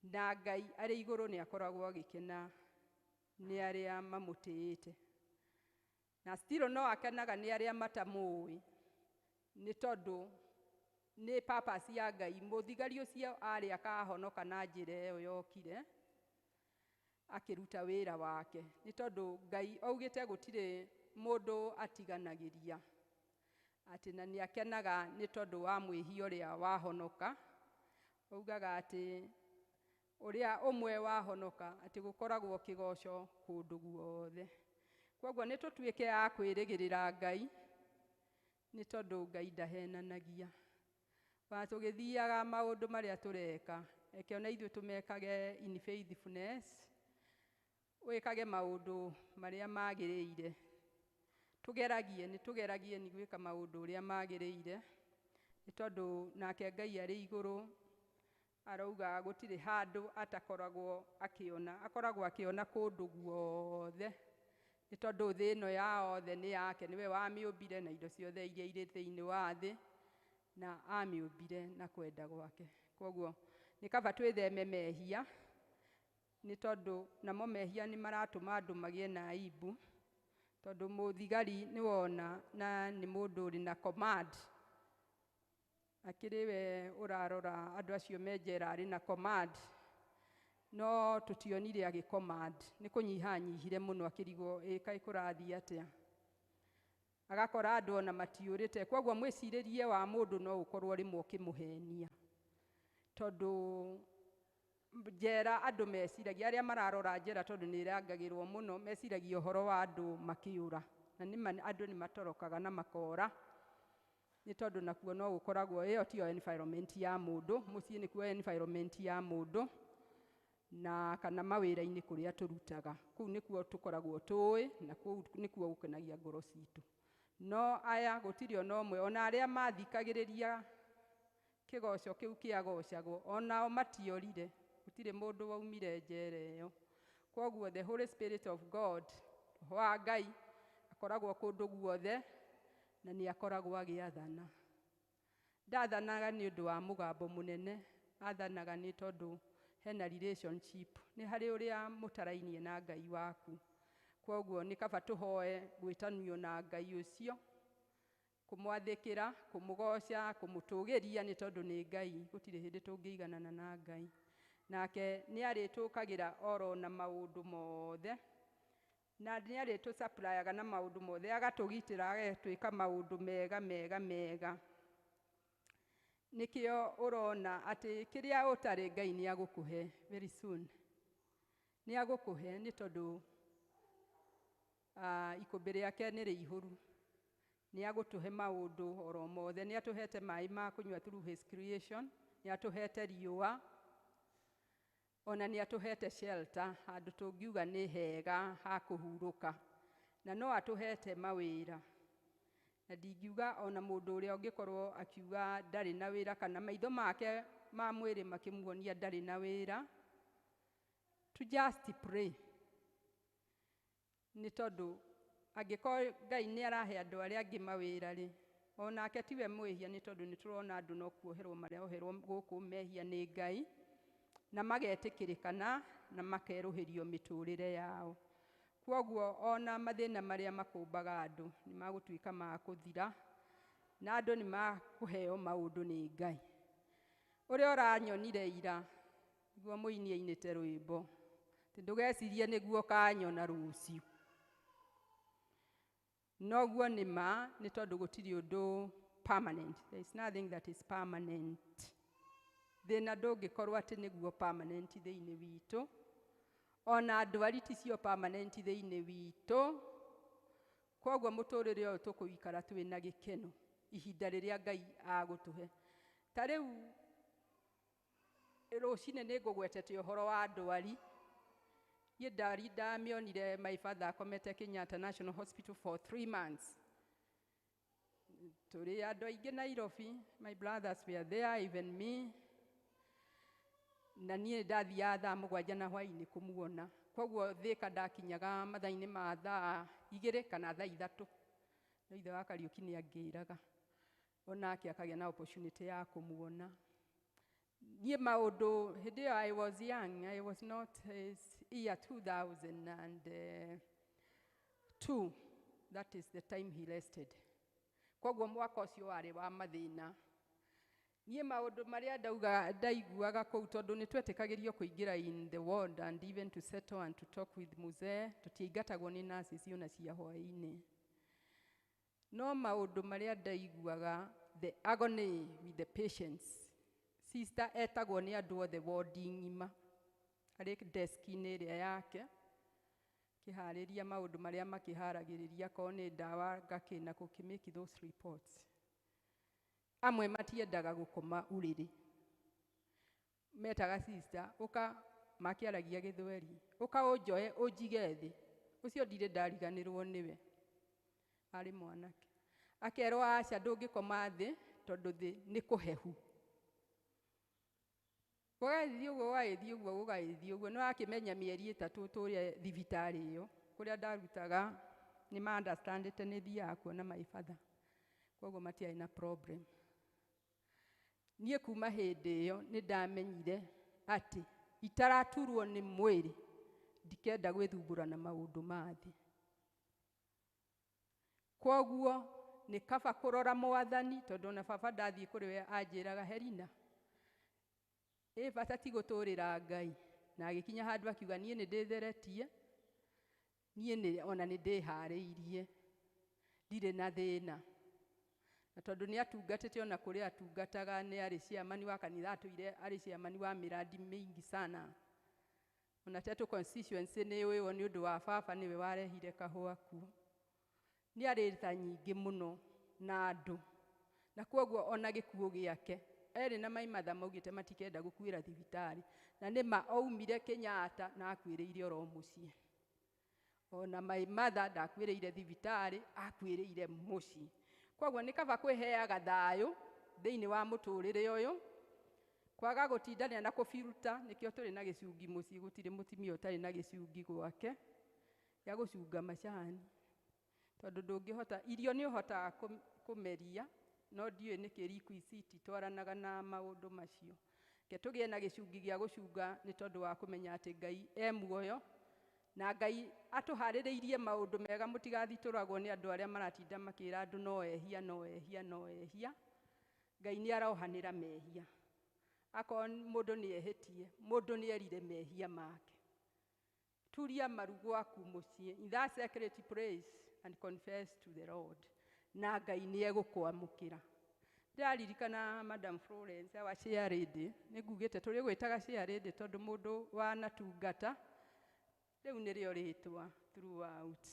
na Ngai arĩ igũrũ nĩ akoragwo agĩkena nĩ arĩa mamũtĩĩte. Na still no akenaga nĩ arĩa matamũĩ, nĩ tondũ nĩ purpose ya Ngai. Mũthigari ũcio arĩ akahonoka na njĩra ĩyo yokire, akĩruta wĩra wake, nĩ tondũ Ngai augĩte gũtirĩ mũndũ atiganagĩria, atĩ na nĩ akenaga nĩ tondũ wa mwĩhia ũrĩa wahonoka, Ugaga ati uria umwe wahonoka ati gukoragwo kigoco kundu guothe. Koguo ni tutuike a kwirigirira Ngai ni tondu Ngai ndahenanagia. Tugithiaga maundu maria tureka eke ona ithuĩ tumekage in faithfulness, wikage maundu maria magĩrĩire. Tugeragie ni gwĩka maundu uria magĩrĩire ni tondu nake Ngai arĩ igũrũ arauga gũtirĩ handũ atakoragwo akiona, akoragwo akiona kũndũ guothe ni tondu thĩ ĩno yaothe nĩ yake, niwe wamĩũmbire na indo ciothe iria irĩ thĩinĩ wa thĩ na amĩũmbire na kwenda gwake. Koguo ni kaba twĩtheme mehia ni tondu namo mehia ni maratũma andũ magĩe na aibu, tondu mũthigari ni wona na ni mũndũ ũrĩ na command. Akĩrĩwe ũrarora andũ acio menjera arĩ na command, no tutionire agĩ command, ni kũnyihanyihire mũno akĩrigwo kaĩ kũrathiĩ atĩa. Agakora andũ ona matiũrĩte. Koguo mwĩcirĩrie wa mũndũ no ũkorwo rĩmwe ũkĩmũhenia, tondu njera andũ meciragia, arĩa mararora njera tondu nĩ ĩrangagĩrwo mũno, meciragia ũhoro wa andũ makĩũra, na nĩma andũ nĩ matorokaga na makora ni tondu nakuo no gũkoragwo ĩyo tiyo environment ya mũndũ, mũciĩ nĩkuo environment ya mũndũ, na kana mawĩra-inĩ kũrĩa tũrutaga, kũu nĩkuo tũkoragwo tũĩ na kũu nĩkuo gũkenagia ngoro citũ. No aya gũtirĩ ona ũmwe, ona arĩa mathikagĩrĩria kĩgoco kĩu kĩagocagwo onao matiorire, gũtirĩ mũndũ waumire njera ĩyo. Koguo the Holy Spirit of God, wa Ngai akoragwo kũndũ guothe na nĩ akoragwo agĩathana. Ndathanaga nĩ ũndũ wa mũgambo mũnene, athanaga nĩ tondu hena relationship, nĩ harĩ ũrĩa mũtarainie na Ngai waku. Koguo nĩ kaba tũhoe gwĩtanio na Ngai ũcio, kũmwathĩkĩra, kũmũgoca, kũmũtũgĩria nĩ tondu nĩ Ngai, gũtirĩ hĩndĩ tũngĩiganana na Ngai. Nake nĩ arĩtũkagĩra oro na maũndũ mothe, na nĩ arĩtũsupply-aga na maũndũ mothe, agatũgitĩra, agatwĩka maũndũ mega mega mega. Nikĩo ũrona atĩ kĩrĩa ũtarĩ Ngai nĩ agũkũhe very soon. Nĩ agũkũhe nĩ tondu ikũmbĩ rĩake nĩ rĩihũru. Nĩ agũtũhe maũndũ oro mothe, nĩ atũhete maĩ ma kũnyua through his creation, nĩ atũhete riũa, ona nĩ atũhete shelter, handũ tũngiuga nĩ hega ha kũhurũka, na no atũhete mawĩra. Na ndingiuga ona mũndũ ũrĩa ũngĩkorwo akiuga ndarĩ na wĩra kana maitho make ma mwĩrĩ makĩmuonia ndarĩ na wĩra, to just pray. Nĩ tondu angĩkorwo Ngai nĩ arahe andũ arĩa angĩ mawĩra rĩ, onake tiwe mwĩhia, nĩ tondu nĩ tũrona andũ no kuoherwo maroherwo gũkũ mehia nĩ Ngai na magetĩkĩrĩkana na makerũhĩrio mĩtũrĩre yao. Koguo ona mathĩna marĩa makũmbaga andũ nĩ magũtuĩka ma kũthira na andũ nĩ makũheo maũndũ nĩ Ngai. Ũrĩa ũranyonire ira, nĩguo mũini ainĩte rwĩmbo, ndũgecirie nĩguo kanyona rũciũ. Noguo nĩ ma, nĩ tondu gũtirĩ ũndũ permanent. There is nothing that is permanent. Thĩna ndũngĩkorwo atĩ nĩguo permanent thĩinĩ witũ, ona ndwari ticio permanent thĩinĩ witũ. Koguo mũtũrĩre ũyũ tũkũikara twĩna gĩkeno ihinda rĩrĩa Ngai agũtũhe. Ta rĩu rũcinĩ nĩ ngũgwetete ũhoro wa ndwari. Niĩ ndari ndamĩonire, my father akomete Kenyatta National Hospital for 3 months. Tũrĩ andũ aingĩ Nairobi, my brothers were there, even me. Na niĩ ndathiaga thaa 7 na hwaĩ-inĩ kũmuona. Koguo Thĩka ndakinyaga mathaa-inĩ ma thaa 2 kana thaa 3. No ithe wa Kariũki nĩ angĩraga, onake akagĩa na opportunity ya kũmuona. Niĩ maũndũ, hĩndĩ ĩyo I was young, I was not year 2002. That is the time he rested. Koguo mwaka ũcio warĩ wa mathĩna. Niĩ maũndũ marĩa ndaiguaga kũu, tondũ nĩ twetĩkagĩrio kũingĩra in the ward and even to settle and to talk with mzee, tũtiaingatagwo nĩ nurses ona cia hwaĩ-inĩ. No maũndũ marĩa ndaiguaga, the agony with the patients, sister etagwo nĩ andũ othe wodi ng'ima arĩ desk-inĩ ĩrĩa yake kĩharĩria maũndũ marĩa makĩharagĩrĩria korwo nĩ ndawa ngakĩna gũkĩmake those reports. Amwe matiendaga gũkoma urĩrĩ, metaga sister ũka makĩaragia gĩthweri ũka ũnjoe ũnjige thĩ, ũcio ndirĩ ndariganĩrwo nĩwe, arĩ mwanake akerwo aca ndũngĩkoma thĩ tondũ thĩ nĩ kũhehu. Gũgagĩthiĩ ũguo gũgagĩthiĩ ũguo gũgagĩthiĩ ũguo, nĩ wakĩmenya mĩeri ĩtatũ tũrĩa thibitarĩ ĩyo kũrĩa ndarutaga nĩ ma understandĩte nĩ thiaga kuona my father, koguo matiarĩ na problem. Niĩ kuma hĩndĩ ĩyo nĩ ndamenyire atĩ itaraturwo nĩ mwĩrĩ ndikenda gwĩthumbũra na maũndũ ma thĩ. Koguo nĩ kaba kũrora Mwathani, tondũ na baba ndathiĩ kũrĩ we anjĩraga Herina, bata ti gũtũrĩra Ngai, na agĩkinya handũ akiuga niĩ nĩ ndĩtheretie, niĩ ona nĩ ndĩharĩirie, ndirĩ na thĩna. Na tondũ nĩ atungatĩte ona kũrĩa atungataga, nĩ arĩ ciamani wa kanitha atũire arĩ ciamani wa miradi mingi sana. Ona Tetu constituency nĩ ũyũ nĩ ũndũ wa baba nĩwe warehire kahũa kuo. Nĩ arĩ tha nyingĩ mũno na andũ, na koguo ona gĩkuũ gĩake erĩ na maimatha maugĩte matikenda gũkuĩra thibitarĩ, na nĩma oumire Kenyatta na akuĩrĩire oro mũciĩ. Ona maimatha ndakuĩrĩire thibitarĩ, akuĩrĩire mũciĩ. Koguo nĩ kaba kwĩheaga thayũ thĩinĩ wa mũtũrĩre ũyũ, kwaga gũtindania na kũbiruta, nĩkĩo tũrĩ na gĩcungi mũciĩ, gũtirĩ mũtimia ũtarĩ na gĩcungi gwake gĩa gũcunga macani, tondũ ndũngĩhota, irio nĩ ũhotaga kũmeria, no ndiũĩ nĩkĩ riku ici ititwaranaga na maũndũ macio. Ke tũgĩe na gĩcungi gĩa gũcunga nĩ tondũ wa kũmenya atĩ Ngai e muoyo, na Ngai atũharĩrĩirie maũndũ mega, mũtigathitũragwo nĩ andũ arĩa maratinda makĩra andũ no ehia no ehia no ehia. Ngai nĩ arohanĩra mehia, akorwo mũndũ nĩ ehĩtie, mũndũ nĩ erire mehia make. Turia maru gwaku mũciĩ, in that secret place and confess to the Lord, na Ngai nĩ egũkwamũkĩra. Ndaririkana Madam Florence wa share lady, nĩ ngugĩte tũrĩ gwĩtaga share lady tondũ mũndũ wanatungata, rĩu nĩrĩo rĩtwa throughout.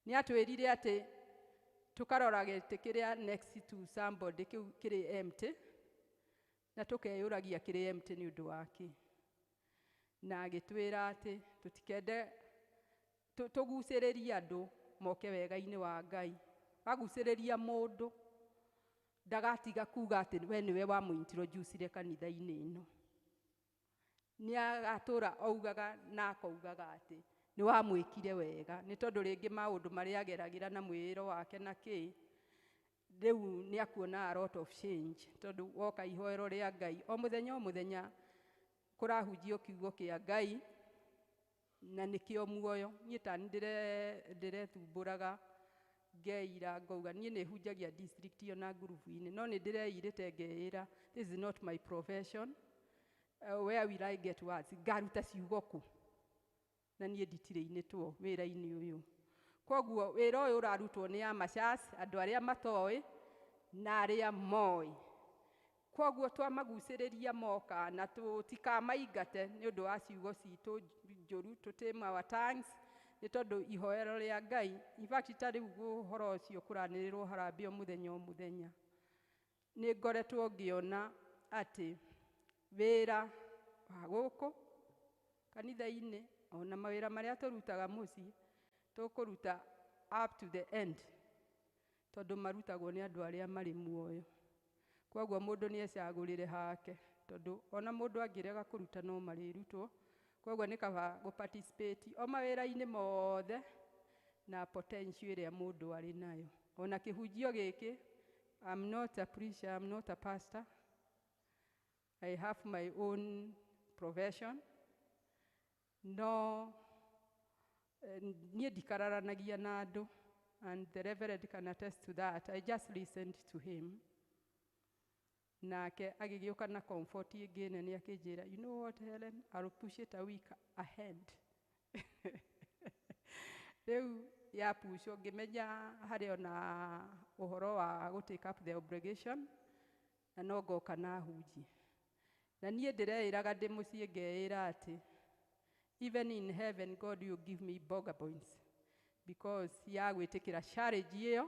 Nĩ atwĩrire atĩ tũkarora gĩtĩ kĩrĩa next to somebody kĩu kĩrĩ empty, na tũkeyũragia kĩrĩ empty nĩ ũndũ wake. Na agĩtwĩra atĩ tũtikende tũgucĩrĩrie andũ moke wega-inĩ wa Ngai. Wagucĩrĩria mũndũ ndagatiga kuga atĩ we nĩwe wamũintroducire kanitha-inĩ ĩno. Nĩ agatũra augaga na akaugaga atĩ nĩ wamwĩkire wega, nĩ tondũ rĩngĩ maũndũ marĩa ageragĩra na mwĩĩro wake na kĩ, rĩu nĩ akuona a lot of change, tondũ woka ihoero rĩa Ngai o mũthenya kũrahunjio kiugo kĩa Ngai, na nĩkĩo muoyo. Niĩ ta ndĩrethumbũraga ngeira ngauga niĩ nĩ hunjagia district iyo na ngurubu-inĩ, no nĩ ndĩreirĩte ngeĩra this is not my profession, where will I get words, ngaruta ciugo ku, na niĩ nditirĩinĩtwo wĩra-inĩ ũyũ. Koguo wĩra ũyũ ũrarutwo nĩ amachas, andũ arĩa matoĩ na arĩa moĩ. Koguo twamagucĩrĩria moka na tũtikamaingate nĩ ũndũ wa ciugo citũ njũru, tũtĩma our tongues, nĩ tondũ ihoero rĩa Ngai. In fact ta rĩu ũhoro ũcio kũranĩrĩrwo harambĩ o mũthenya. Nĩ ngoretwo ngĩona atĩ wĩra wa gũkũ kanitha-inĩ ona mawĩra marĩa tũrutaga mũciĩ tũkũruta up to the end, tondũ marutagwo nĩ andũ arĩa marĩ muoyo. Koguo mũndũ nĩ ecagũrĩre hake, tondũ ona mũndũ angĩrega kũruta no marĩrutwo. Koguo nĩ kaba gũ-participate o mawĩra-inĩ mothe na potential ĩrĩa mũndũ arĩ nayo. Ona kĩhunjio gĩkĩ, I'm not a preacher, I'm not a pastor. I have my own profession. No, niĩ ndikararanagia na andũ, and the Reverend can attest to that. I just listened to him. Nake agĩgĩũka na comfort ĩngĩ nene akĩnjĩra, you know what Helen, I'll push it a week ahead. Rĩu ya push ngĩmenya harĩ ona ũhoro wa go take up the obligation, na no ngoka na hunjie. na niĩ ndĩreĩraga ndĩ mũciĩ ngeĩra atĩ even in heaven God will give me burger points because ya gwĩtĩkĩra challenge ĩyo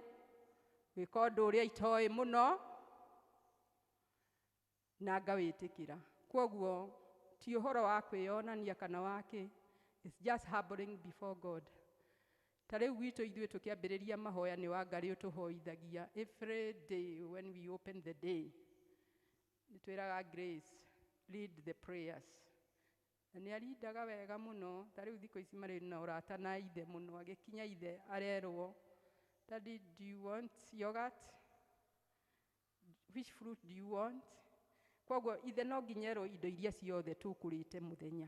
gwĩka ũndũ ũrĩa itoĩ mũno na ngawĩtĩkĩra. Kwoguo ti ũhoro wa kwĩyonania kana wake, it's just humbling before God. Ta rĩu gwitũ ithuĩ tũkĩambĩrĩria mahoya nĩ Wangarĩ ũtũhoithagia every day when we open the day. Nĩtwĩraga Grace, lead the prayers. Na nĩ arindaga wega mũno, ta rĩu thikũ ici marĩ na ũrata na ithe mũno, agĩkinya ithe arerwo, Daddy, do you want yogurt? Which fruit do you want? Kwoguo ithe no nginyerwo indo iria ciothe tũkũrĩte mũthenya.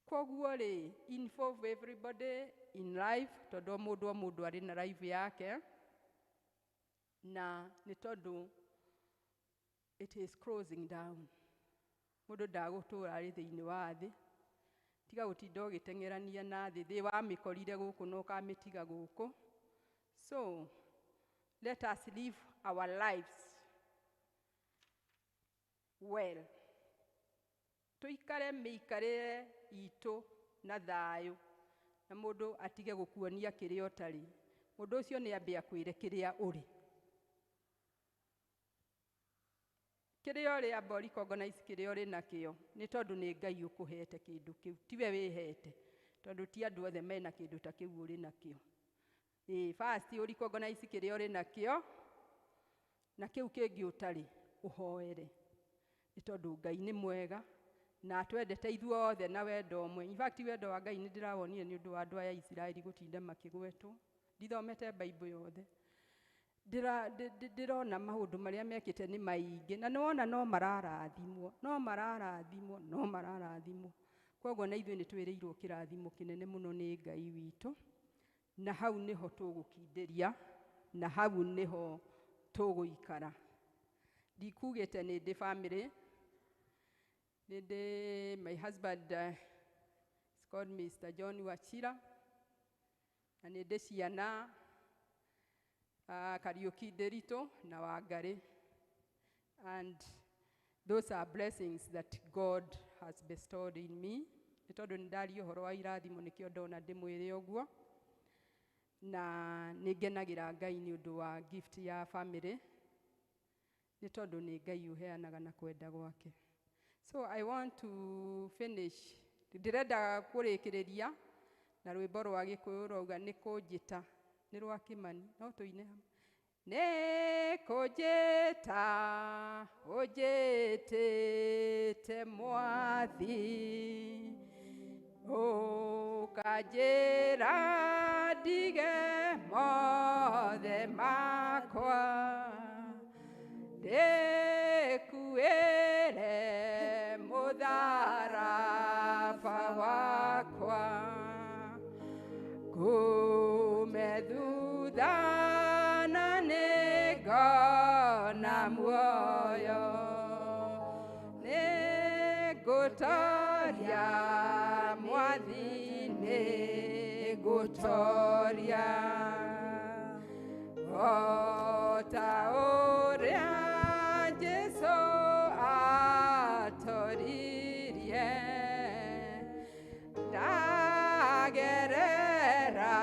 Kwoguo rĩ, involve everybody in life, tondũ o mũndũ arĩ na life yake, na nĩ tondũ it is closing down. Mũndũ ndagũtũra arĩ thĩinĩ wa thĩ, tiga gũtinda ũgĩteng'erania na thĩ wamĩkorire gũkũ na ũkamĩtiga gũkũ. So let us live our lives well. Tuikare mĩikarĩre itũ na thayũ, na mũndũ atige gũkuonia kĩrĩa ũtarĩ. Mũndũ ũcio nĩ ambia kwĩre kĩrĩa ũrĩ. Kĩrĩa ũrĩ amba recognize kĩrĩa ũrĩ nakĩo, nĩ tondũ nĩ Ngai ũkũhete kĩndũ kĩu, tiwe wĩhete, tondũ ti andũ othe mena kĩndũ ta kĩu ũrĩ nakĩo. First recognize kĩrĩa ũrĩ nakĩo, na kĩu kĩngĩ ũtarĩ ũhoere, nĩ tondũ Ngai nĩ mwega na atwendete ithuothe na wendo ũmwe. In fact wendo wa Ngai nĩ ndĩrawonire nĩ ũndũ wa andũ aya Isiraeli gũtinda makĩgwetwo. Ndithomete Bible yothe, ndĩrona maũndũ marĩa mekĩte nĩ maingĩ, na nĩwona no mararathimwo, no mararathimwo, no mararathimwo. Kwoguo na ithuĩ nĩ twĩrĩirwo kĩrathimo kĩnene mũno nĩ Ngai witũ, na hau nĩho tũgũkindĩria, na hau nĩho tũgũikara. Ndikugĩte nĩ ndĩ family, nĩ ndĩ my husband is called Mr. John Wachira, na nĩ ndĩ ciana Kariuki Nderitu na Wangarĩ, and those are blessings that God has bestowed in me. Nĩ tondũ nĩ ndaria ũhoro wa irathimo nĩkĩo ndona ndĩmwĩre ũguo, na nĩ ngenagĩra Ngai nĩ ũndũ wa gift ya family, nĩ tondũ nĩ Ngai ũheanaga na kwenda gwake. So I want to finish, ndĩrenda kũrĩkĩrĩria na rwĩmbo rwa Gĩkũyũ rwauga nĩ kũnjĩta, nĩ rwa Kĩmani, no tũine hamwe. Nĩ kũnjĩta ũnjĩtĩte Mwathi, ũkanjĩra ndige mothe makwa, ndĩkuĩre mũtharaba wakwa, kume thutha na nĩngona muoyo, nĩngũtoria Mwathi, nĩngũtoria, o ta ũrĩa Jesũ atoririe, ndagerera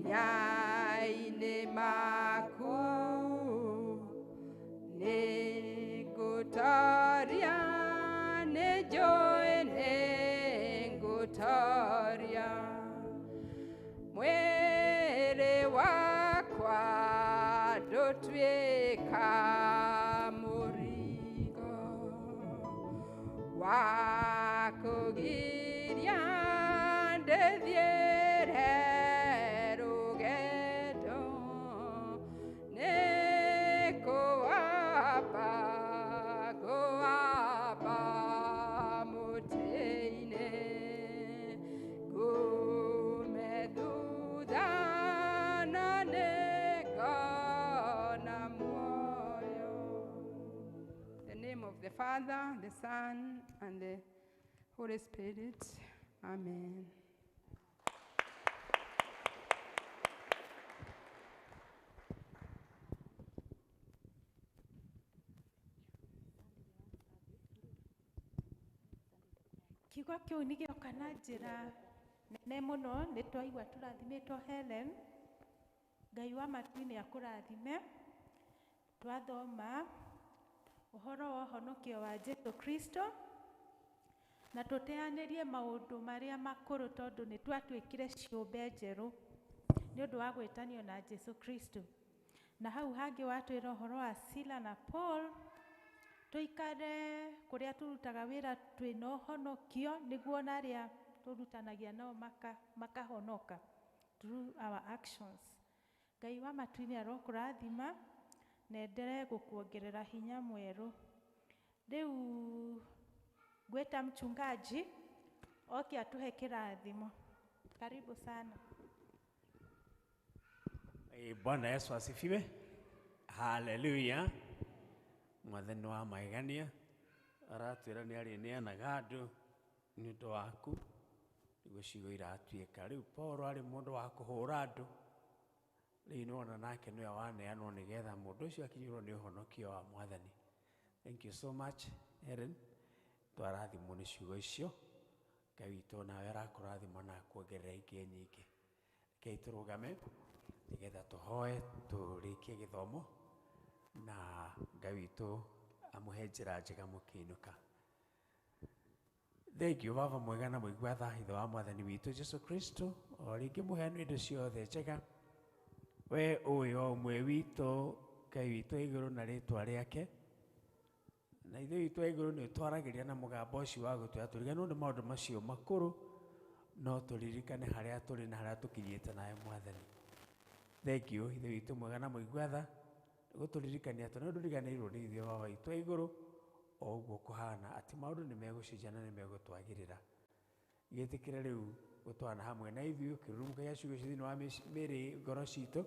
makinya-inĩ maku, nĩngũtoria, nĩnjũĩ nĩngũtoria, mwĩrĩ wakwa ndũtuĩka mũrigo wa kũgiria ndĩthiĩre rũgendo, nĩkũwamba ngũwamba mũtĩ-inĩ, ngume thutha na nĩngona muoyo. In the name of the Father, the Son, and the Holy Spirit. Amen. kiugo kĩu nĩ gĩoka na njĩra nene mũno, nĩ twaigua tũrathimĩtwo Helen. Ngai wa matu nĩ akũrathime. Twathoma ũhoro wa ũhonokio wa Jesũ Kristo na tũteanĩrie maũndũ marĩa makũrũ tondũ nĩ twatuĩkire ciũmbe njerũ nĩ ũndũ wa gwĩtanio na Jesũ Kristo. Na hau hangĩ watwĩra ũhoro wa Sila na Paul, tũikare kũrĩa tũrutaga wĩra twĩna ũhonokio nĩguo na arĩa tũrutanagia nao makahonoka through our actions. Ngai wa matu nĩ arokũrathima na endelee gũkuongerera hinya mwerũ. Rĩu ngwĩta mchungaji oke atuhe kĩrathimo. Karibu sana. Bwana Yesu asifiwe. Haleluya. Mwathani wa magegania aratwĩra nĩ arĩneanaga andũ nĩ ũndũ waku nĩguo ciugo iratuĩka. Rĩu Paul arĩ mũndũ wa kũhũra andũ, rĩu nĩwona nake nĩwe waneanwo nĩgetha mũndũ ũcio akinyĩrwo nĩ ũhonokio wa Mwathani. Thank you so much Helen. Twarathimwo nĩ ciugo icio. Ngai witũ nawe arakũrathima na akuongerera ingĩ nyingĩ. Rekei tũrũgame nĩgetha tũhoe tũrĩkie gĩthomo na Ngai witũ amũhe njĩra njega mũkĩinũka. Thengiũ Baba mwega na mũigua tha ithe wa Mwathani witũ Jesũ Kristo, o rĩngĩ mũheanwo indo ciothe njega. We ũĩ o ũmwe witũ, Ngai witũ igũrũ na rĩtwa rĩake, na ithe witũ igũrũ nĩ twaragĩria na mũgambo ũcio wa gũtwĩra tũriganĩrwo nĩ maũndũ macio makũrũ, no tũririkane harĩa tũrĩ na harĩa tũkinyĩte nawe Mwathani. Thengiũ ithe witũ mwega na mũigua tha gũtũririkania atĩ no ndũriganĩirwo nĩ ithuĩ Baba witũ igũrũ, o ũguo kũhana atĩ maũndũ nĩ megũcenjia na nĩ megũtwagĩrĩra. Gĩtĩkĩre rĩu gũtwarana hamwe na ithuĩ ũkĩrũrũmũkagia ciugo icio thĩinĩ wa mĩĩrĩ ngoro citũ,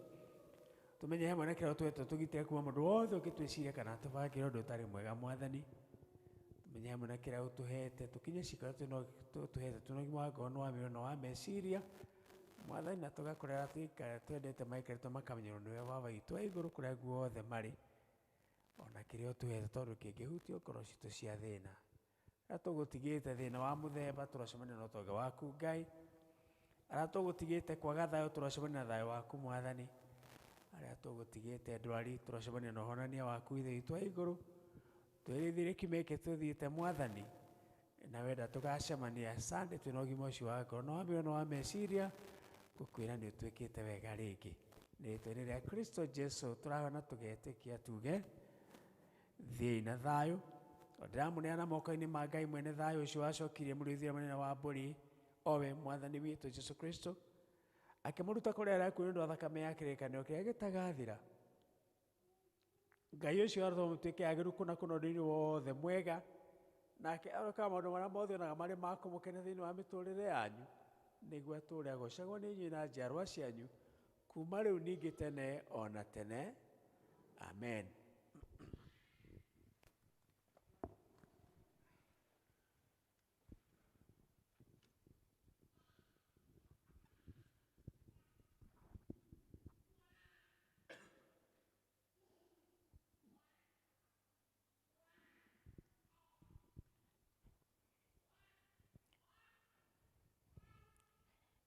tũmenye hamwe na kĩrĩa ũtwĩte tũgitĩre kuma mũndũ wothe ũngĩtwĩciria kana tũbangĩre ũndũ ũtarĩ mwega Mwathani. Tũmenye hamwe na kĩrĩa ũtũhete tũkinye cikaro tũhete twĩna ũgima wa ngoro na wa mĩĩrĩ na wa meciria Mwathani, na tũgakorera twendete maikarĩtwo makamenyerwo nĩwe Baba witũ wa igũrũ kũrĩa guothe marĩ, ona kĩrĩa ũtũhete tondũ kĩngĩhutio ngoro citũ cia thĩna. Arĩa tũgũtigĩte thĩna wa mũthemba tũracemania na ũtonga waku Ngai. Arĩa tũgũtigĩte kwaga thayũ tũracemania na thayũ waku Mwathani. Arĩa tũgũtigĩte ndwari tũracemania na ũhonania waku ithe witũ wa igũrũ. Twĩrĩthire kimeke tũthiĩte Mwathani, na wenda tũgacemania Sunday twĩna ũgima ũcio wa ngoro na wa mĩĩrĩ na wa meciria, gũkwĩra nĩ ũtwĩkĩte wega rĩngĩ. Nĩ rĩtwa-inĩ rĩa Kristo Jesũ tũrahona tũgetĩkia tuge thiĩi na thayũ. Ndĩramũneana moko-inĩ ma Ngai mwene thayũ ũcio wacokirie mũrĩithia mũnene wa mbũri, owe Mwathani witũ Jesũ Kristo, akĩmũruta kũrĩa arĩa akuũ nĩ ũndũ wa thakame ya kĩrĩkanĩro kĩrĩa gĩtagathira. Ngai ũcio aratũma mũtuĩke agĩrĩru kũna ũndũ-inĩ wothe mwega, nake arokaga maũndũ marĩa mothe onaga marĩ ma kũmũkenia thĩinĩ wa mĩtũrĩre yanyu, nĩguo atũũre agocagwo nĩ inyuĩ na njiarwa cianyu kuma rĩu ningĩ tene ona tene. Amen.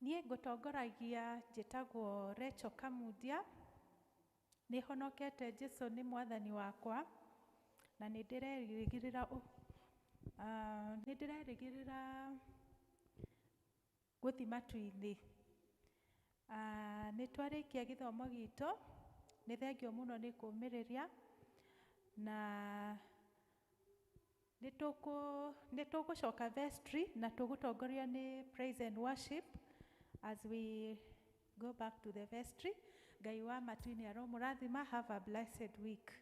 Niĩ ngũtongoragia njĩtagwo Rachel Kamundia. Nĩ honokete Jesũ nĩ Mwathani wakwa na nĩ ndĩrerĩgĩrĩra gũthiĩ matu-inĩ. Nĩ twarĩkia gĩthomo gitũ, nĩ thengio mũno nĩ kũũmĩrĩria, na nĩ tũgũcoka vestry na tũgũtongorio nĩ praise and worship as we go back to the vestry. Ngai wa matu nĩ aromũrathima. Have a blessed week.